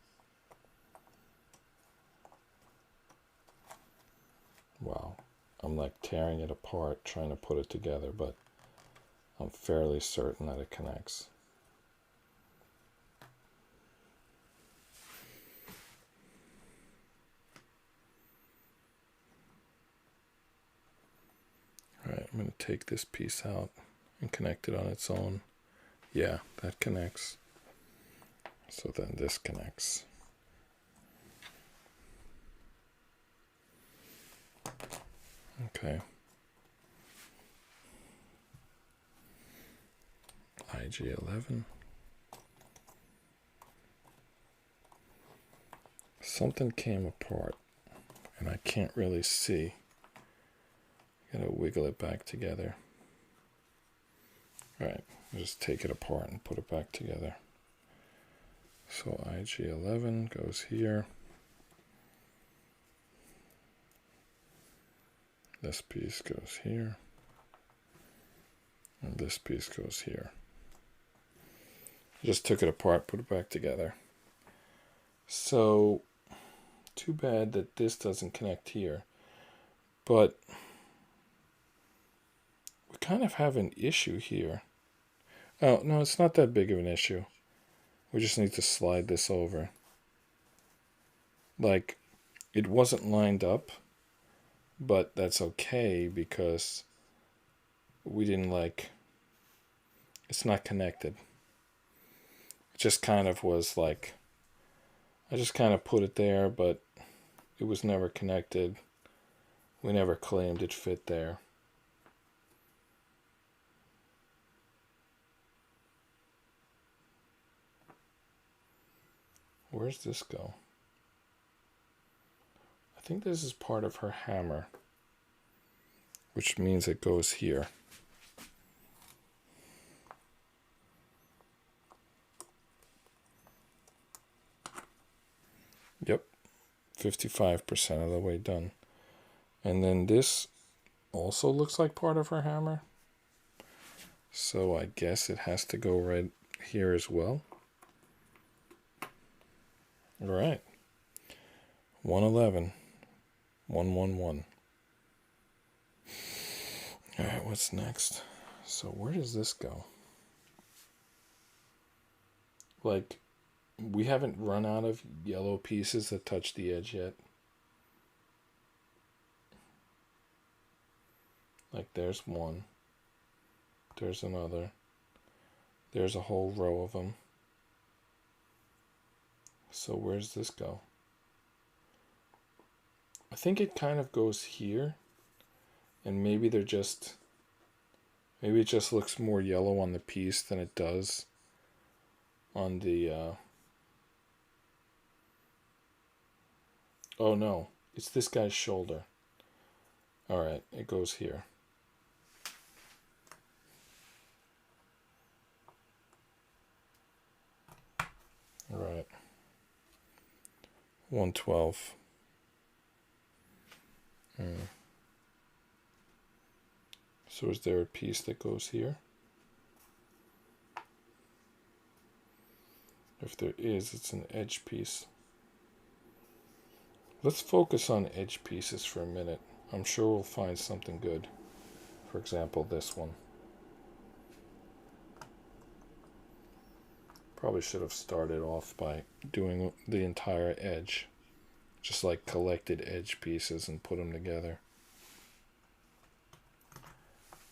Wow. I'm tearing it apart trying to put it together, but I'm fairly certain that it connects. Alright, I'm going to take this piece out and connect it on its own. Yeah, that connects. So then this connects. Okay. IG11. Something came apart and I can't really see. Gotta wiggle it back together. Alright, I'll just take it apart and put it back together. So IG11 goes here. This piece goes here. And this piece goes here. I just took it apart, put it back together. So, too bad that this doesn't connect here. But we kind of have an issue here. Oh, no, it's not that big of an issue. We just need to slide this over. It wasn't lined up, but that's okay because we didn't it's not connected. It just kind of was I just kind of put it there, but it was never connected. We never claimed it fit there. Where's this go? I think this is part of her hammer, which means it goes here. Yep, 55% of the way done. And then this also looks like part of her hammer. So I guess it has to go right here as well. All right. 111. 111. All right, what's next? So where does this go? We haven't run out of yellow pieces that touch the edge yet. There's one. There's another. There's a whole row of them. So where's this go? I think it kind of goes here. And maybe they're just, maybe it just looks more yellow on the piece than it does on the, oh no, it's this guy's shoulder. Alright, it goes here. Alright. 112. So is there a piece that goes here? If there is, it's an edge piece. Let's focus on edge pieces for a minute. I'm sure we'll find something good. For example, this one. Probably should have started off by doing the entire edge. Just like collected edge pieces and put them together.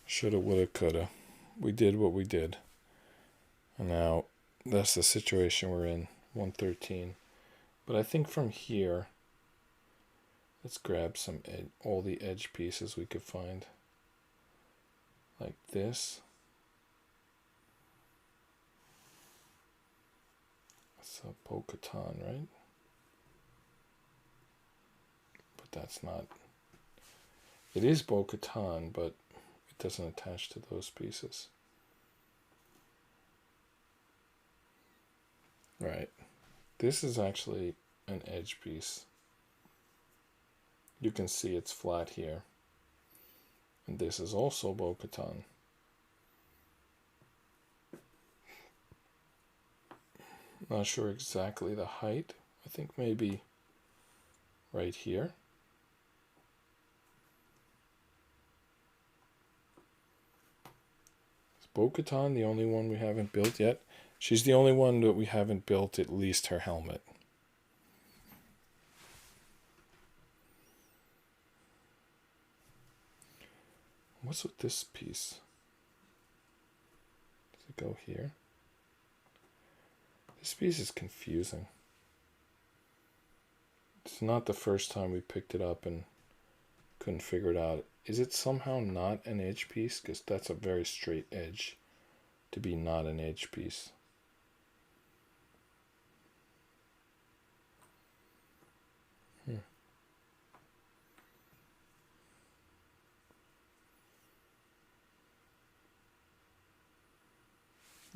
Shoulda, woulda, coulda. We did what we did. And now, that's the situation we're in. 113. But I think from here, let's grab some all the edge pieces we could find. Like this. That's a Bo-Katan, right? But that's not. It is Bo-Katan, but it doesn't attach to those pieces. Right. This is actually an edge piece. You can see it's flat here. And this is also Bo-Katan. Not sure exactly the height. I think maybe right here. Is Bo-Katan the only one we haven't built yet? She's the only one that we haven't built at least her helmet. What's with this piece? Does it go here? This piece is confusing. It's not the first time we picked it up and couldn't figure it out. Is it somehow not an edge piece? Because that's a very straight edge to be not an edge piece.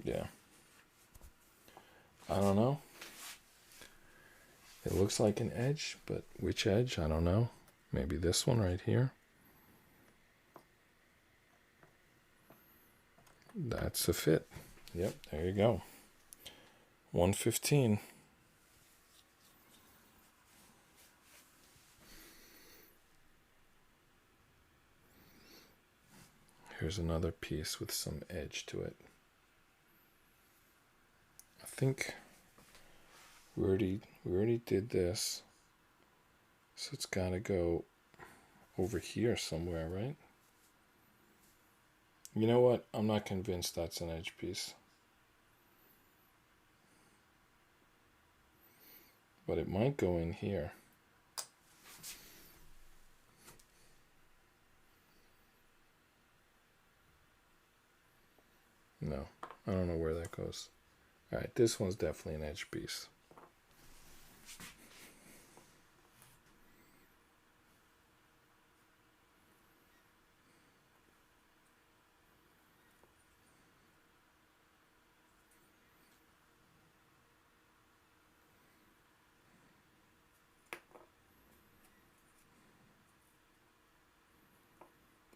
Yeah. I don't know. It looks like an edge, but which edge? I don't know. Maybe this one right here. That's a fit. Yep, there you go. 115. Here's another piece with some edge to it. I think we already did this. So it's got to go over here somewhere, right? You know what? I'm not convinced that's an edge piece. But it might go in here. No, I don't know where that goes. Alright, this one's definitely an edge piece.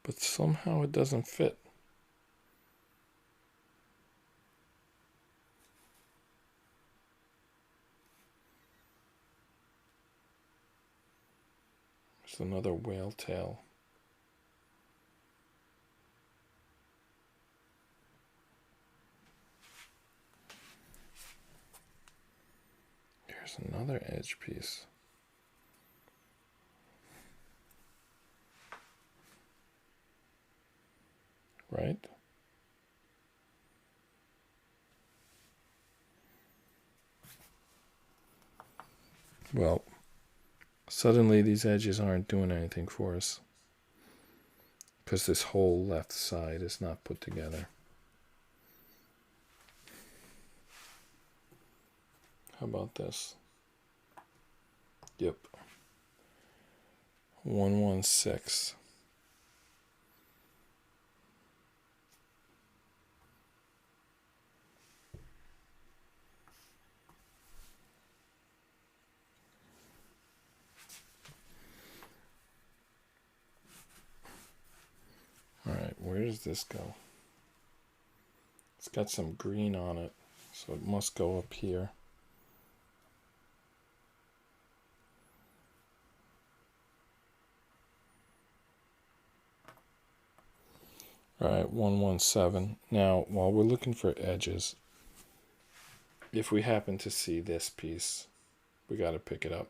But somehow it doesn't fit. There's another whale tail. Here's another edge piece. Right? Well, suddenly these edges aren't doing anything for us. because this whole left side is not put together. How about this? Yep. 116. All right, where does this go? It's got some green on it, so it must go up here. All right, 117. Now, while we're looking for edges, if we happen to see this piece, we got to pick it up.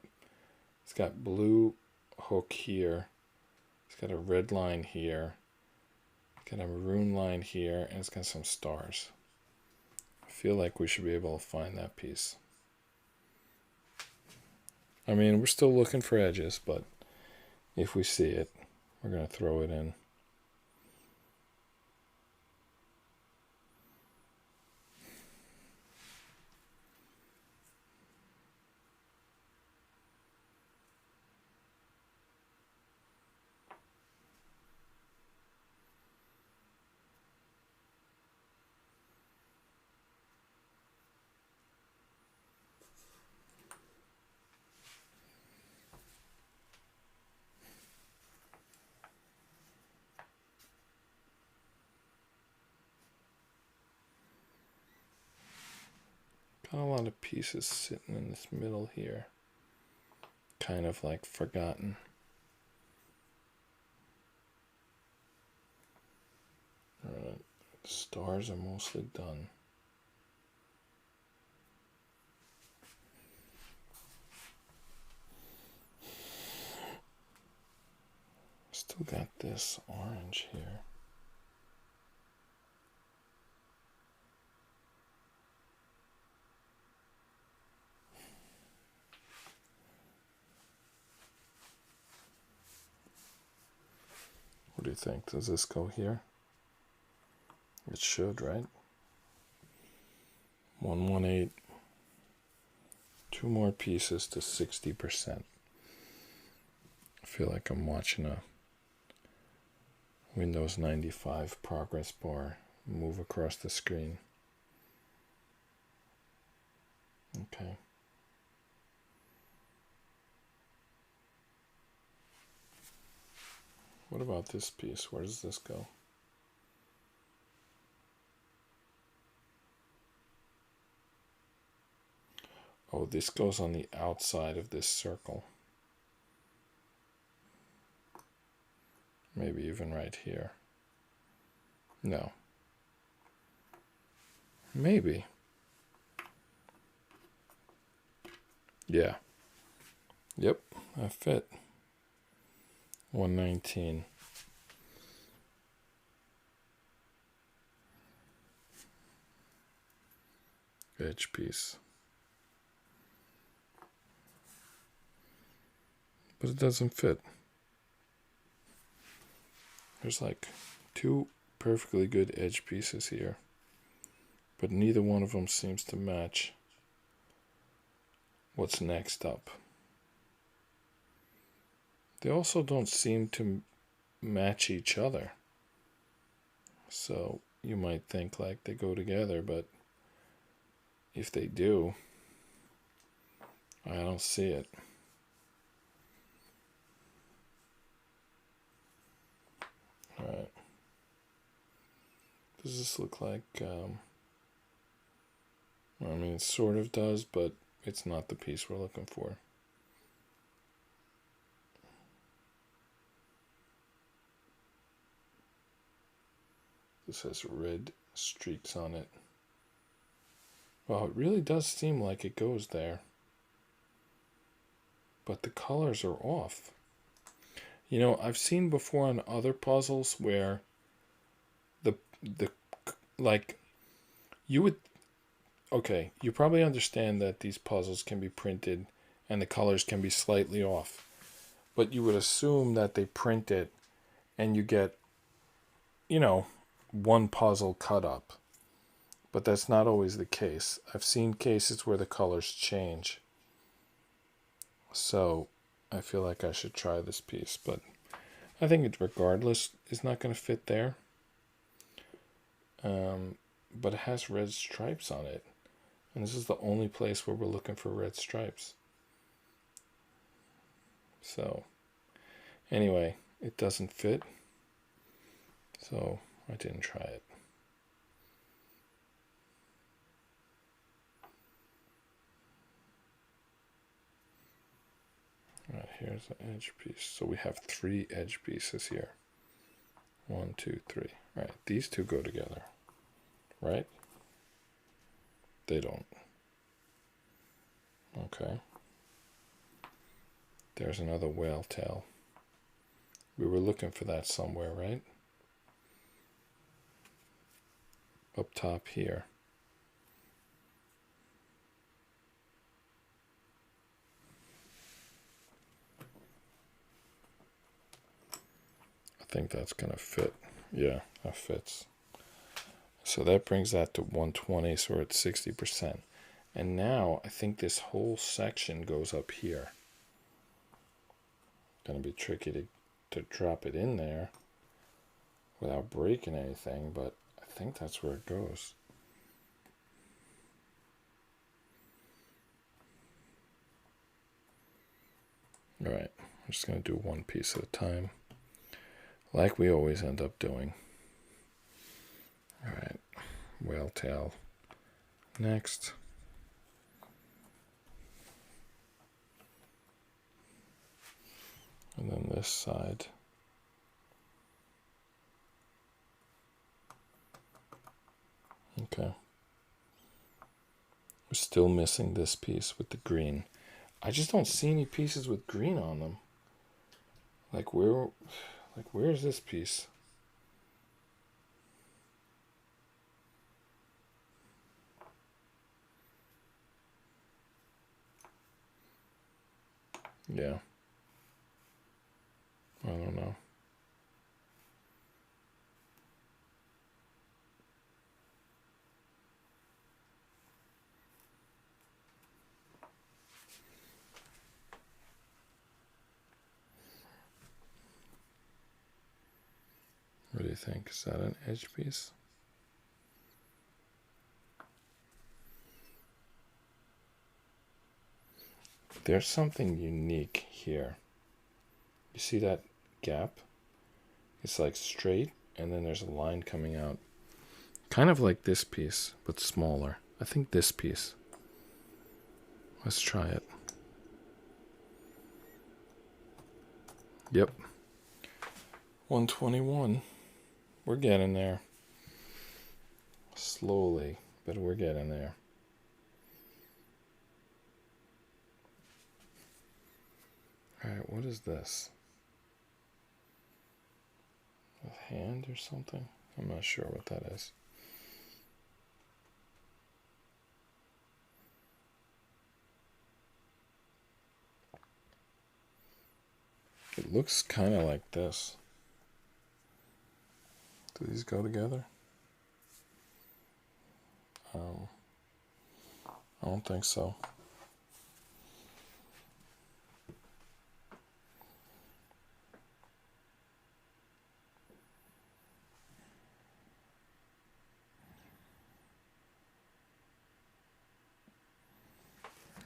It's got blue hook here. It's got a red line here. It's got a maroon line here, and it's got some stars. I feel like we should be able to find that piece. I mean, we're still looking for edges, but if we see it, we're going to throw it in. Got a lot of pieces sitting in this middle here. Kind of like forgotten. Alright, the stars are mostly done. Still got this orange here. What do you think? Does this go here? It should, right? 118. 2 more pieces to 60%. I feel like I'm watching a Windows 95 progress bar move across the screen. Okay. What about this piece? Where does this go? Oh, this goes on the outside of this circle. Maybe even right here. No. Maybe. Yeah. Yep, that fit. 119. Edge piece. But it doesn't fit. There's like 2 perfectly good edge pieces here, but neither one of them seems to match what's next up. They also don't seem to match each other. So you might think like they go together, but if they do, I don't see it. Alright. Does this look like, I mean, it sort of does, but it's not the piece we're looking for. This has red streaks on it. Well, it really does seem like it goes there. But the colors are off. You know, I've seen before on other puzzles where the like you would, okay, you probably understand that these puzzles can be printed and the colors can be slightly off. But you would assume that they print it and you get you know, one puzzle cut up. But that's not always the case. I've seen cases where the colors change. So I feel like I should try this piece, but I think it regardless is not going to fit there. But it has red stripes on it. And this is the only place where we're looking for red stripes. So anyway, it doesn't fit. So I didn't try it. All right, here's the edge piece. So we have 3 edge pieces here. 1, 2, 3. All right, these two go together, right? They don't. Okay. There's another whale tail. We were looking for that somewhere, right? Up top here. I think that's gonna fit. Yeah, that fits. So that brings that to 120, so we're at 60%. And now I think this whole section goes up here. Gonna be tricky to drop it in there without breaking anything, but I think that's where it goes. All right, I'm just gonna do one piece at a time, like we always end up doing. All right, whale tail next. And then this side. Okay. We're still missing this piece with the green. I just don't see any pieces with green on them. Like where's this piece? Yeah. I don't know. What do you think? Is that an edge piece? There's something unique here. You see that gap? It's like straight, and then there's a line coming out. Kind of like this piece, but smaller. I think this piece. Let's try it. Yep. 121. We're getting there. Slowly, but we're getting there. Alright, what is this? A hand or something? I'm not sure what that is. It looks kind of like this. Do these go together? I don't think so.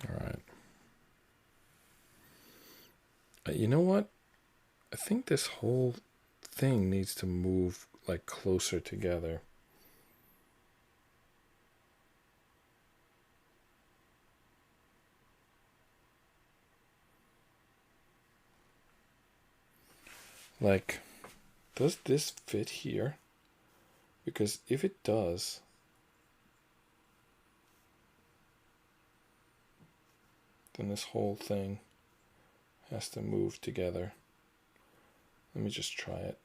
All right. You know what? I think this whole thing needs to move like closer together. Like, does this fit here? Because if it does, then this whole thing has to move together. Let me just try it.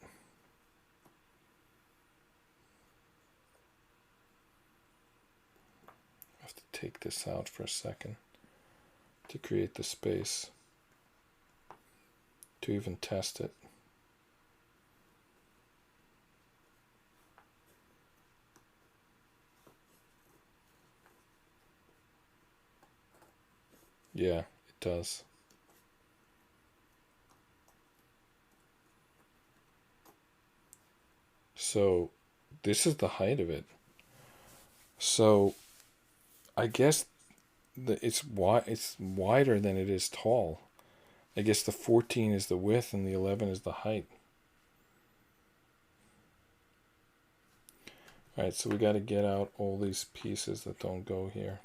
I have to take this out for a second to create the space to even test it. Yeah, it does. So this is the height of it. So I guess it's wider than it is tall. I guess the 14 is the width and the 11 is the height. All right, so we got to get out all these pieces that don't go here,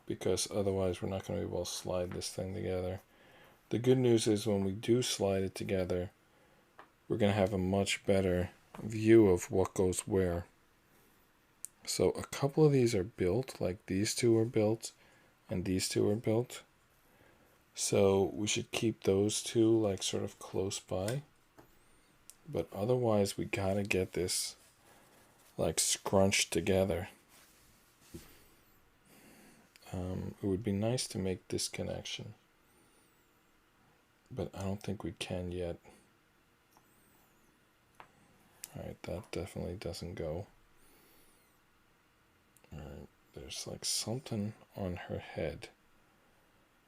because otherwise we're not going to be able to slide this thing together. The good news is when we do slide it together, we're going to have a much better view of what goes where. So a couple of these are built, like these two are built and these two are built. So we should keep those two like sort of close by. But otherwise we got to get this like scrunched together. It would be nice to make this connection, but I don't think we can yet. Alright, that definitely doesn't go. Alright, there's like something on her head,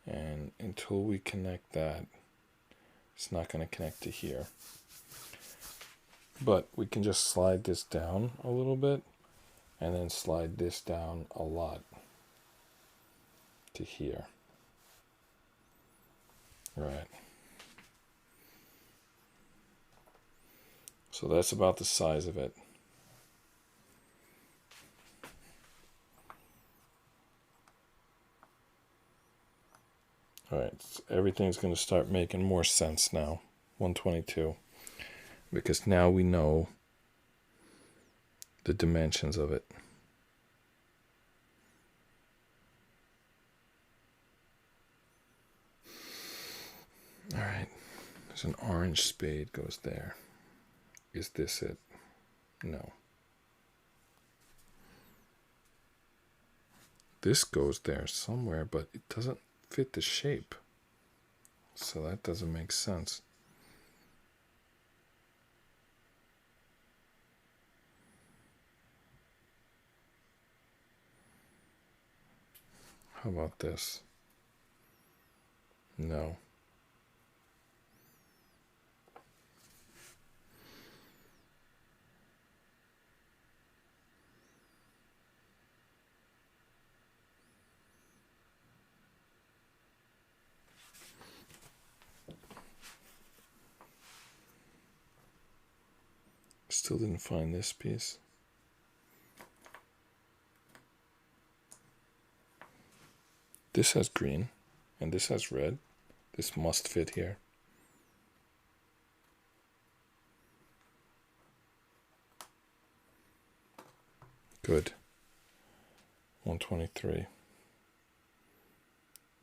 and until we connect that, it's not going to connect to here. But we can just slide this down a little bit, and then slide this down a lot to here. Right. So that's about the size of it. Alright, so everything's going to start making more sense now. 122. Because now we know the dimensions of it. Alright, there's an orange spade goes there. Is this it? No. This goes there somewhere, but it doesn't fit the shape. So that doesn't make sense. How about this? No. Still didn't find this piece. This has green, and this has red. This must fit here. Good. 123.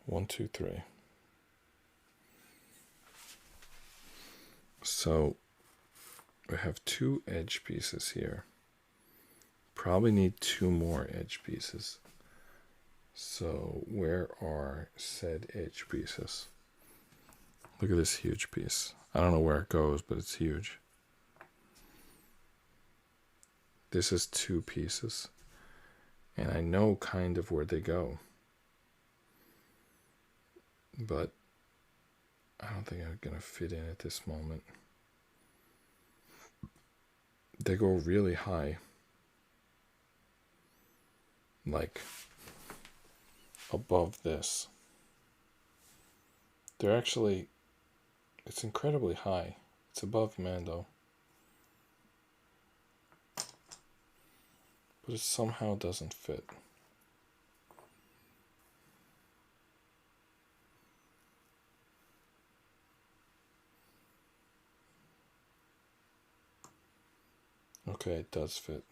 1, 2, 3. So we have 2 edge pieces here. Probably need 2 more edge pieces. So where are said edge pieces? Look at this huge piece. I don't know where it goes, but it's huge. This is 2 pieces, and I know kind of where they go, but I don't think I'm gonna fit in at this moment. They go really high, like above this. They're actually, it's incredibly high. It's above Mando. But it somehow doesn't fit. Okay, it does fit.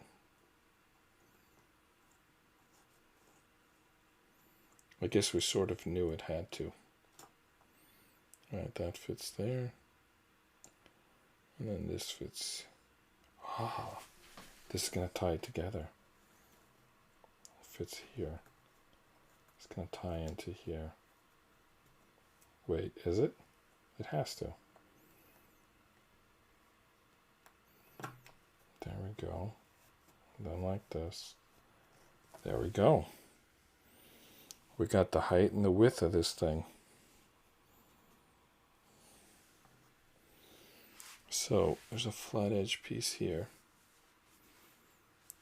I guess we sort of knew it had to. Alright, that fits there. And then this fits. Ah, this is going to tie it together. Fits here. It's going to tie into here. Wait, is it? It has to. There we go. Then like this. There we go. we got the height and the width of this thing. So there's a flat edge piece here.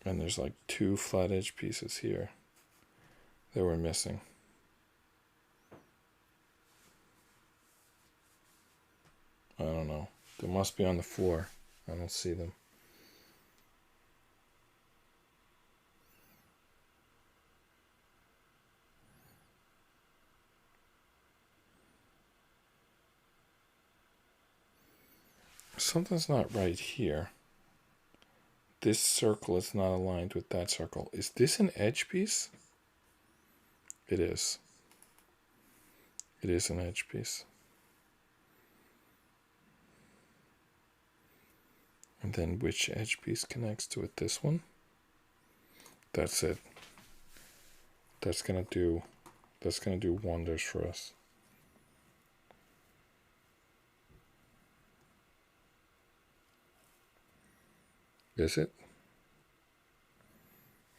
And there's like 2 flat edge pieces here that we're missing. I don't know. They must be on the floor. I don't see them. Something's not right here. This circle is not aligned with that circle. Is this an edge piece? It is. It is an edge piece. And then which edge piece connects to it? This one? That's it. That's gonna do wonders for us. Is it?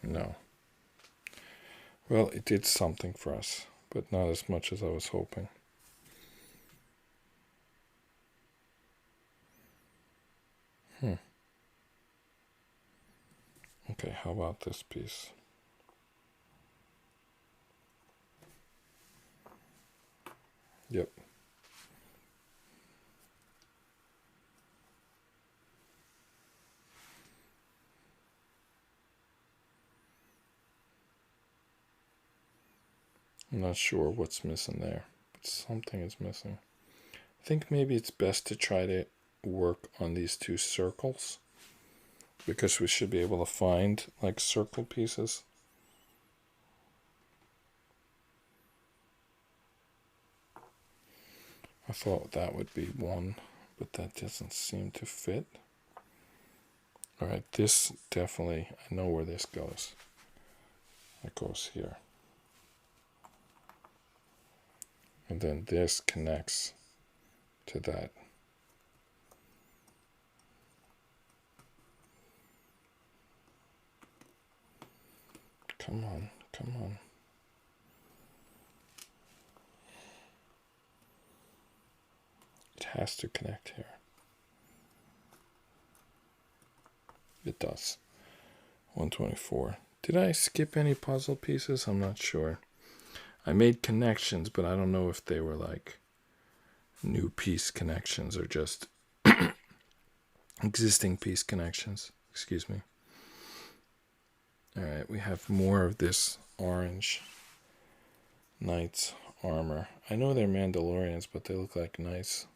No. Well, it did something for us, but not as much as I was hoping. Okay, how about this piece? Yep. I'm not sure what's missing there, but something is missing. I think maybe it's best to try to work on these 2 circles, because we should be able to find like circle pieces. I thought that would be one, but that doesn't seem to fit. All right, this definitely, I know where this goes. It goes here. And then this connects to that. Come on, come on. It has to connect here. It does. 124. Did I skip any puzzle pieces? I'm not sure. I made connections, but I don't know if they were like new piece connections or just existing piece connections. Excuse me. All right, we have more of this orange knight's armor. I know they're Mandalorians, but they look like knights.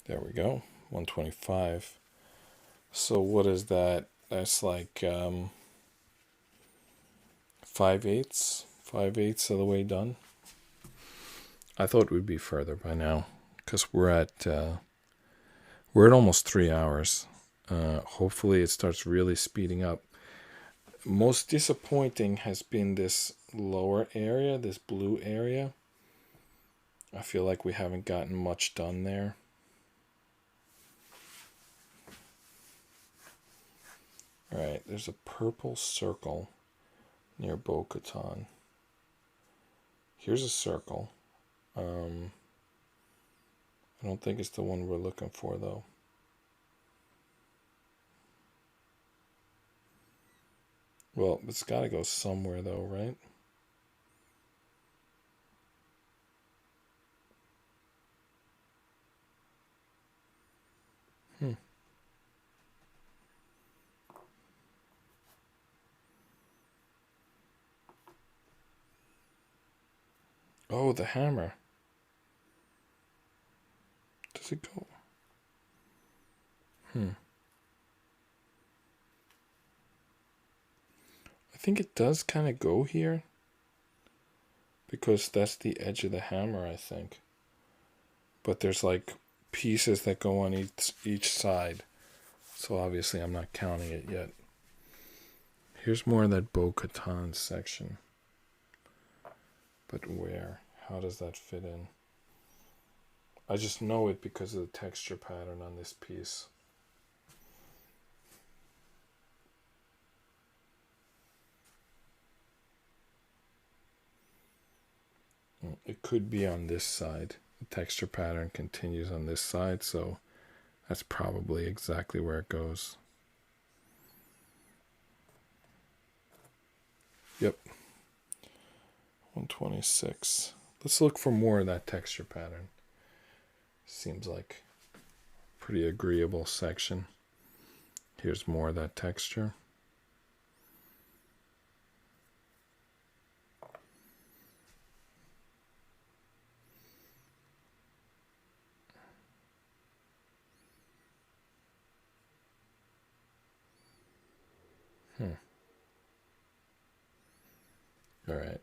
There we go. 125. So what is that? That's like 5/8 of the way done. I thought it would be further by now, because we're at almost 3 hours. Hopefully it starts really speeding up. Most disappointing has been this lower area, this blue area. I feel like we haven't gotten much done there. Alright, there's a purple circle near Bo-Katan. Here's a circle. I don't think it's the one we're looking for, though. Well, it's got to go somewhere, though, right? Oh, the hammer. Does it go? I think it does kind of go here, because that's the edge of the hammer, I think. But there's like pieces that go on each side. So obviously I'm not counting it yet. Here's more of that Bo-Katan section. But where? How does that fit in? I just know it because of the texture pattern on this piece. it could be on this side. The texture pattern continues on this side, so that's probably exactly where it goes. Yep. 126. Let's look for more of that texture pattern. Seems like a pretty agreeable section. Here's more of that texture. All right.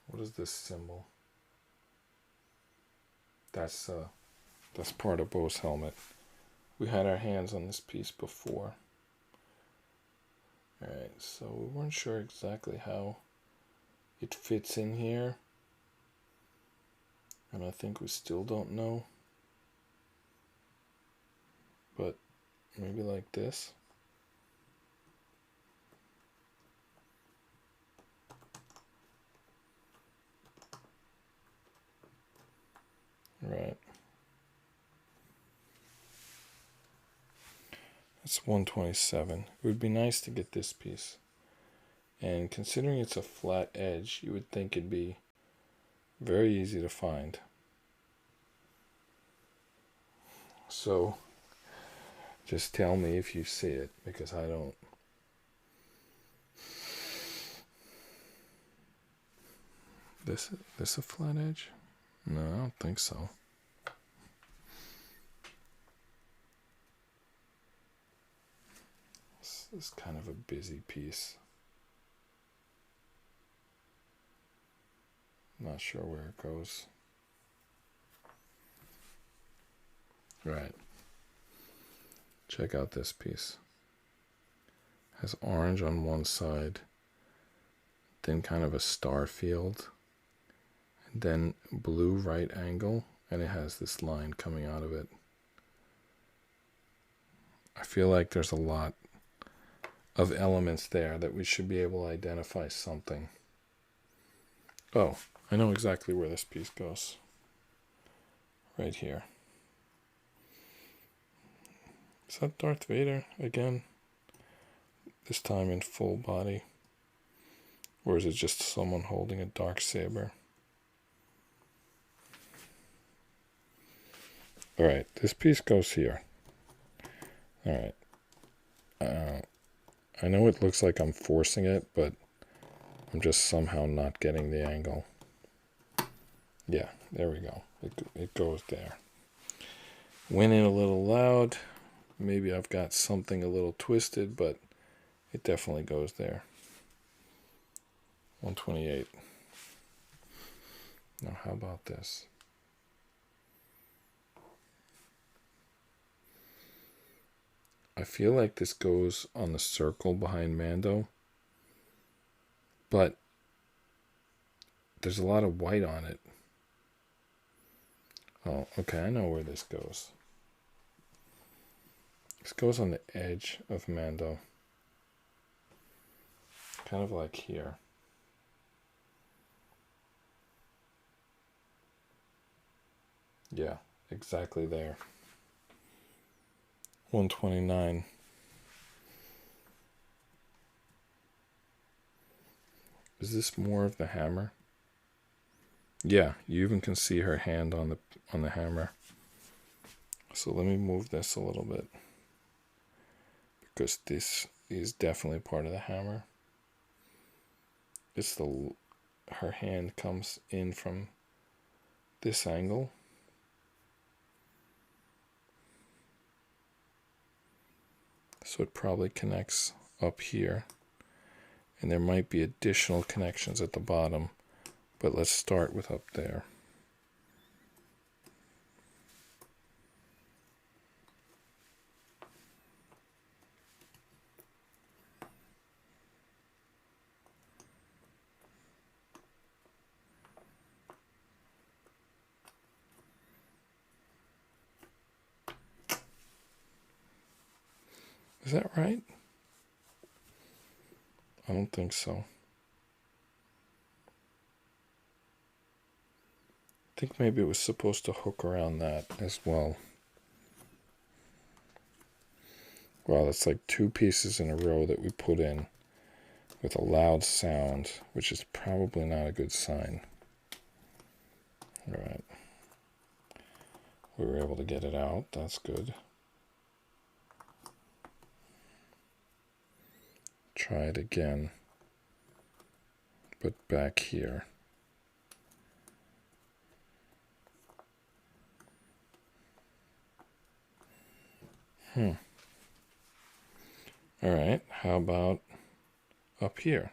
What is this symbol? That's part of Bo's helmet. We had our hands on this piece before. All right, so we weren't sure exactly how it fits in here, and I think we still don't know. But maybe like this. Right. That's 127. It would be nice to get this piece. And considering it's a flat edge, you would think it'd be very easy to find. So just tell me if you see it, because I don't. This a flat edge? No, I don't think so. This is kind of a busy piece. Not sure where it goes. Right. Check out this piece. Has orange on one side, then kind of a star field, and then blue right angle, and it has this line coming out of it. I feel like there's a lot of elements there that we should be able to identify something. Oh, I know exactly where this piece goes. Right here. Is that Darth Vader again? This time in full body? Or is it just someone holding a dark saber? Alright, this piece goes here. Alright. I know it looks like I'm forcing it, but I'm just somehow not getting the angle. Yeah, there we go. It goes there. Went in a little loud. Maybe I've got something a little twisted, but it definitely goes there. 128. Now how about this? I feel like this goes on the circle behind Mando, but there's a lot of white on it. Oh, okay, I know where this goes. This goes on the edge of Mando. Kind of like here. Yeah, exactly there. 129. Is this more of the hammer? Yeah, you even can see her hand on the hammer. So let me move this a little bit, because this is definitely part of the hammer. It's her hand comes in from this angle. So it probably connects up here. And there might be additional connections at the bottom, but let's start with up there. Is that right? I don't think so. think maybe it was supposed to hook around that as well. Wow, that's like 2 pieces in a row that we put in with a loud sound, which is probably not a good sign. All right. We were able to get it out. That's good. Try it again, but back here. All right, how about up here?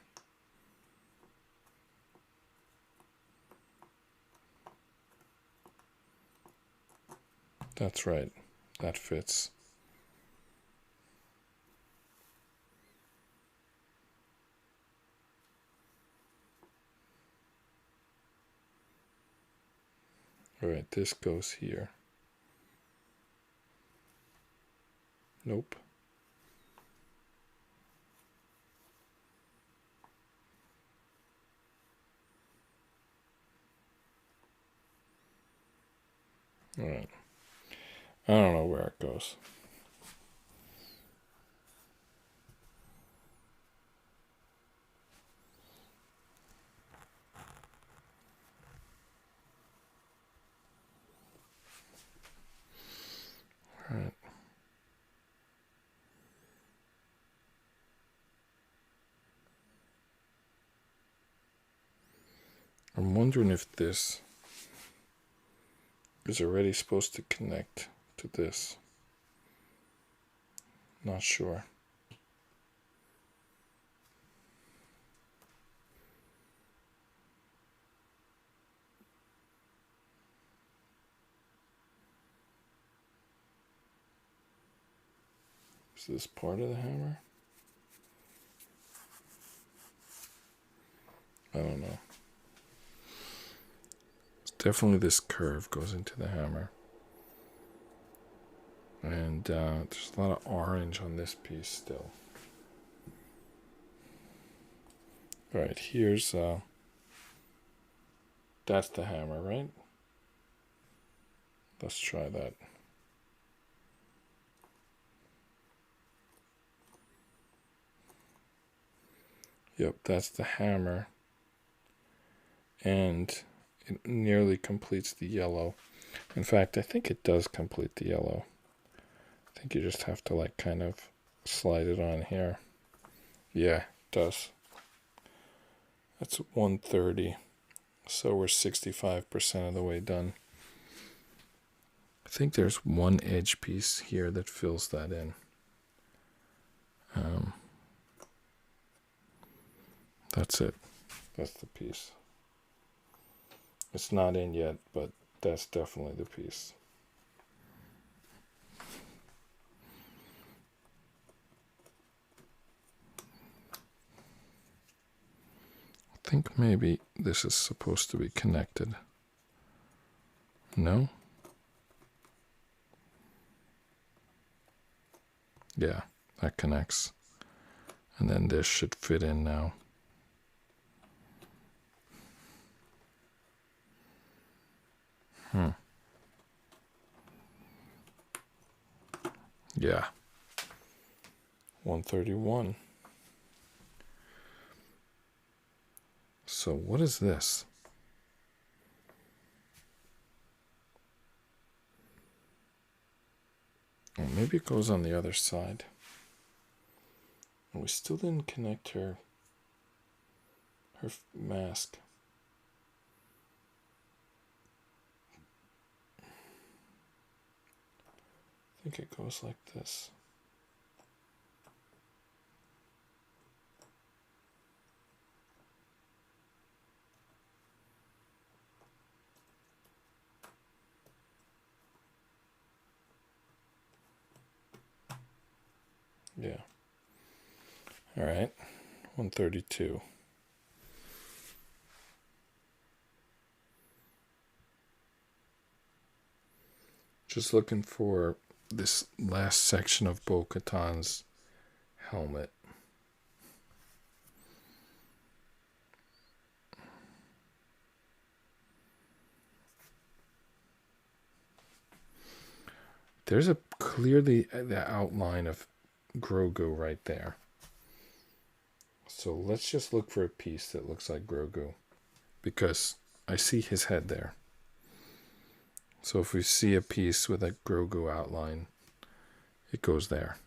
That's right, that fits. All right, this goes here. Nope. All right. I don't know where it goes. All right. I'm wondering if this is already supposed to connect to this. Not sure. Is this part of the hammer? I don't know. It's definitely this curve goes into the hammer. And there's a lot of orange on this piece still. All right, here's, that's the hammer, right? Let's try that. Yep, that's the hammer. And it nearly completes the yellow. In fact, I think it does complete the yellow. I think you just have to like kind of slide it on here. Yeah, it does. That's 130. So we're 65% of the way done. I think there's one edge piece here that fills that in. That's it. That's the piece. It's not in yet, but that's definitely the piece. I think maybe this is supposed to be connected. No? Yeah, that connects. And then this should fit in now. Yeah. 131. So what is this? Oh, maybe it goes on the other side. And we still didn't connect her mask. I think it goes like this. Yeah. All right. 132. Just looking for this last section of Bo-Katan's helmet. there's a clearly the outline of Grogu right there. So let's just look for a piece that looks like Grogu, because I see his head there. So if we see a piece with a Grogu outline, it goes there.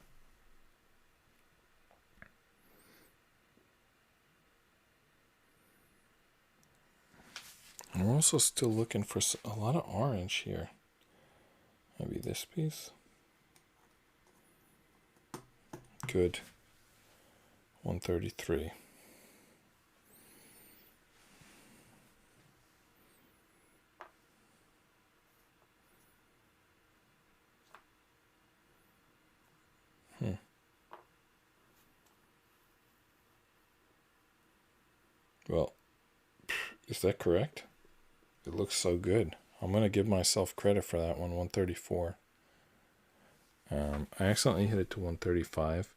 And we're also still looking for a lot of orange here. Maybe this piece. Good. 133. Well, is that correct? It looks so good. I'm going to give myself credit for that one, 134. I accidentally hit it to 135,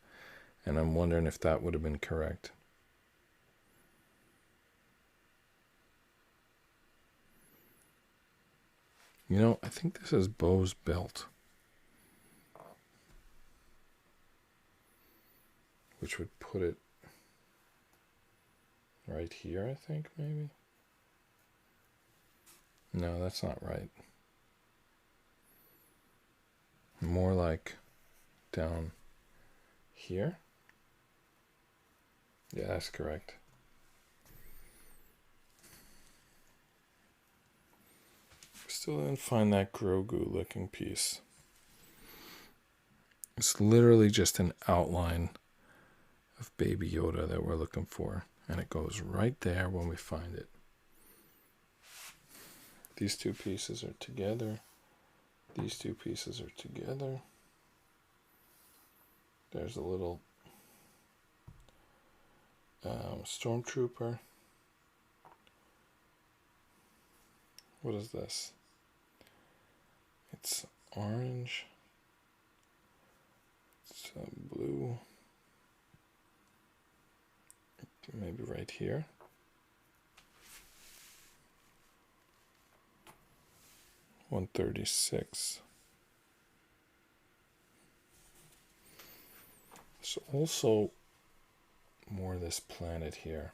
and I'm wondering if that would have been correct. You know, I think this is Bo's belt, which would put it right here, I think, maybe. No, that's not right. More like down here. Yeah, that's correct. Still didn't find that Grogu looking piece. It's literally just an outline of Baby Yoda that we're looking for, and it goes right there when we find it. These two pieces are together. These two pieces are together. There's a little stormtrooper. What is this? It's orange. It's blue. Maybe right here. $136. There's also more of this planet here.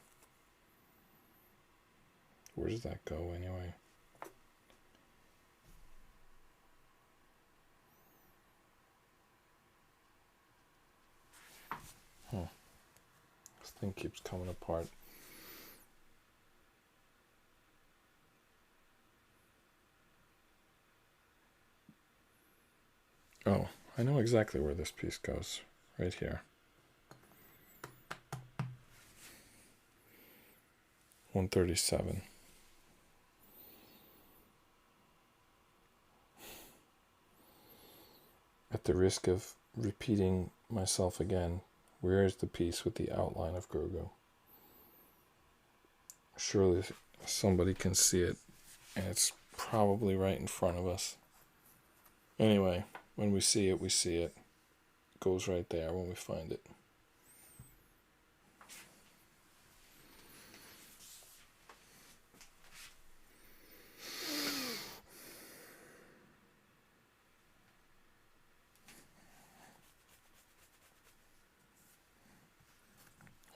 Where does that go anyway? This thing keeps coming apart. Oh, I know exactly where this piece goes. Right here. 137. At the risk of repeating myself again, where is the piece with the outline of Grogu? Surely somebody can see it, and it's probably right in front of us. Anyway, when we see it, we see it. It goes right there when we find it.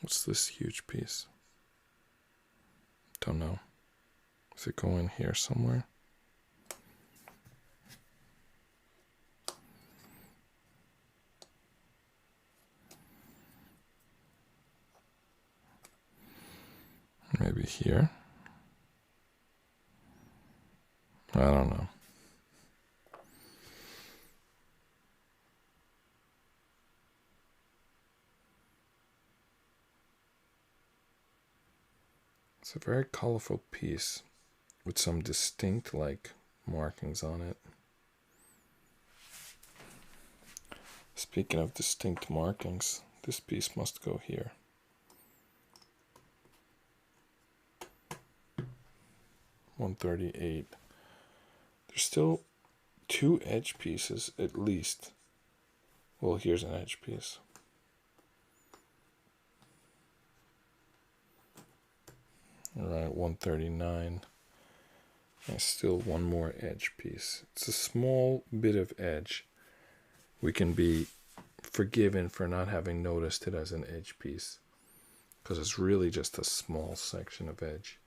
What's this huge piece? Don't know. Does it go in here somewhere? Maybe here? I don't know. It's a very colorful piece with some distinct markings on it. Speaking of distinct markings, this piece must go here. $138. There's still 2 edge pieces at least. Well, here's an edge piece. Alright, 139. And still one more edge piece. It's a small bit of edge, we can be forgiven for not having noticed it as an edge piece, because it's really just a small section of edge.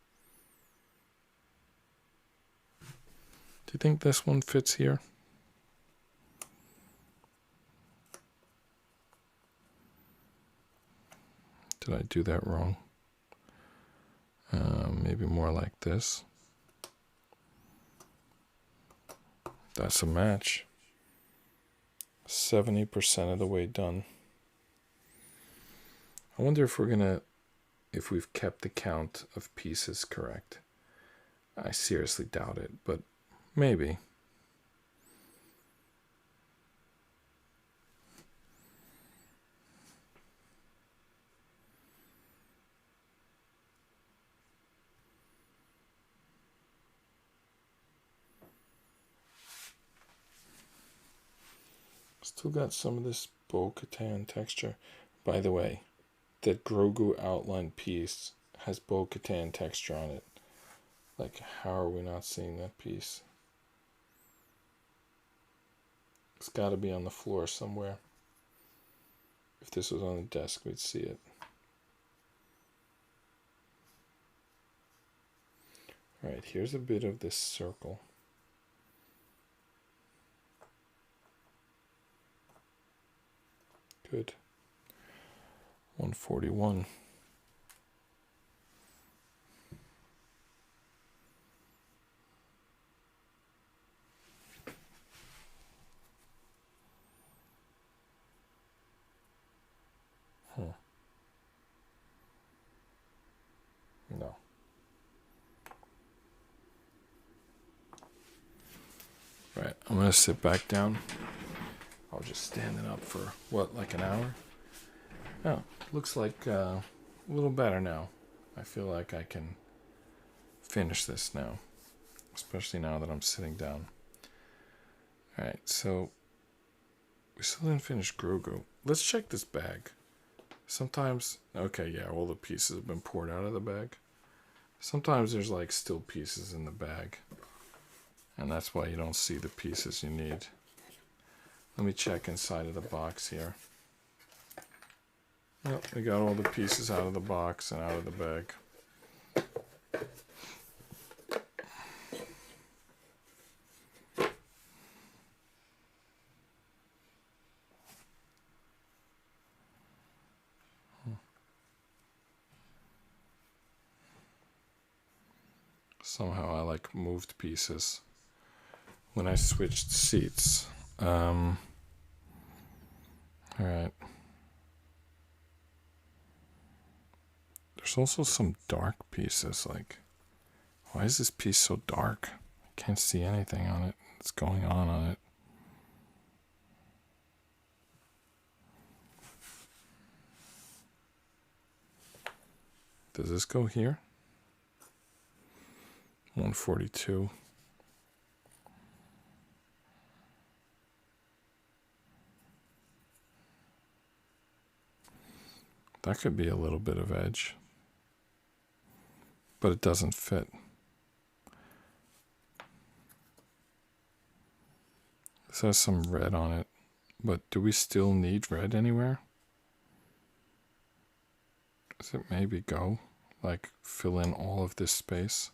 Do you think this one fits here? Did I do that wrong? Maybe more like this. That's a match. 70% of the way done. I wonder if if we've kept the count of pieces correct. I seriously doubt it, but maybe. Still got some of this Bo-Katan texture. By the way, that Grogu outline piece has Bo-Katan texture on it. Like, how are we not seeing that piece? It's got to be on the floor somewhere. If this was on the desk, we'd see it. Alright, here's a bit of this circle. Good. 141. No. Right, I'm going to sit back down. I was just standing up for, what, like an hour? Oh, looks like a little better now. I feel like I can finish this now, especially now that I'm sitting down. Alright, so we still didn't finish Grogu. Let's check this bag. Sometimes, okay, yeah, all the pieces have been poured out of the bag. Sometimes there's like still pieces in the bag, and that's why you don't see the pieces you need. Let me check inside of the box here. Well, we got all the pieces out of the box and out of the bag. Somehow I like moved pieces when I switched seats. Alright. There's also some dark pieces. Like, why is this piece so dark? I can't see anything on it. What's going on it? Does this go here? 142. That could be a little bit of edge, but it doesn't fit. This has some red on it, but do we still need red anywhere? Does it maybe go? Like, fill in all of this space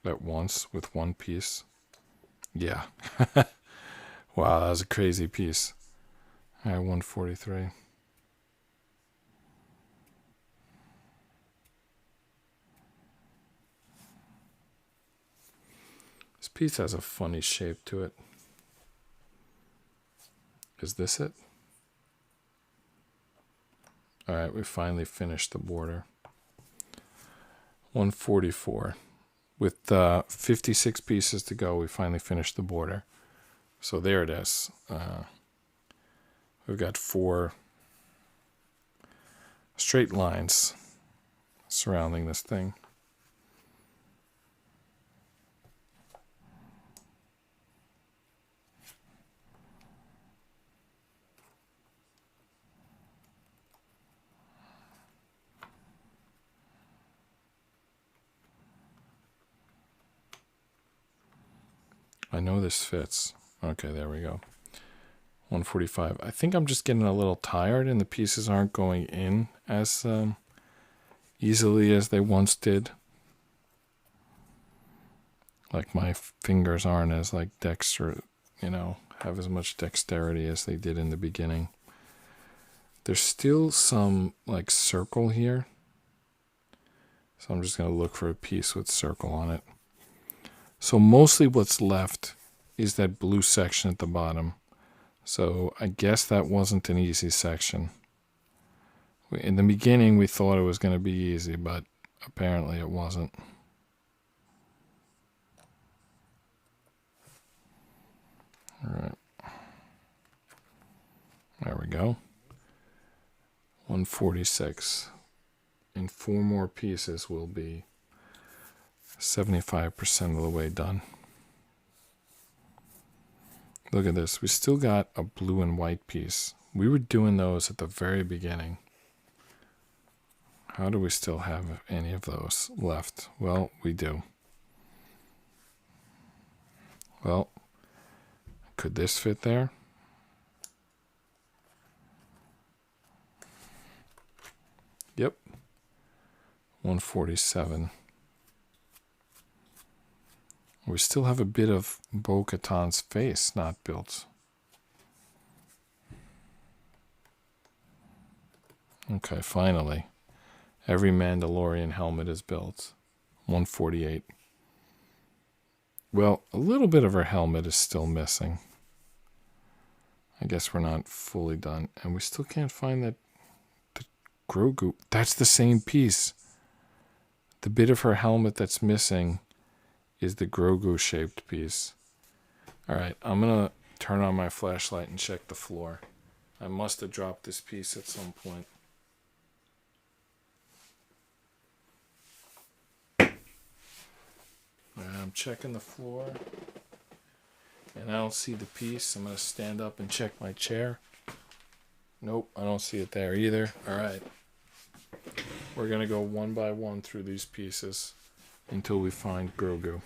at once with one piece? Yeah. Wow, that was a crazy piece. All right, 143. This piece has a funny shape to it. Is this it? All right, we finally finished the border. 144. With 56 pieces to go, we finally finished the border. So there it is. We've got 4 straight lines surrounding this thing. I know this fits. Okay, there we go. 145. I think I'm just getting a little tired and the pieces aren't going in as easily as they once did. Like my fingers aren't as like have as much dexterity as they did in the beginning. There's still some like circle here. So I'm just going to look for a piece with circle on it. So mostly what's left is that blue section at the bottom. So I guess that wasn't an easy section. In the beginning, we thought it was going to be easy, but apparently it wasn't. All right. There we go. 146. And 4 more pieces will be 75% of the way done. Look at this. We still got a blue and white piece. We were doing those at the very beginning. How do we still have any of those left? Well, we do. Well, could this fit there? Yep. 147. We still have a bit of Bo-Katan's face not built. Okay, finally. Every Mandalorian helmet is built. 148. Well, a little bit of her helmet is still missing. I guess we're not fully done. And we still can't find the Grogu. That's the same piece. The bit of her helmet that's missing is the Grogu-shaped piece. All right, I'm going to turn on my flashlight and check the floor. I must have dropped this piece at some point. I'm checking the floor, and I don't see the piece. I'm going to stand up and check my chair. Nope, I don't see it there either. All right. We're going to go one by one through these pieces until we find Grogu.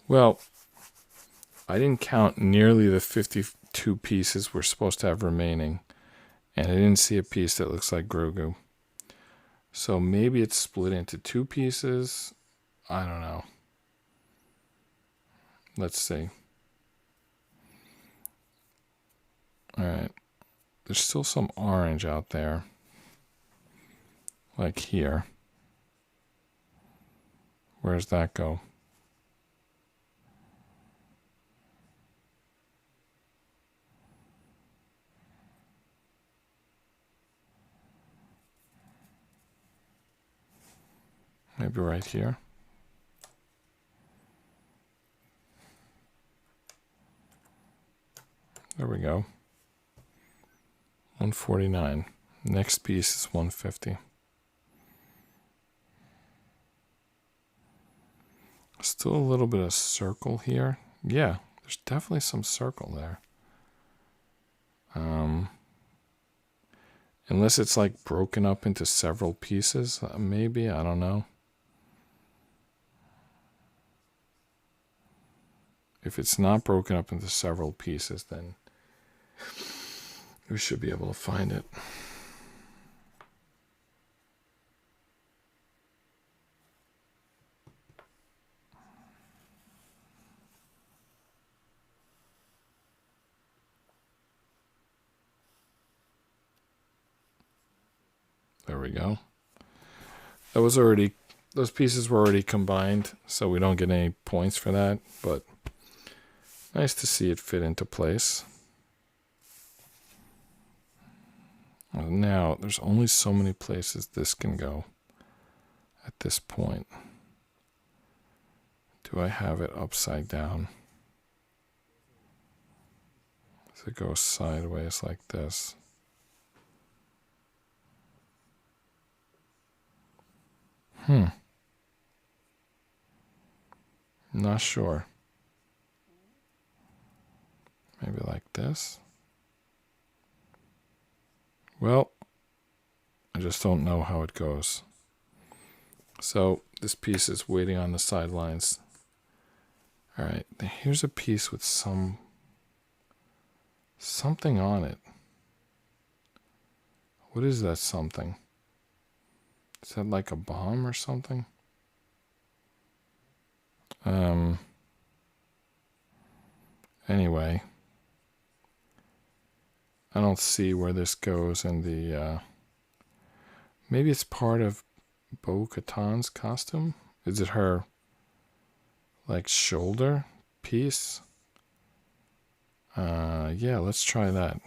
Well, I didn't count nearly the 52 pieces we're supposed to have remaining, and I didn't see a piece that looks like Grogu. So maybe it's split into 2 pieces. I don't know. Let's see. All right. There's still some orange out there. Like here. Where does that go? Maybe right here. There we go. 149. Next piece is 150. Still a little bit of circle here. Yeah, there's definitely some circle there. Unless it's like broken up into several pieces, maybe, I don't know. If it's not broken up into several pieces, then we should be able to find it. There we go. Those pieces were already combined, so we don't get any points for that, but nice to see it fit into place. Now, there's only so many places this can go at this point. Do I have it upside down? Does it go sideways like this? Not sure. Maybe like this. Well, I just don't know how it goes. So this piece is waiting on the sidelines. All right, here's a piece with something on it. What is that something? Is that like a bomb or something? Anyway, I don't see where this goes in the, maybe it's part of Bo-Katan's costume? Is it her, like, shoulder piece? Yeah, let's try that.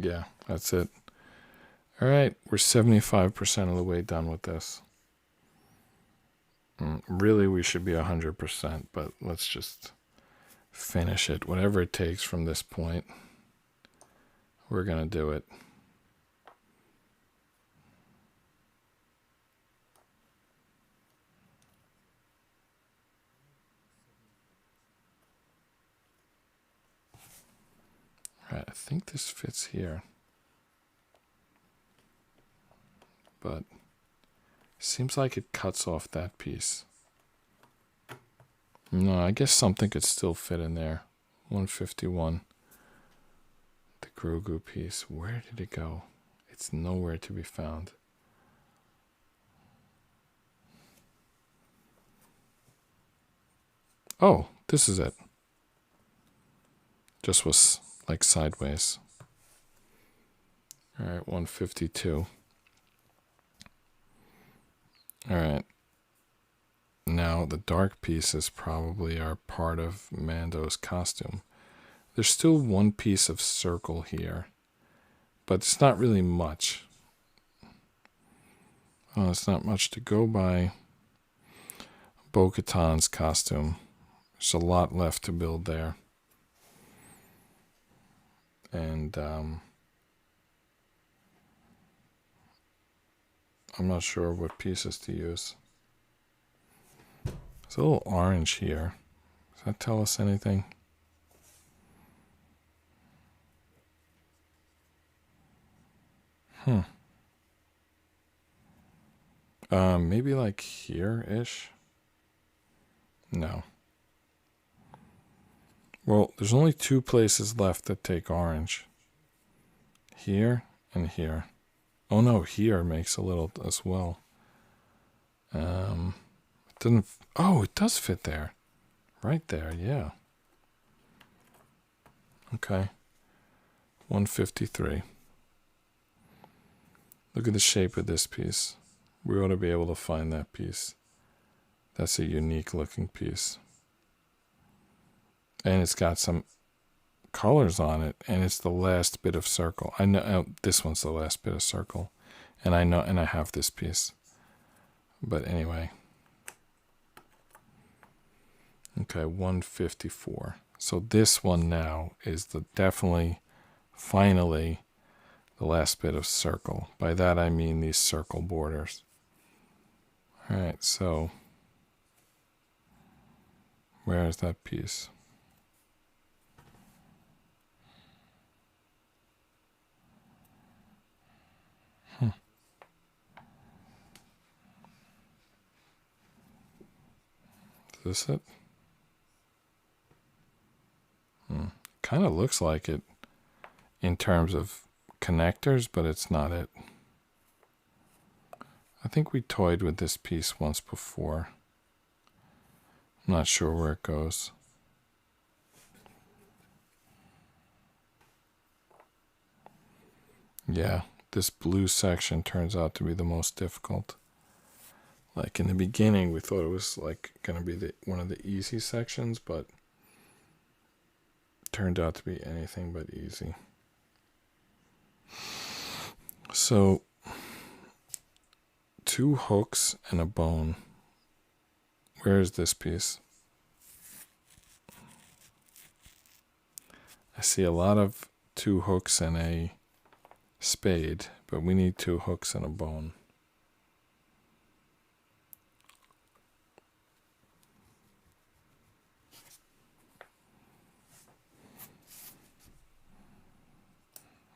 Yeah, that's it. All right, we're 75% of the way done with this. Really, we should be 100%, but let's just finish it. Whatever it takes from this point, we're going to do it. All right, I think this fits here. But seems like it cuts off that piece. No, I guess something could still fit in there. 151. The Grogu piece. Where did it go? It's nowhere to be found. Oh, this is it. Just was like sideways. All right, 152. All right. Now the dark pieces probably are part of Mando's costume. There's still one piece of circle here, but it's not really much. Oh, it's not much to go by. Bo-Katan's costume. There's a lot left to build there. And I'm not sure what pieces to use. There's a little orange here. Does that tell us anything? Maybe like here-ish? No. Well, there's only two places left that take orange. Here and here. Oh no, here makes a little as well. It doesn't. Oh, it does fit there. Right there, yeah. Okay. 153. Look at the shape of this piece. We ought to be able to find that piece. That's a unique looking piece. And it's got some colors on it, and it's the last bit of circle. I know this one's the last bit of circle, and I know, and I have this piece. But anyway. Okay, 154. So this one now is definitely, finally, the last bit of circle. By that I mean these circle borders. All right, so where is that piece? Is this it? Kind of looks like it in terms of connectors, but it's not it. I think we toyed with this piece once before. I'm not sure where it goes. Yeah, this blue section turns out to be the most difficult. Like in the beginning, we thought it was like going to be one of the easy sections, but turned out to be anything but easy. So, 2 hooks and a bone. Where is this piece? I see a lot of 2 hooks and a spade, but we need 2 hooks and a bone.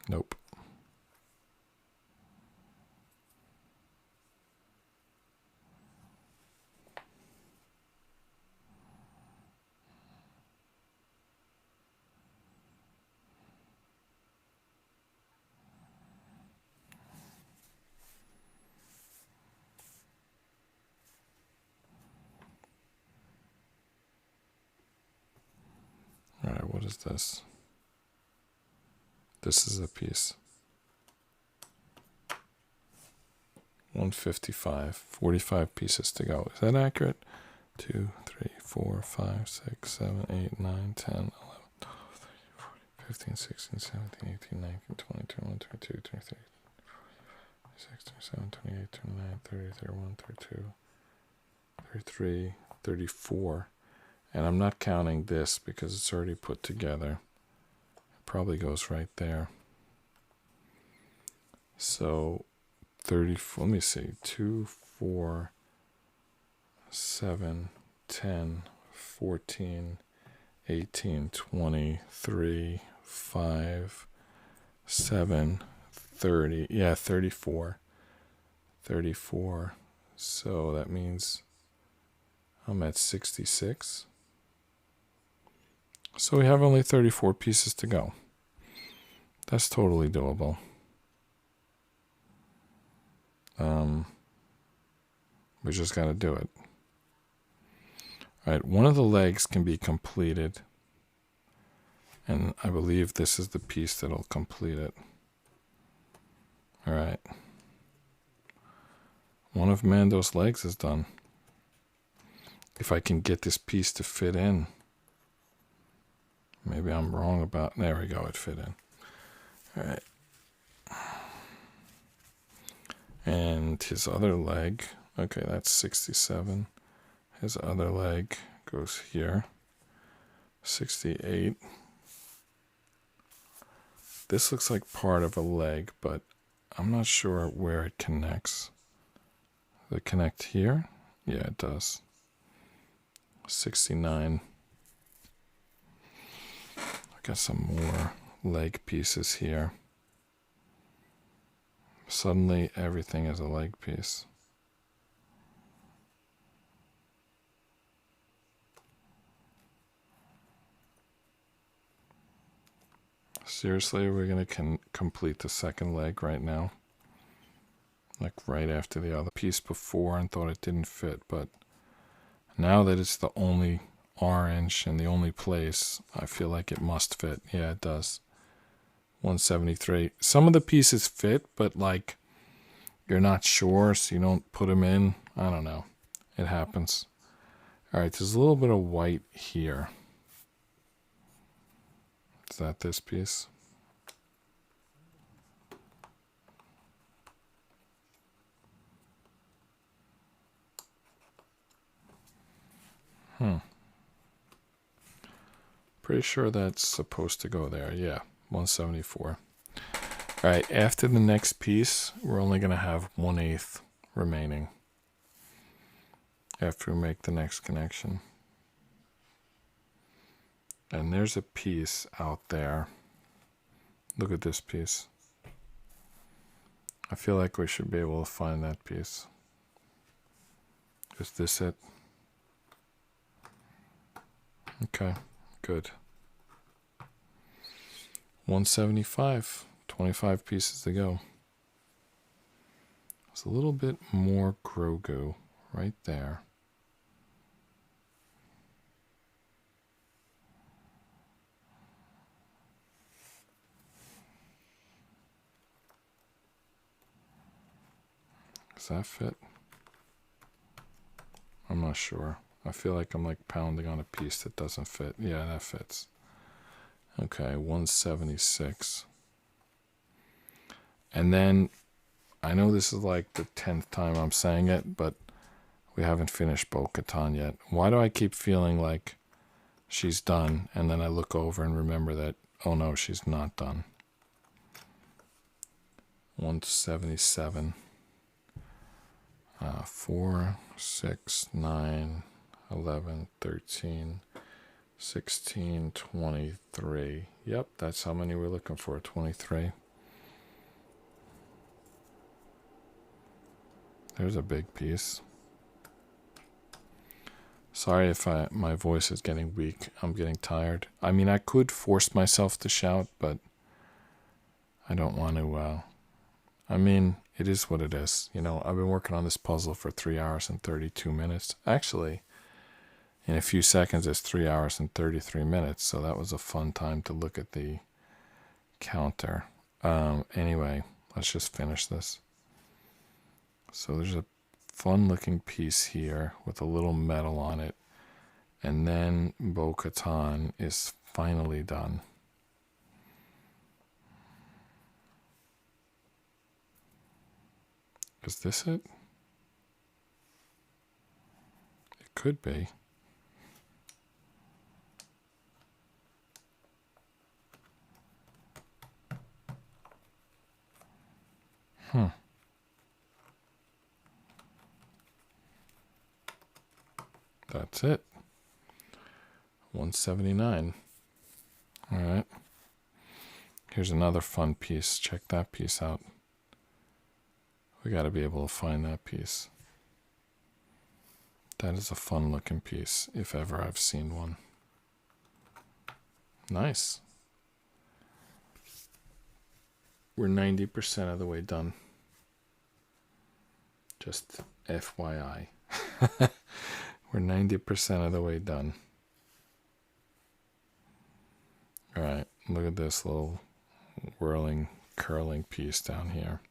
Nope. All right, what is this? This is a piece. 155, 45 pieces to go. Is that accurate? 2, 3, 4, 5, 6, 7, 8, 9, 10, 11, 12, 13, 14, 15, 16, 17, 18, 19, 20, 21, 22, 23, 26, 27, 28, 29, 30, 31, 32, 33, 34. And I'm not counting this because it's already put together. It probably goes right there. So 30, let me see, 2, 4, 7, 10, 14, 18, 23, 5, 7, 30. Yeah, 34. 34. So that means I'm at 66. So we have only 34 pieces to go. That's totally doable. We just got to do it. All right, one of the legs can be completed. And I believe this is the piece that'll complete it. All right. One of Mando's legs is done. If I can get this piece to fit in. Maybe I'm wrong about... There we go, it fit in. All right. And his other leg... Okay, that's 67. His other leg goes here. 68. This looks like part of a leg, but I'm not sure where it connects. Does it connect here? Yeah, it does. 69. I got some more leg pieces here. Suddenly, everything is a leg piece. Seriously, we're going to complete the second leg right now. Like right after the other piece before and thought it didn't fit. But now that it's the only orange and the only place, I feel like it must fit. Yeah, it does. 173. Some of the pieces fit, but like you're not sure, so you don't put them in. I don't know. It happens. All right, there's a little bit of white here. Is that this piece? Pretty sure that's supposed to go there. Yeah, 174. All right, after the next piece, we're only going to have 1/8 remaining after we make the next connection. And there's a piece out there. Look at this piece. I feel like we should be able to find that piece. Is this it? Okay, good. 175. 25 pieces to go. It's a little bit more Grogu right there. Does that fit? I'm not sure. I feel like I'm like pounding on a piece that doesn't fit. Yeah, that fits. Okay, 176. And then, I know this is like the 10th time I'm saying it, but We haven't finished Bo-Katan yet. Why do I keep feeling like she's done, and then I look over and remember that, oh no, she's not done. 177. 4, 6, 9, 11, 13, 16, 23. Yep, that's how many we're looking for, 23. There's a big piece. Sorry if my voice is getting weak. I'm getting tired. I mean, I could force myself to shout, but I don't want to. I mean, it is what it is. You know, I've been working on this puzzle for 3 hours and 32 minutes. Actually, in a few seconds, it's 3 hours and 33 minutes. So that was a fun time to look at the counter. Anyway, let's just finish this. So there's a fun looking piece here with a little metal on it. And then Bo-Katan is finally done. Is this it? It could be. That's it. 179. All right. Here's another fun piece. Check that piece out. We got to be able to find that piece. That is a fun looking piece, if ever I've seen one. Nice. We're 90% of the way done. Just FYI. We're 90% of the way done. All right, look at this little whirling, curling piece down here.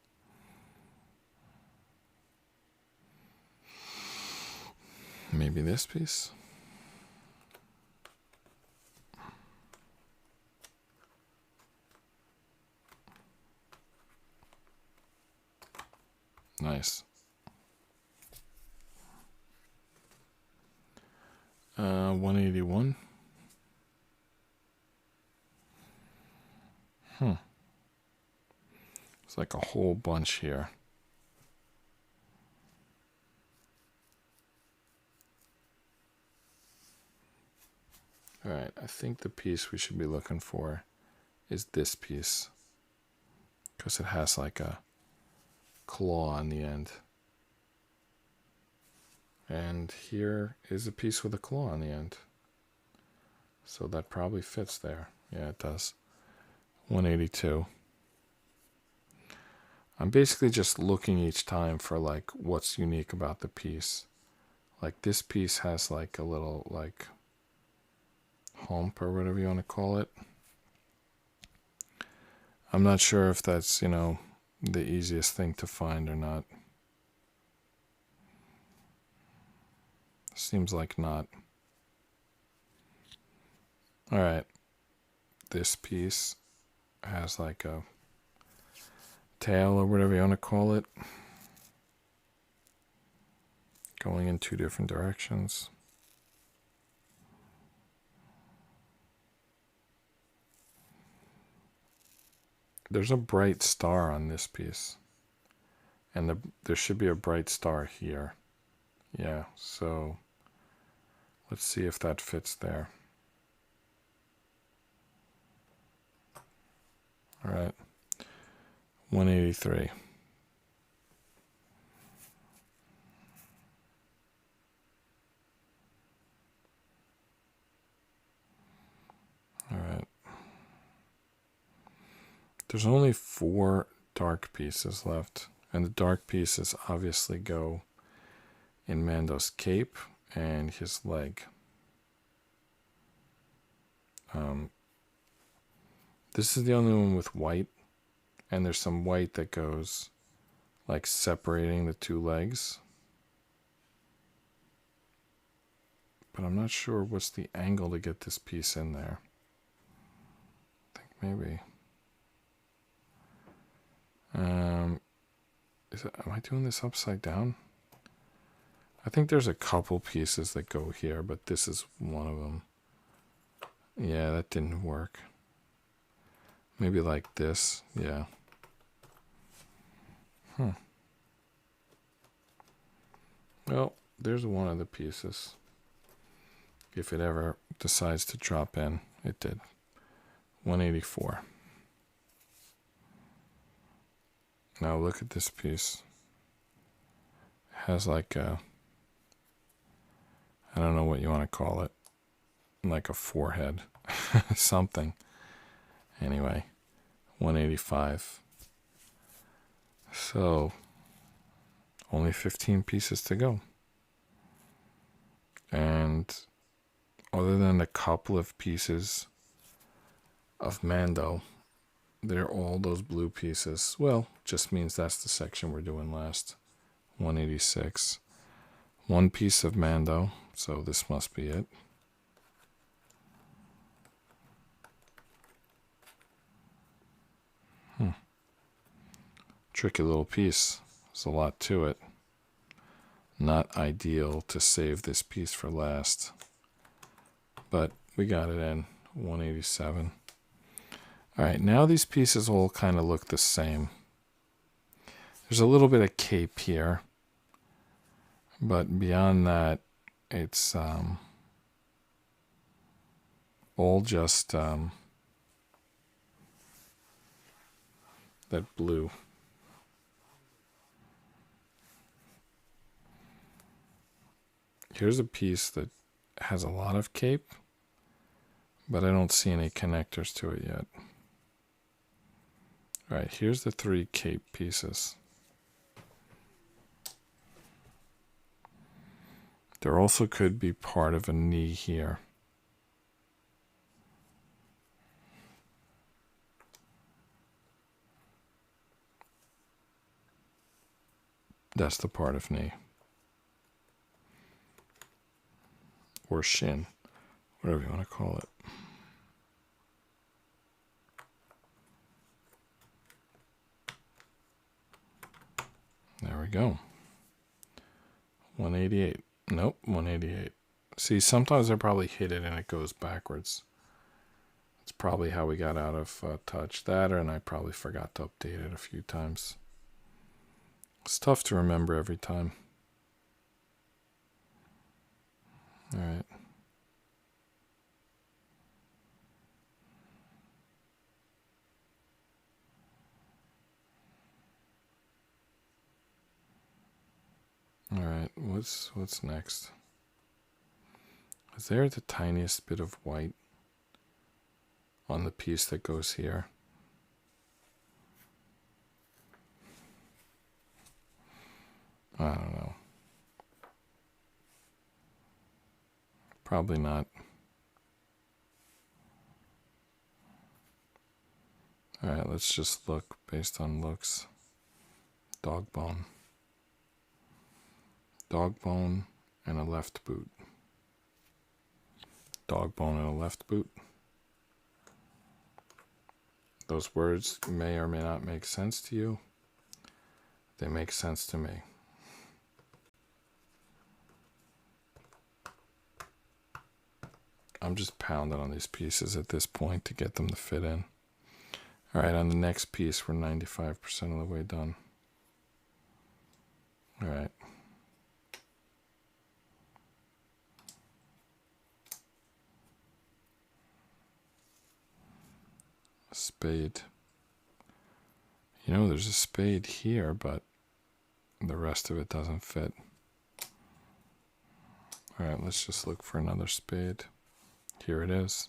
Maybe this piece? Nice. 181. It's like a whole bunch here. All right, I think the piece we should be looking for is this piece, because it has like a claw on the end. And here is a piece with a claw on the end. So that probably fits there. Yeah, it does. 182. I'm basically just looking each time for like what's unique about the piece. Like this piece has like a little like hump or whatever you want to call it. I'm not sure if that's, you know, the easiest thing to find or not. Seems like not. All right. This piece has like a tail or whatever you want to call it, going in two different directions. There's a bright star on this piece, and there should be a bright star here. Yeah, so let's see if that fits there. All right, 183. All right. There's only 4 dark pieces left, and the dark pieces obviously go in Mando's cape and his leg. This is the only one with white, and there's some white that goes like separating the 2 legs. But I'm not sure what's the angle to get this piece in there. I think maybe. Am I doing this upside down? I think there's a couple pieces that go here, but this is one of them. Yeah, that didn't work. Maybe like this. Yeah. Well, there's one of the pieces. If it ever decides to drop in, it did. 184. Now look at this piece. It has like a, I don't know what you want to call it, like a forehead, something. Anyway, 185. So, only 15 pieces to go. And other than a couple of pieces of Mando, they're all those blue pieces. Well, just means that's the section we're doing last. 186. One piece of Mando, so this must be it. Tricky little piece. There's a lot to it. Not ideal to save this piece for last. But we got it in. 187. Alright, now these pieces all kind of look the same. There's a little bit of cape here. But beyond that, it's all just that blue. Here's a piece that has a lot of cape, but I don't see any connectors to it yet. All right, here's the 3 cape pieces. There also could be part of a knee here. That's the part of knee. Or shin, whatever you want to call it. There we go. 188. Nope, 188. See, sometimes I probably hit it and it goes backwards. It's probably how we got out of touch. That, and I probably forgot to update it a few times. It's tough to remember every time. All right. All right, what's next? Is there the tiniest bit of white on the piece that goes here? I don't know. Probably not. All right, let's just look based on looks. Dog bone. Dog bone and a left boot. Dog bone and a left boot. Those words may or may not make sense to you. They make sense to me. I'm just pounding on these pieces at this point to get them to fit in. All right, on the next piece, we're 95% of the way done. All right. Spade. You know, there's a spade here, but the rest of it doesn't fit. All right, let's just look for another spade. Here it is.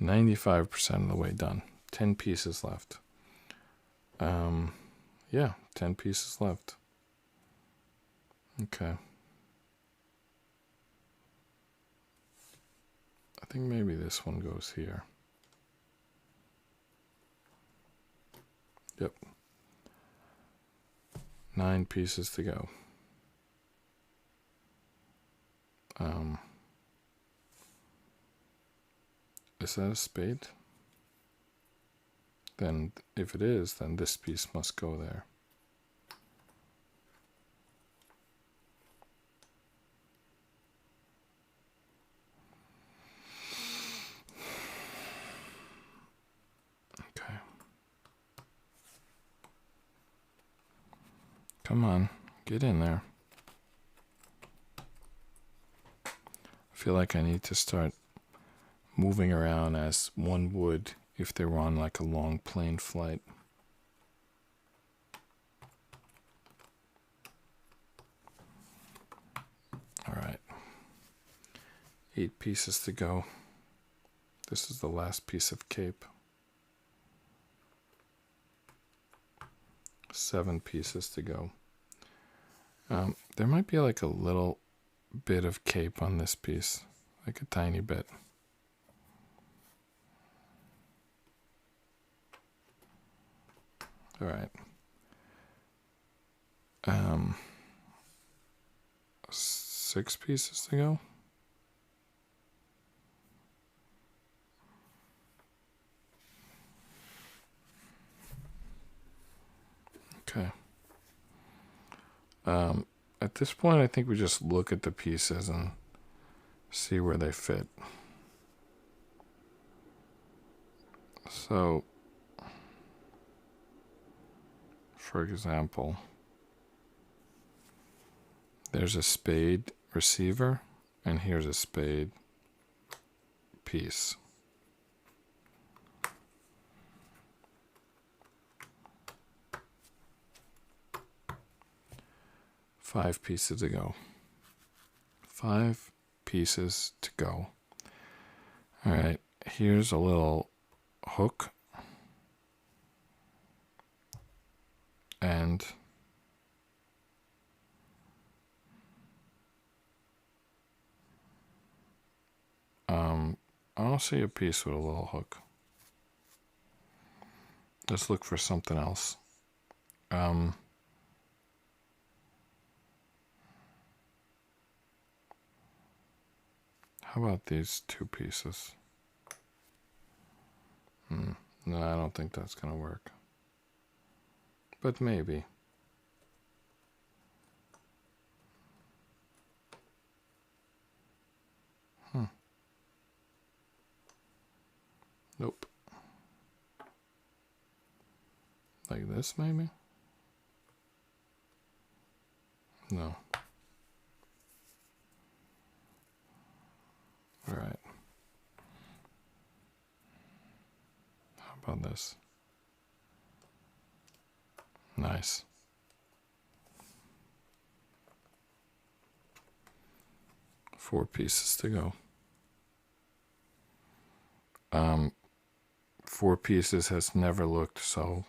$95% of the way done. 10 pieces left. Yeah, 10 pieces left. Okay. I think maybe this one goes here. Yep. 9 pieces to go. Is that a spade? then if it is, then this piece must go there. Okay. Come on, get in there. I feel like I need to start moving around as one would if they were on like a long plane flight. All right. 8 pieces to go. This is the last piece of cape. 7 pieces to go. There might be like a little bit of cape on this piece, like a tiny bit. All right. 6 pieces to go. Okay. At this point, I think we just look at the pieces and see where they fit. So, for example, there's a spade receiver, and here's a spade piece. Five pieces to go. 5 pieces to go. All right, here's a little hook. And I don't see a piece with a little hook. Let's look for something else. How about these 2 pieces? No, I don't think that's gonna work. But maybe. Nope. Like this, maybe? No. All right. How about this? Nice. Four pieces to go. 4 pieces has never looked so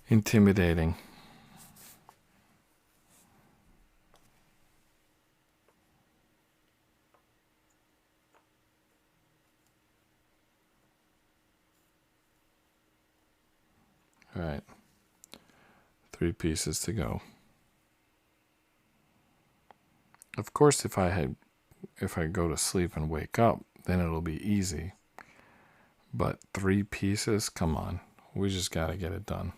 intimidating. All right. 3 pieces to go. Of course, if I go to sleep and wake up, then it'll be easy. But 3 pieces, come on. We just got to get it done.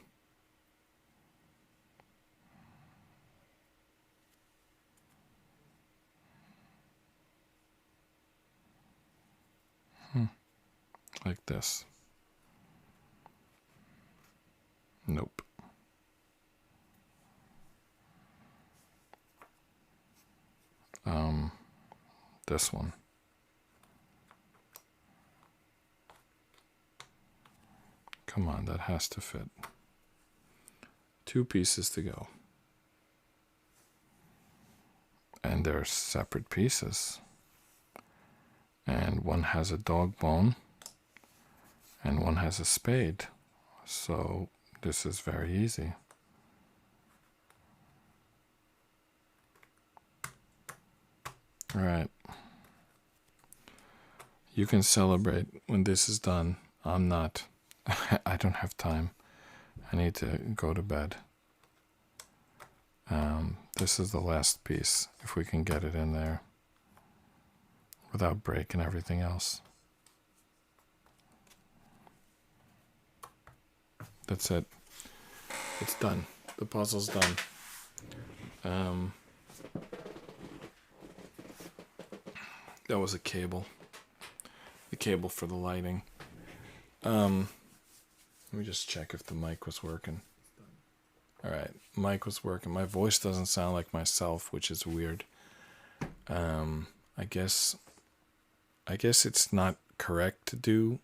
Like this. Nope. This one. Come on, that has to fit. 2 pieces to go. And they're separate pieces. And one has a dog bone, and one has a spade. So this is very easy. All right. You can celebrate when this is done. I'm not. I don't have time. I need to go to bed. This is the last piece, if we can get it in there without breaking everything else. That's it. It's done. The puzzle's done. That was a cable. The cable for the lighting. Let me just check if the mic was working. All right, mic was working. My voice doesn't sound like myself, which is weird. I guess it's not correct to do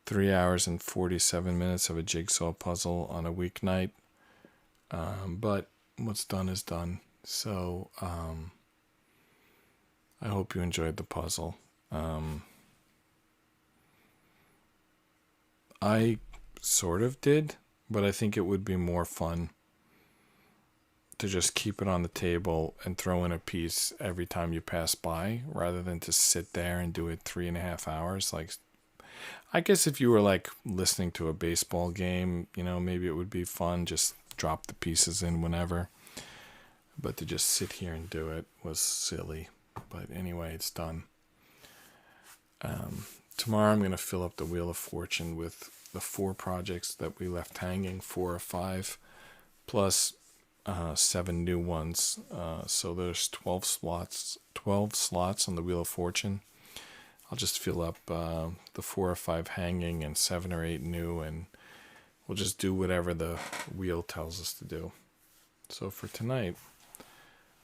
3 hours and 47 minutes of a jigsaw puzzle on a weeknight. But what's done is done. So I hope you enjoyed the puzzle. I sort of did, but I think it would be more fun to just keep it on the table and throw in a piece every time you pass by, rather than to sit there and do it 3.5 hours. Like, I guess if you were like listening to a baseball game, maybe it would be fun. Just drop the pieces in whenever. But to just sit here and do it was silly. But anyway, it's done. Tomorrow I'm going to fill up the Wheel of Fortune with the 4 projects that we left hanging, 4 or 5, plus 7 new ones. So there's 12 slots on the Wheel of Fortune. I'll just fill up the 4 or 5 hanging and 7 or 8 new, and we'll just do whatever the wheel tells us to do. So for tonight,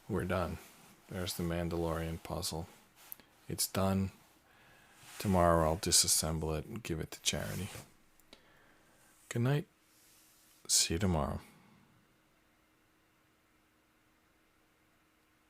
we're done. There's the Mandalorian puzzle. It's done. Tomorrow I'll disassemble it and give it to charity. Good night. See you tomorrow.